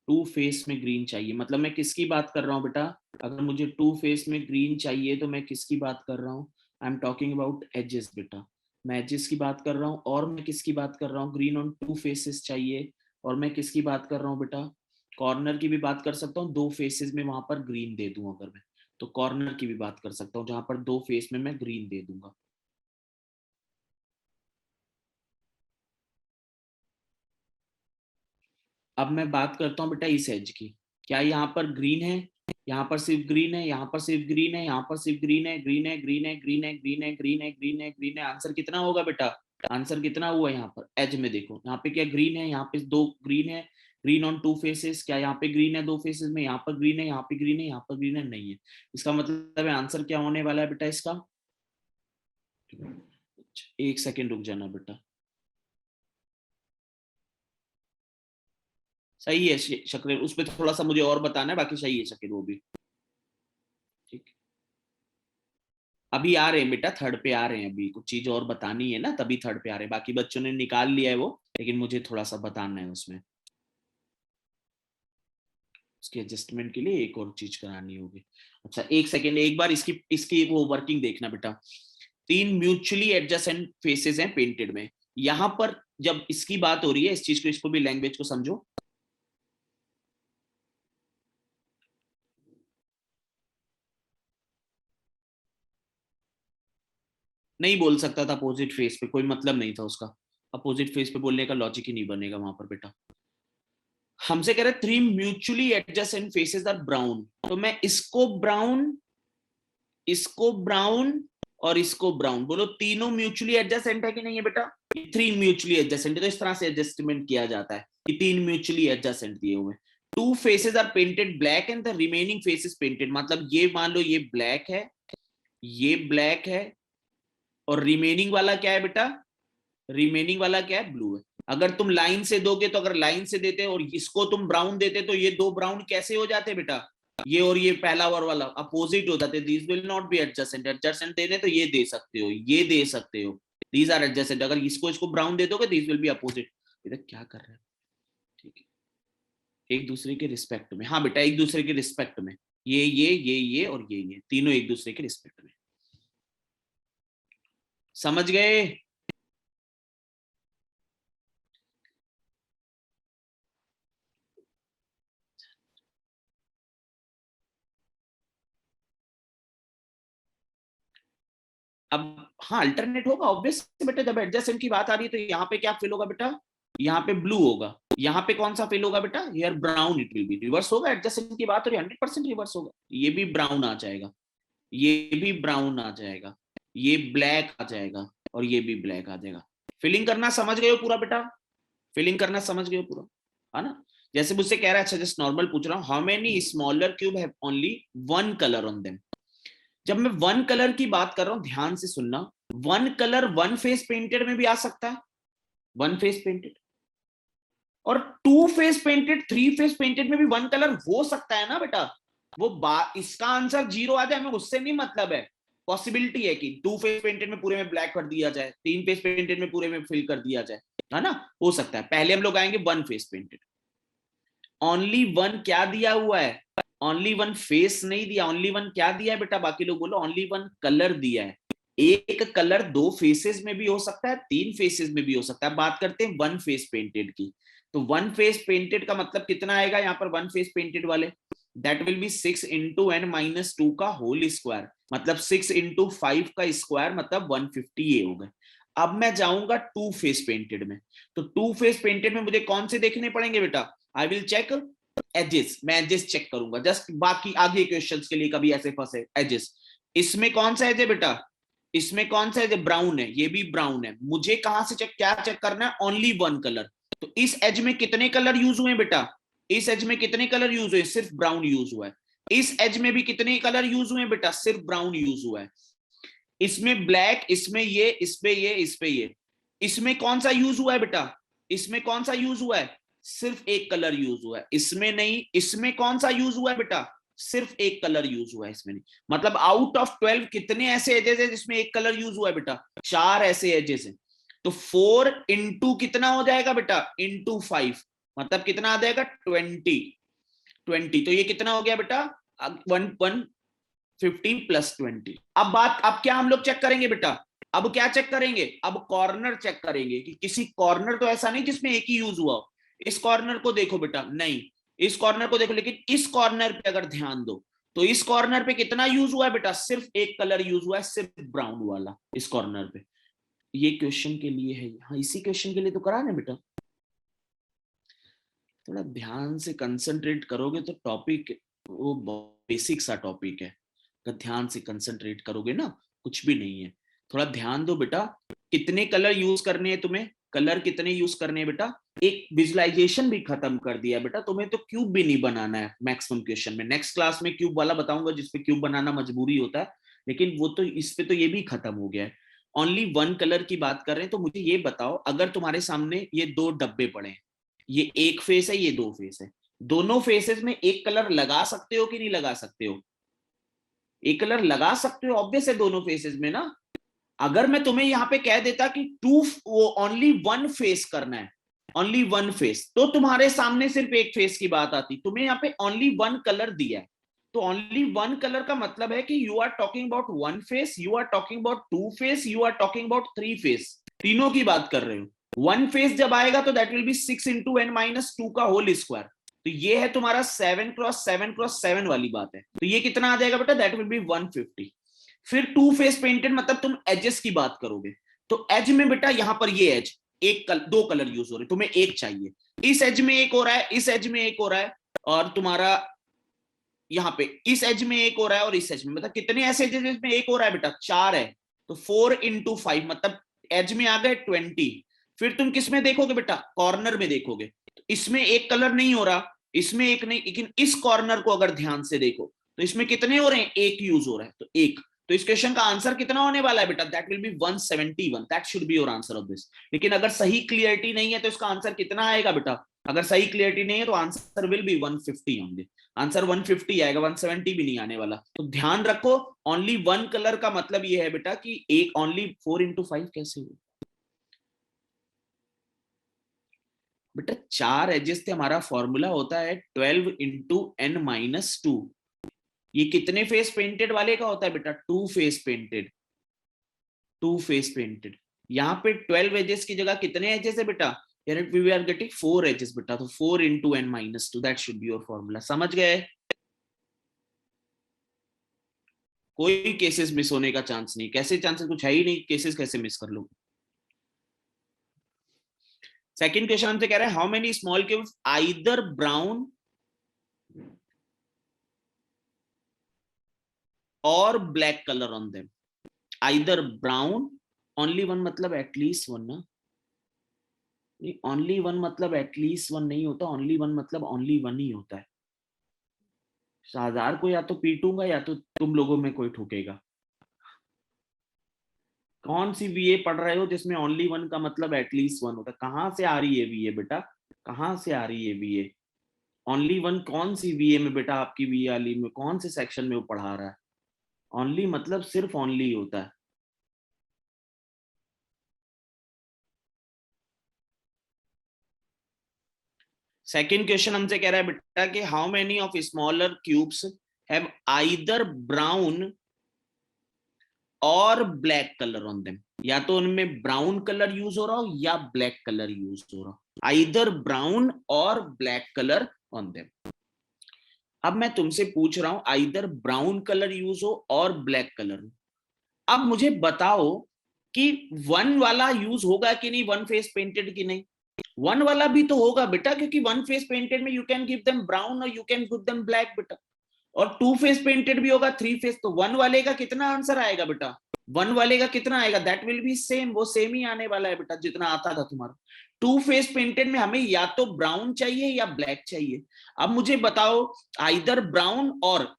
Two face में ग्रीन चाहिए, मतलब मैं किसकी बात कर रहा हूँ बेटा? अगर मुझे टू फेस में ग्रीन चाहिए तो मैं किसकी बात कर रहा हूँ? I am talking about edges बेटा, मैं एजेस की बात कर रहा हूँ। और मैं किसकी बात कर रहा हूँ? ग्रीन ऑन टू फेसेस चाहिए। और मैं किसकी बात कर रहा हूँ बेटा? कॉर्नर की भी बात कर सकता हूँ, दो फेसेस में वहां पर ग्रीन दे दूं अगर मैं, तो कॉर्नर की भी बात कर सकता हूँ जहां पर दो फेस में मैं ग्रीन दे दूंगा। अब मैं बात करता हूँ बेटा इस एज की, क्या यहाँ पर ग्रीन है? यहाँ पर सिर्फ ग्रीन है, यहाँ पर सिर्फ ग्रीन है, यहाँ पर सिर्फ ग्रीन है, ग्रीन है, ग्रीन है, ग्रीन है, ग्रीन है, ग्रीन है, ग्रीन है, ग्रीन है। आंसर कितना होगा बेटा? आंसर कितना हुआ? यहाँ पर एज में देखो, यहाँ पे क्या ग्रीन है, यहाँ पे दो ग्रीन है, ग्रीन ऑन टू फेसेस, क्या यहाँ पे ग्रीन है दो फेसेस में? यहाँ पर ग्रीन है, यहाँ पे ग्रीन है, यहाँ पर ग्रीन है, नहीं है। इसका मतलब है आंसर क्या होने वाला है बेटा इसका? एक सेकेंड रुक जाना बेटा, सही है शकील, उस पर थोड़ा सा मुझे और बताना है, बाकी सही है शकील वो भी। ठीक, अभी आ रहे हैं बेटा, थर्ड पे आ रहे हैं, अभी कुछ चीज और बतानी है ना, तभी थर्ड पे आ रहे हैं। बाकी बच्चों ने निकाल लिया है वो, लेकिन मुझे थोड़ा सा बताना है उसमें, उसके एडजस्टमेंट के लिए एक और चीज करानी होगी। अच्छा एक सेकेंड, एक बार इसकी इसकी वो वर्किंग देखना बेटा। तीन म्यूचुअली एडजेसेंट फेसेस हैं पेंटेड में, यहां पर जब इसकी बात हो रही है, इस चीज को, इसको भी लैंग्वेज को समझो। नहीं बोल सकता था अपोजिट फेस पे, कोई मतलब नहीं था उसका, अपोजिट फेस पे बोलने का लॉजिक ही नहीं बनेगा वहां पर बेटा। हमसे कह रहे three mutually adjacent faces are brown, तो मैं इसको ब्राउन, इसको ब्राउन और इसको ब्राउन, बोलो तीनों म्यूचुअली एडजेसेंट है कि नहीं है बेटा? थ्री म्यूचुअली एडजेसेंट है, तो इस तरह से एडजस्टमेंट किया जाता है कि तीन म्यूचुअली एडजेसेंट दिए हुए। Two faces are painted black and the remaining faces painted, मतलब ये मान लो ये ब्लैक है, ये ब्लैक है, और रिमेनिंग वाला क्या है बेटा? रिमेनिंग वाला क्या है? ब्लू है। अगर तुम लाइन से दोगे तो, अगर लाइन से देते और इसको तुम ब्राउन देते तो ये दो ब्राउन कैसे हो जाते बेटा? ये और ये पहला और वाला अपोजिट हो जाते, these will not be adjacent. Adjacent देने तो ये दे सकते हो, ये दे सकते हो, दीज आर एडजेसेंट। अगर इसको इसको ब्राउन दे दोगे, दीज विल बी अपोजिट। इधर क्या कर रहे हैं? ठीक है, एक दूसरे के रिस्पेक्ट में, हाँ बेटा एक दूसरे के रिस्पेक्ट में, ये और ये तीनों एक दूसरे के रिस्पेक्ट में। समझ गए? अब हाँ अल्टरनेट होगा ऑब्वियस बेटा, जब एडजेसेंट की बात आ रही है तो यहाँ पे क्या फिल होगा बेटा? यहाँ पे ब्लू होगा, यहाँ पे कौन सा फिल होगा बेटा? Here brown it will be, reverse होगा, एडजेसेंट की बात हो रही है 100% रिवर्स होगा। ये भी ब्राउन आ जाएगा, ये भी ब्राउन आ जाएगा, ये ब्लैक आ जाएगा, और ये भी ब्लैक आ जाएगा। फिलिंग करना समझ गए हो पूरा बेटा? फिलिंग करना समझ गए हो पूरा, है ना? जैसे मुझसे कह रहा है, अच्छा जस्ट नॉर्मल पूछ रहा हूँ, how many smaller cube have only one colour on them? जब मैं वन कलर की बात कर रहा हूं, ध्यान से सुनना, one colour one face painted में भी आ सकता है, वन फेस पेंटेड, और two face painted, three face painted में भी वन कलर हो सकता है ना बेटा? इसका आंसर जीरो आ जाए, हमें उससे नहीं मतलब है। पॉसिबिलिटी है कि टू फेस पेंटेड में पूरे में ब्लैक कर दिया जाए, तीन फेस पेंटेड में पूरे में फिल कर दिया जाए, है ना? हो सकता है। पहले हम लोग आएंगे one face painted. Only one क्या दिया हुआ है? ओनली वन फेस नहीं दिया, ओनली वन क्या दिया है बेटा? बाकी लोग बोलो, ओनली वन कलर दिया है। एक कलर दो फेसेस में भी हो सकता है, तीन फेसेस में भी हो सकता है। बात करते हैं वन फेस पेंटेड की, तो वन फेस पेंटेड का मतलब कितना आएगा यहाँ पर? वन फेस पेंटेड वाले, that will be 6 into n minus two का होल स्क्वायर, मतलब 6 इंटू 5 का स्क्वायर, मतलब 150 ये हो गए। अब मैं जाऊंगा टू फेस पेंटेड में, तो टू फेस पेंटेड में मुझे कौन से देखने पड़ेंगे बेटा? आई विल चेक एजेस, मैं एजेस चेक करूंगा जस्ट, बाकी आगे क्वेश्चंस के लिए कभी ऐसे फंसे एजेस। इसमें कौन सा एज है बेटा? इसमें कौन सा एज है? ब्राउन है, ये भी ब्राउन है। मुझे कहां से चेक, क्या चेक करना है? Only one colour. तो इस एज में कितने कलर यूज हुए बेटा? इस एज में कितने कलर यूज हुए? सिर्फ ब्राउन यूज हुआ है। इस एज में भी कितने कलर यूज हुए बेटा? सिर्फ ब्राउन यूज हुआ है। इसमें ब्लैक, इसमें ये, इस पे ये, इस पे ये। इसमें कौन सा यूज हुआ है बेटा? इसमें कौन सा यूज हुआ है? सिर्फ एक कलर यूज हुआ है। इसमें नहीं। इसमें कौन सा यूज हुआ है बेटा? सिर्फ एक कलर यूज हुआ है इसमें नहीं। मतलब आउट ऑफ 12 कितने ऐसे एजेस है जिसमें एक कलर यूज हुआ है बेटा? चार ऐसे एजेस हैं। तो 4 इंटू कितना हो जाएगा बेटा? इंटू 5, मतलब कितना आ जाएगा? 20। तो ये कितना हो गया बेटा? 150 प्लस 20। अब क्या हम लोग चेक करेंगे बेटा? अब क्या चेक करेंगे? अब कॉर्नर चेक करेंगे कि किसी कॉर्नर तो ऐसा नहीं जिसमें एक ही यूज हुआ हो। इस कॉर्नर को देखो बेटा, नहीं। इस कॉर्नर को देखो, लेकिन इस कॉर्नर पे अगर ध्यान दो, तो इस कॉर्नर पे कितना यूज हुआ है बेटा? सिर्फ एक कलर यूज हुआ है, सिर्फ ब्राउन वाला इस कॉर्नर पे। ये क्वेश्चन के लिए है, हाँ इसी क्वेश्चन के लिए तो करा ना बेटा। थोड़ा ध्यान से कंसंट्रेट करोगे तो टॉपिक वो बेसिक सा टॉपिक है, अगर ध्यान से कंसंट्रेट करोगे ना, कुछ भी नहीं है। थोड़ा ध्यान दो बेटा, कितने कलर यूज करने हैं तुम्हें? कलर कितने यूज करने हैं बेटा? एक विजुअलाइजेशन भी खत्म कर दिया बेटा, तुम्हें तो क्यूब भी नहीं बनाना है मैक्सिमम क्वेश्चन में। नेक्स्ट क्लास में क्यूब वाला बताऊंगा जिसपे क्यूब बनाना मजबूरी होता है, लेकिन वो तो इस पे तो ये भी खत्म हो गया है। ओनली वन कलर की बात कर रहे हैं, तो मुझे ये बताओ, अगर तुम्हारे सामने ये दो डब्बे पड़े हैं, ये एक फेस है, ये दो फेस है, दोनों फेसेस में एक कलर लगा सकते हो कि नहीं लगा सकते हो? एक कलर लगा सकते हो, ऑब्वियस है दोनों फेसेस में ना। अगर मैं तुम्हें यहां पे कह देता कि टू, वो ओनली वन फेस करना है, ओनली वन फेस, तो तुम्हारे सामने सिर्फ एक फेस की बात आती। तुम्हें यहाँ पे ओनली वन कलर दिया है, तो ओनली वन कलर का मतलब है कि you are talking about one face, you are talking about two face, you are talking about three face, तीनों की बात कर रहे हो। वन फेस जब आएगा तो दैट विल बी 6 × n - 2 का होल स्क्वायर, तो ये है तुम्हारा 7 × 7 × 7 वाली बात है। तो ये कितना आ जाएगा बेटा? That will B 150। फिर टू फेस पेंटेड मतलब तुम एजेस की बात करोगे, तो एज में बेटा यहां पर ये एज दो कलर यूज हो रहे, तुम्हें एक चाहिए, इस एज में एक हो रहा है, इस एज में एक हो रहा है, और तुम्हारा यहाँ पे इस एज में एक हो रहा है, और इस एज में, मतलब कितने ऐसे एजेस में एक हो रहा है बेटा? 4 है, तो 4 × 5 मतलब एज में आ गए 20। फिर तुम किस में देखोगे बेटा? कॉर्नर में देखोगे, तो इसमें एक कलर नहीं हो रहा, इसमें एक नहीं, लेकिन इस कॉर्नर को अगर ध्यान से देखो तो इसमें कितने हो रहे हैं? एक यूज हो रहा है, तो एक। तो इस क्वेश्चन का आंसर कितना होने वाला है बेटा? That will B 171, that should be your answer of this. लेकिन अगर सही क्लियरिटी नहीं है तो इसका आंसर कितना आएगा बेटा? अगर सही क्लियरिटी नहीं है तो आंसर विल बी 150 होंगे, आंसर 150 आएगा, 170 भी नहीं आने वाला। तो ध्यान रखो, ओनली वन कलर का मतलब ये है बेटा कि एक ओनली 4 × 5 कैसे हुआ बेटा? 4 एजेस थे, हमारा फॉर्मूला होता है 12 × n - 2। ये कितने फेस पेंटेड वाले का होता है बेटा? Two face painted, two face painted. यहाँ पे 12 एजेस की जगह कितने एजेस है बेटा? वी आर गेटिंग 4 एजेस बेटा, तो 4 × n - 2, that should be your formula. समझ गए? कोई केसेस मिस होने का चांस नहीं, कैसे चांसेस कुछ है ही नहीं, केसेस कैसे मिस कर लो। सेकंड क्वेश्चन हमसे कह रहा है how many small cubes either brown और black colour on them. Either brown, only one मतलब एटलीस्ट वन ना, ओनली वन मतलब एटलीस्ट वन नहीं होता, ओनली वन मतलब ओनली वन ही होता है। शाहजार को या तो पीटूंगा या तो तुम लोगों में कोई ठोकेगा। कौन सी बीए पढ़ रहे हो जिसमें ओनली वन का मतलब एटलीस्ट वन होता है? कहां से आ रही है बीए बेटा? कहां से आ रही है बीए? ओनली वन कौन सी बीए में बेटा? आपकी बीए वाली में कौन से सेक्शन में वो पढ़ा रहा है? ओनली मतलब सिर्फ ओनली होता है। सेकंड क्वेश्चन हमसे कह रहा है बेटा कि how many of smaller cubes have either brown और ब्लैक कलर ऑन देम। या तो उनमें ब्राउन कलर यूज हो रहा हो या ब्लैक कलर यूज हो रहा हो, आइदर ब्राउन और ब्लैक कलर ऑन देम। अब मैं तुमसे पूछ रहा हूं आइदर ब्राउन कलर यूज हो और ब्लैक कलर हो, अब मुझे बताओ कि वन वाला यूज होगा कि नहीं, वन फेस पेंटेड की नहीं? वन वाला भी तो होगा बेटा, क्योंकि वन फेस पेंटेड में you can give them brown और you can give them black बेटा, और टू फेस पेंटेड भी होगा, थ्री फेस। तो वन वाले का कितना आंसर आएगा बेटा? वन वाले का कितना आएगा? दैट विल बी सेम, वो सेम ही आने वाला है बेटा जितना आता था तुम्हारा। टू फेस पेंटेड में हमें या तो ब्राउन चाहिए या ब्लैक चाहिए। अब मुझे बताओ आइदर ब्राउन और,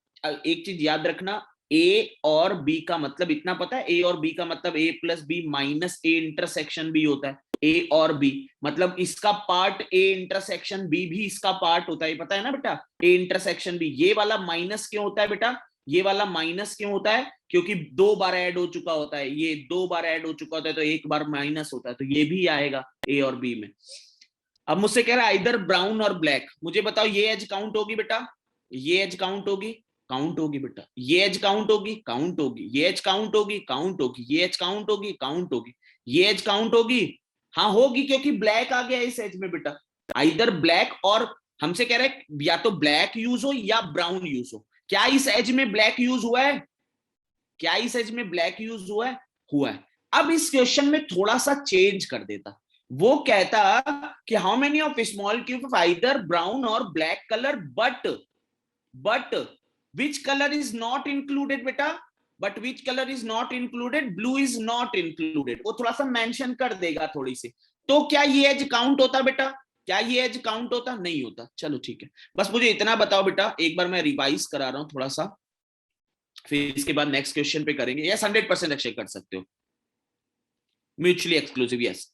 एक चीज याद रखना, ए और बी का मतलब इतना पता है, ए और बी का मतलब A plus B minus A intersection B होता है। ए और बी मतलब इसका पार्ट ए इंटरसेक्शन बी भी इसका पार्ट होता है, पता है ना बेटा? ए इंटरसेक्शन बी, ये वाला माइनस क्यों होता है बेटा? ये वाला माइनस क्यों होता है? क्योंकि दो बार ऐड हो चुका होता है, ये दो बार ऐड हो चुका होता है, तो एक बार माइनस होता है, तो ये भी आएगा ए और बी में। अब मुझसे कह रहा है इधर ब्राउन और ब्लैक, मुझे बताओ ये एज काउंट होगी बेटा? ये एज काउंट होगी? काउंट होगी बेटा। ये एज काउंट होगी? काउंट होगी। ये एज काउंट होगी? काउंट होगी। ये एज काउंट होगी? काउंट होगी। ये एज काउंट होगी? हाँ होगी, क्योंकि ब्लैक आ गया इस एज में बेटा। इधर ब्लैक, और हमसे कह रहा है या तो ब्लैक यूज हो या ब्राउन यूज हो। क्या इस एज में ब्लैक यूज हुआ है? क्या इस एज में ब्लैक यूज हुआ है? हुआ है। अब इस क्वेश्चन में थोड़ा सा चेंज कर देता, वो कहता कि how many of small cube either brown और black colour but which colour is not included बेटा? But which colour is not included? Blue is not included. वो थोड़ा सा मेंशन कर देगा थोड़ी सी। तो क्या ये एज काउंट होता बेटा? क्या ये एज काउंट होता? नहीं होता। चलो ठीक है, बस मुझे इतना बताओ बेटा, एक बार मैं रिवाइज करा रहा हूं थोड़ा सा, फिर इसके बाद नेक्स्ट क्वेश्चन पे करेंगे। यस 100% अक्षय कर सकते हो, mutually exclusive. Yes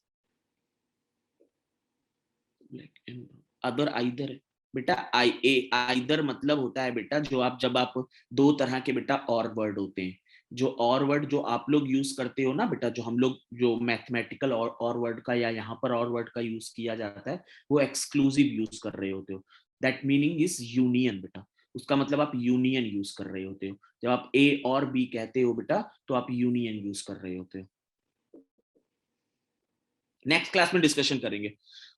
other either है बेटा, आइदर मतलब होता है बेटा जो आप, जब आप दो तरह के बेटा और वर्ड होते हैं, जो और वर्ड जो आप लोग यूज करते हो ना बेटा, जो हम लोग जो मैथमेटिकल और वर्ड का या यहाँ पर और वर्ड का यूज किया जाता है, वो एक्सक्लूसिव यूज कर रहे होते हो। दैट मीनिंग इज यूनियन बेटा, उसका मतलब आप यूनियन यूज कर रहे होते हो। जब आप ए और बी कहते हो बेटा, तो आप यूनियन यूज कर रहे होते हो। नेक्स्ट क्लास में डिस्कशन करेंगे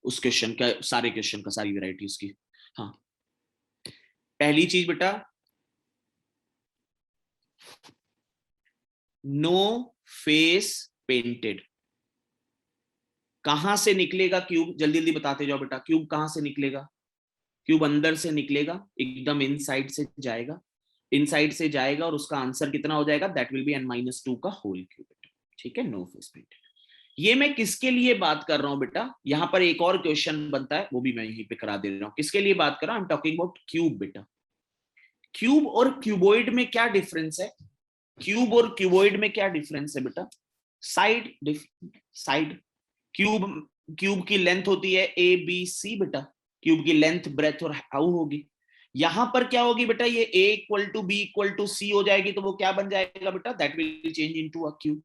उस क्वेश्चन का, सारे क्वेश्चन का, सारी वेराइटीज की। हाँ, पहली चीज बेटा, नो फेस पेंटेड। कहां से निकलेगा क्यूब, जल्दी जल्दी बताते जाओ बेटा, क्यूब कहां से निकलेगा? क्यूब अंदर से निकलेगा, एकदम इनसाइड से जाएगा, इनसाइड से जाएगा, और उसका आंसर कितना हो जाएगा? दैट विल बी n-2 का होल क्यूब। ठीक है, नो फेस पेंटेड। ये मैं किसके लिए बात कर रहा हूं बेटा? यहां पर एक और क्वेश्चन बनता है, वो भी मैं यहीं पे करा दे रहा हूं। किसके लिए बात कर रहा हूं? I am talking about cube बेटा। क्यूब और क्यूबॉइड में क्या डिफरेंस है? क्यूब और क्यूबॉइड में क्या डिफरेंस है बेटा? Side, side. क्यूब, क्यूब की लेंथ होती है ए बी सी बेटा, क्यूब की लेंथ, ब्रेथ और हाउ होगी। यहां पर क्या होगी बेटा? ये a equal to b equal to c हो जाएगी, तो वो क्या बन जाएगा बेटा? That will change into a cube.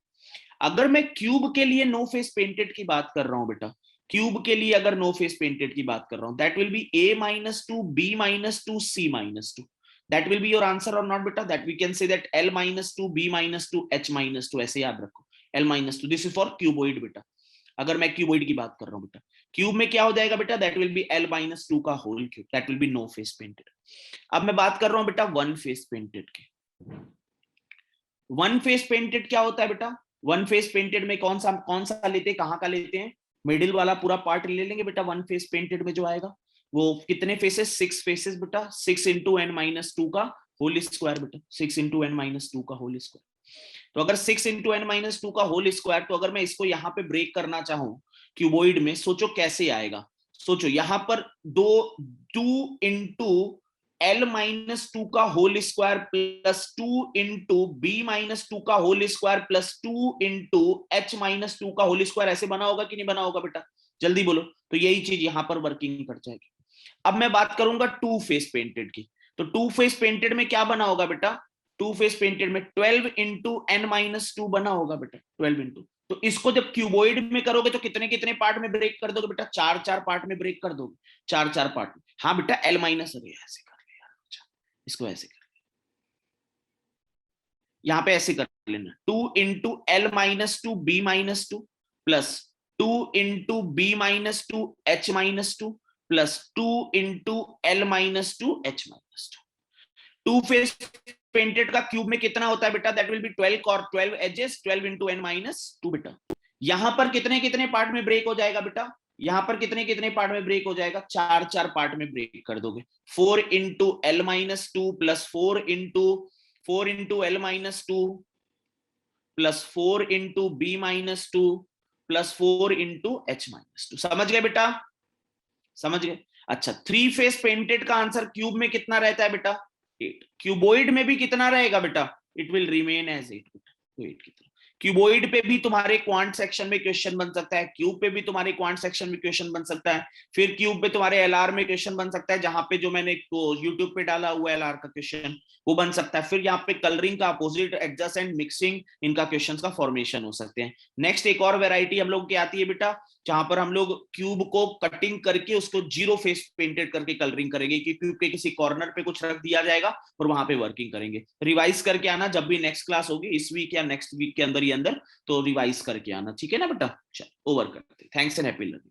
अगर मैं क्यूब के लिए नो फेस पेंटेड की बात कर रहा हूं बेटा, क्यूब के लिए अगर नो फेस पेंटेड की बात कर रहा हूं, that will be a-2 b-2 c-2। That will be your answer और नॉट बेटा? That we can say that l-2 b-2 h-2, ऐसे याद रखो, l-2, this is for cuboid बेटा। अगर मैं क्यूबॉइड की बात कर रहा हूं बेटा, क्यूब में क्या हो जाएगा बेटा? दैट विल बी l-2 का whole cube, that will be no face painted. अब मैं बात कर रहा हूं बेटा वन फेस पेंटेड की। वन फेस पेंटेड क्या होता है बेटा? वन फेस पेंटेड में कौन सा लेते हैं, कहां का लेते हैं? मिडिल वाला पूरा पार्ट ले लेंगे बेटा। वन फेस पेंटेड में जो आएगा वो कितने फेसेस? 6 फेसेस बेटा, 6 इंटू n-2 का होल स्क्वायर बेटा, 6 इंटू n-2 का होल स्क्वायर। तो अगर 6 इंटू n-2 का होल स्क्वायर, तो अगर मैं इसको यहां पे ब्रेक करना चाहूं क्यूबॉइड में, सोचो कैसे आएगा। सोचो यहां पर 2 इंटू l-2 का whole square plus 2 into b-2 का whole square plus 2 into h-2 का होल स्क्वायर, ऐसे बना होगा कि नहीं बना होगा बेटा? जल्दी बोलो। तो यही चीज यहां पर वर्किंग कर जाएगी। अब मैं बात करूंगा टू फेस पेंटेड की। तो टू फेस पेंटेड में क्या बना होगा बेटा? टू फेस पेंटेड में 12 इंटू n-2 बना होगा बेटा, 12 इंटू। तो इसको जब क्यूबॉइड में करोगे तो कितने कितने पार्ट में ब्रेक कर दोगे बेटा? 4-4 पार्ट में ब्रेक कर दोगे, 4-4 पार्ट में। हाँ बेटा, l माइनस, अरे ऐसे कर लिया, अच्छा इसको ऐसे कर, यहां पे ऐसे कर लेना, 2 into l-2 b-2 plus 2 into b-2 h-2 plus 2 into l-2 h-2। Two face painted का क्यूब में कितना होता है बेटा? दैट विल बी 12 और 12 एजेस, 12 इंटू n-2 बेटा। यहां पर कितने कितने पार्ट में ब्रेक हो जाएगा बेटा? यहां पर कितने कितने पार्ट में ब्रेक हो जाएगा? 4-4 पार्ट में ब्रेक कर दोगे। 4 into l-2 plus 4 into l-2 plus 4 into b-2 plus 4 into h-2। समझ गए बेटा? समझ गए? अच्छा, थ्री फेस पेंटेड का आंसर क्यूब में कितना रहता है बेटा? 8। क्यूबॉइड में भी कितना रहेगा बेटा? इट विल रिमेन एज 8 बेटा, तो 8 की तरह। क्यूबॉइड पे भी तुम्हारे क्वांट सेक्शन में क्वेश्चन बन सकता है, क्यूब पे भी तुम्हारे क्वांट सेक्शन में क्वेश्चन बन सकता है, फिर क्यूब पे तुम्हारे एलआर में क्वेश्चन बन सकता है, जहां पे जो मैंने यूट्यूब पे डाला हुआ एलआर का क्वेश्चन वो बन सकता है। फिर यहाँ पे कलरिंग का अपोजिट, एडजेसेंट, मिक्सिंग, इनका क्वेश्चन का फॉर्मेशन हो सकते हैं। नेक्स्ट एक और वेराइटी हम लोग की आती है बेटा, जहां पर हम लोग क्यूब को कटिंग करके उसको जीरो फेस पेंटेड करके कलरिंग करेंगे, कि क्यूब के किसी कॉर्नर पे कुछ रख दिया जाएगा और वहां पे वर्किंग करेंगे। रिवाइज करके आना जब भी नेक्स्ट क्लास होगी, इस वीक या नेक्स्ट वीक के अंदर ही अंदर, तो रिवाइज करके आना, ठीक है ना बेटा? चलो ओवर करते, थैंक्स एंड हैप्पी लर्निंग।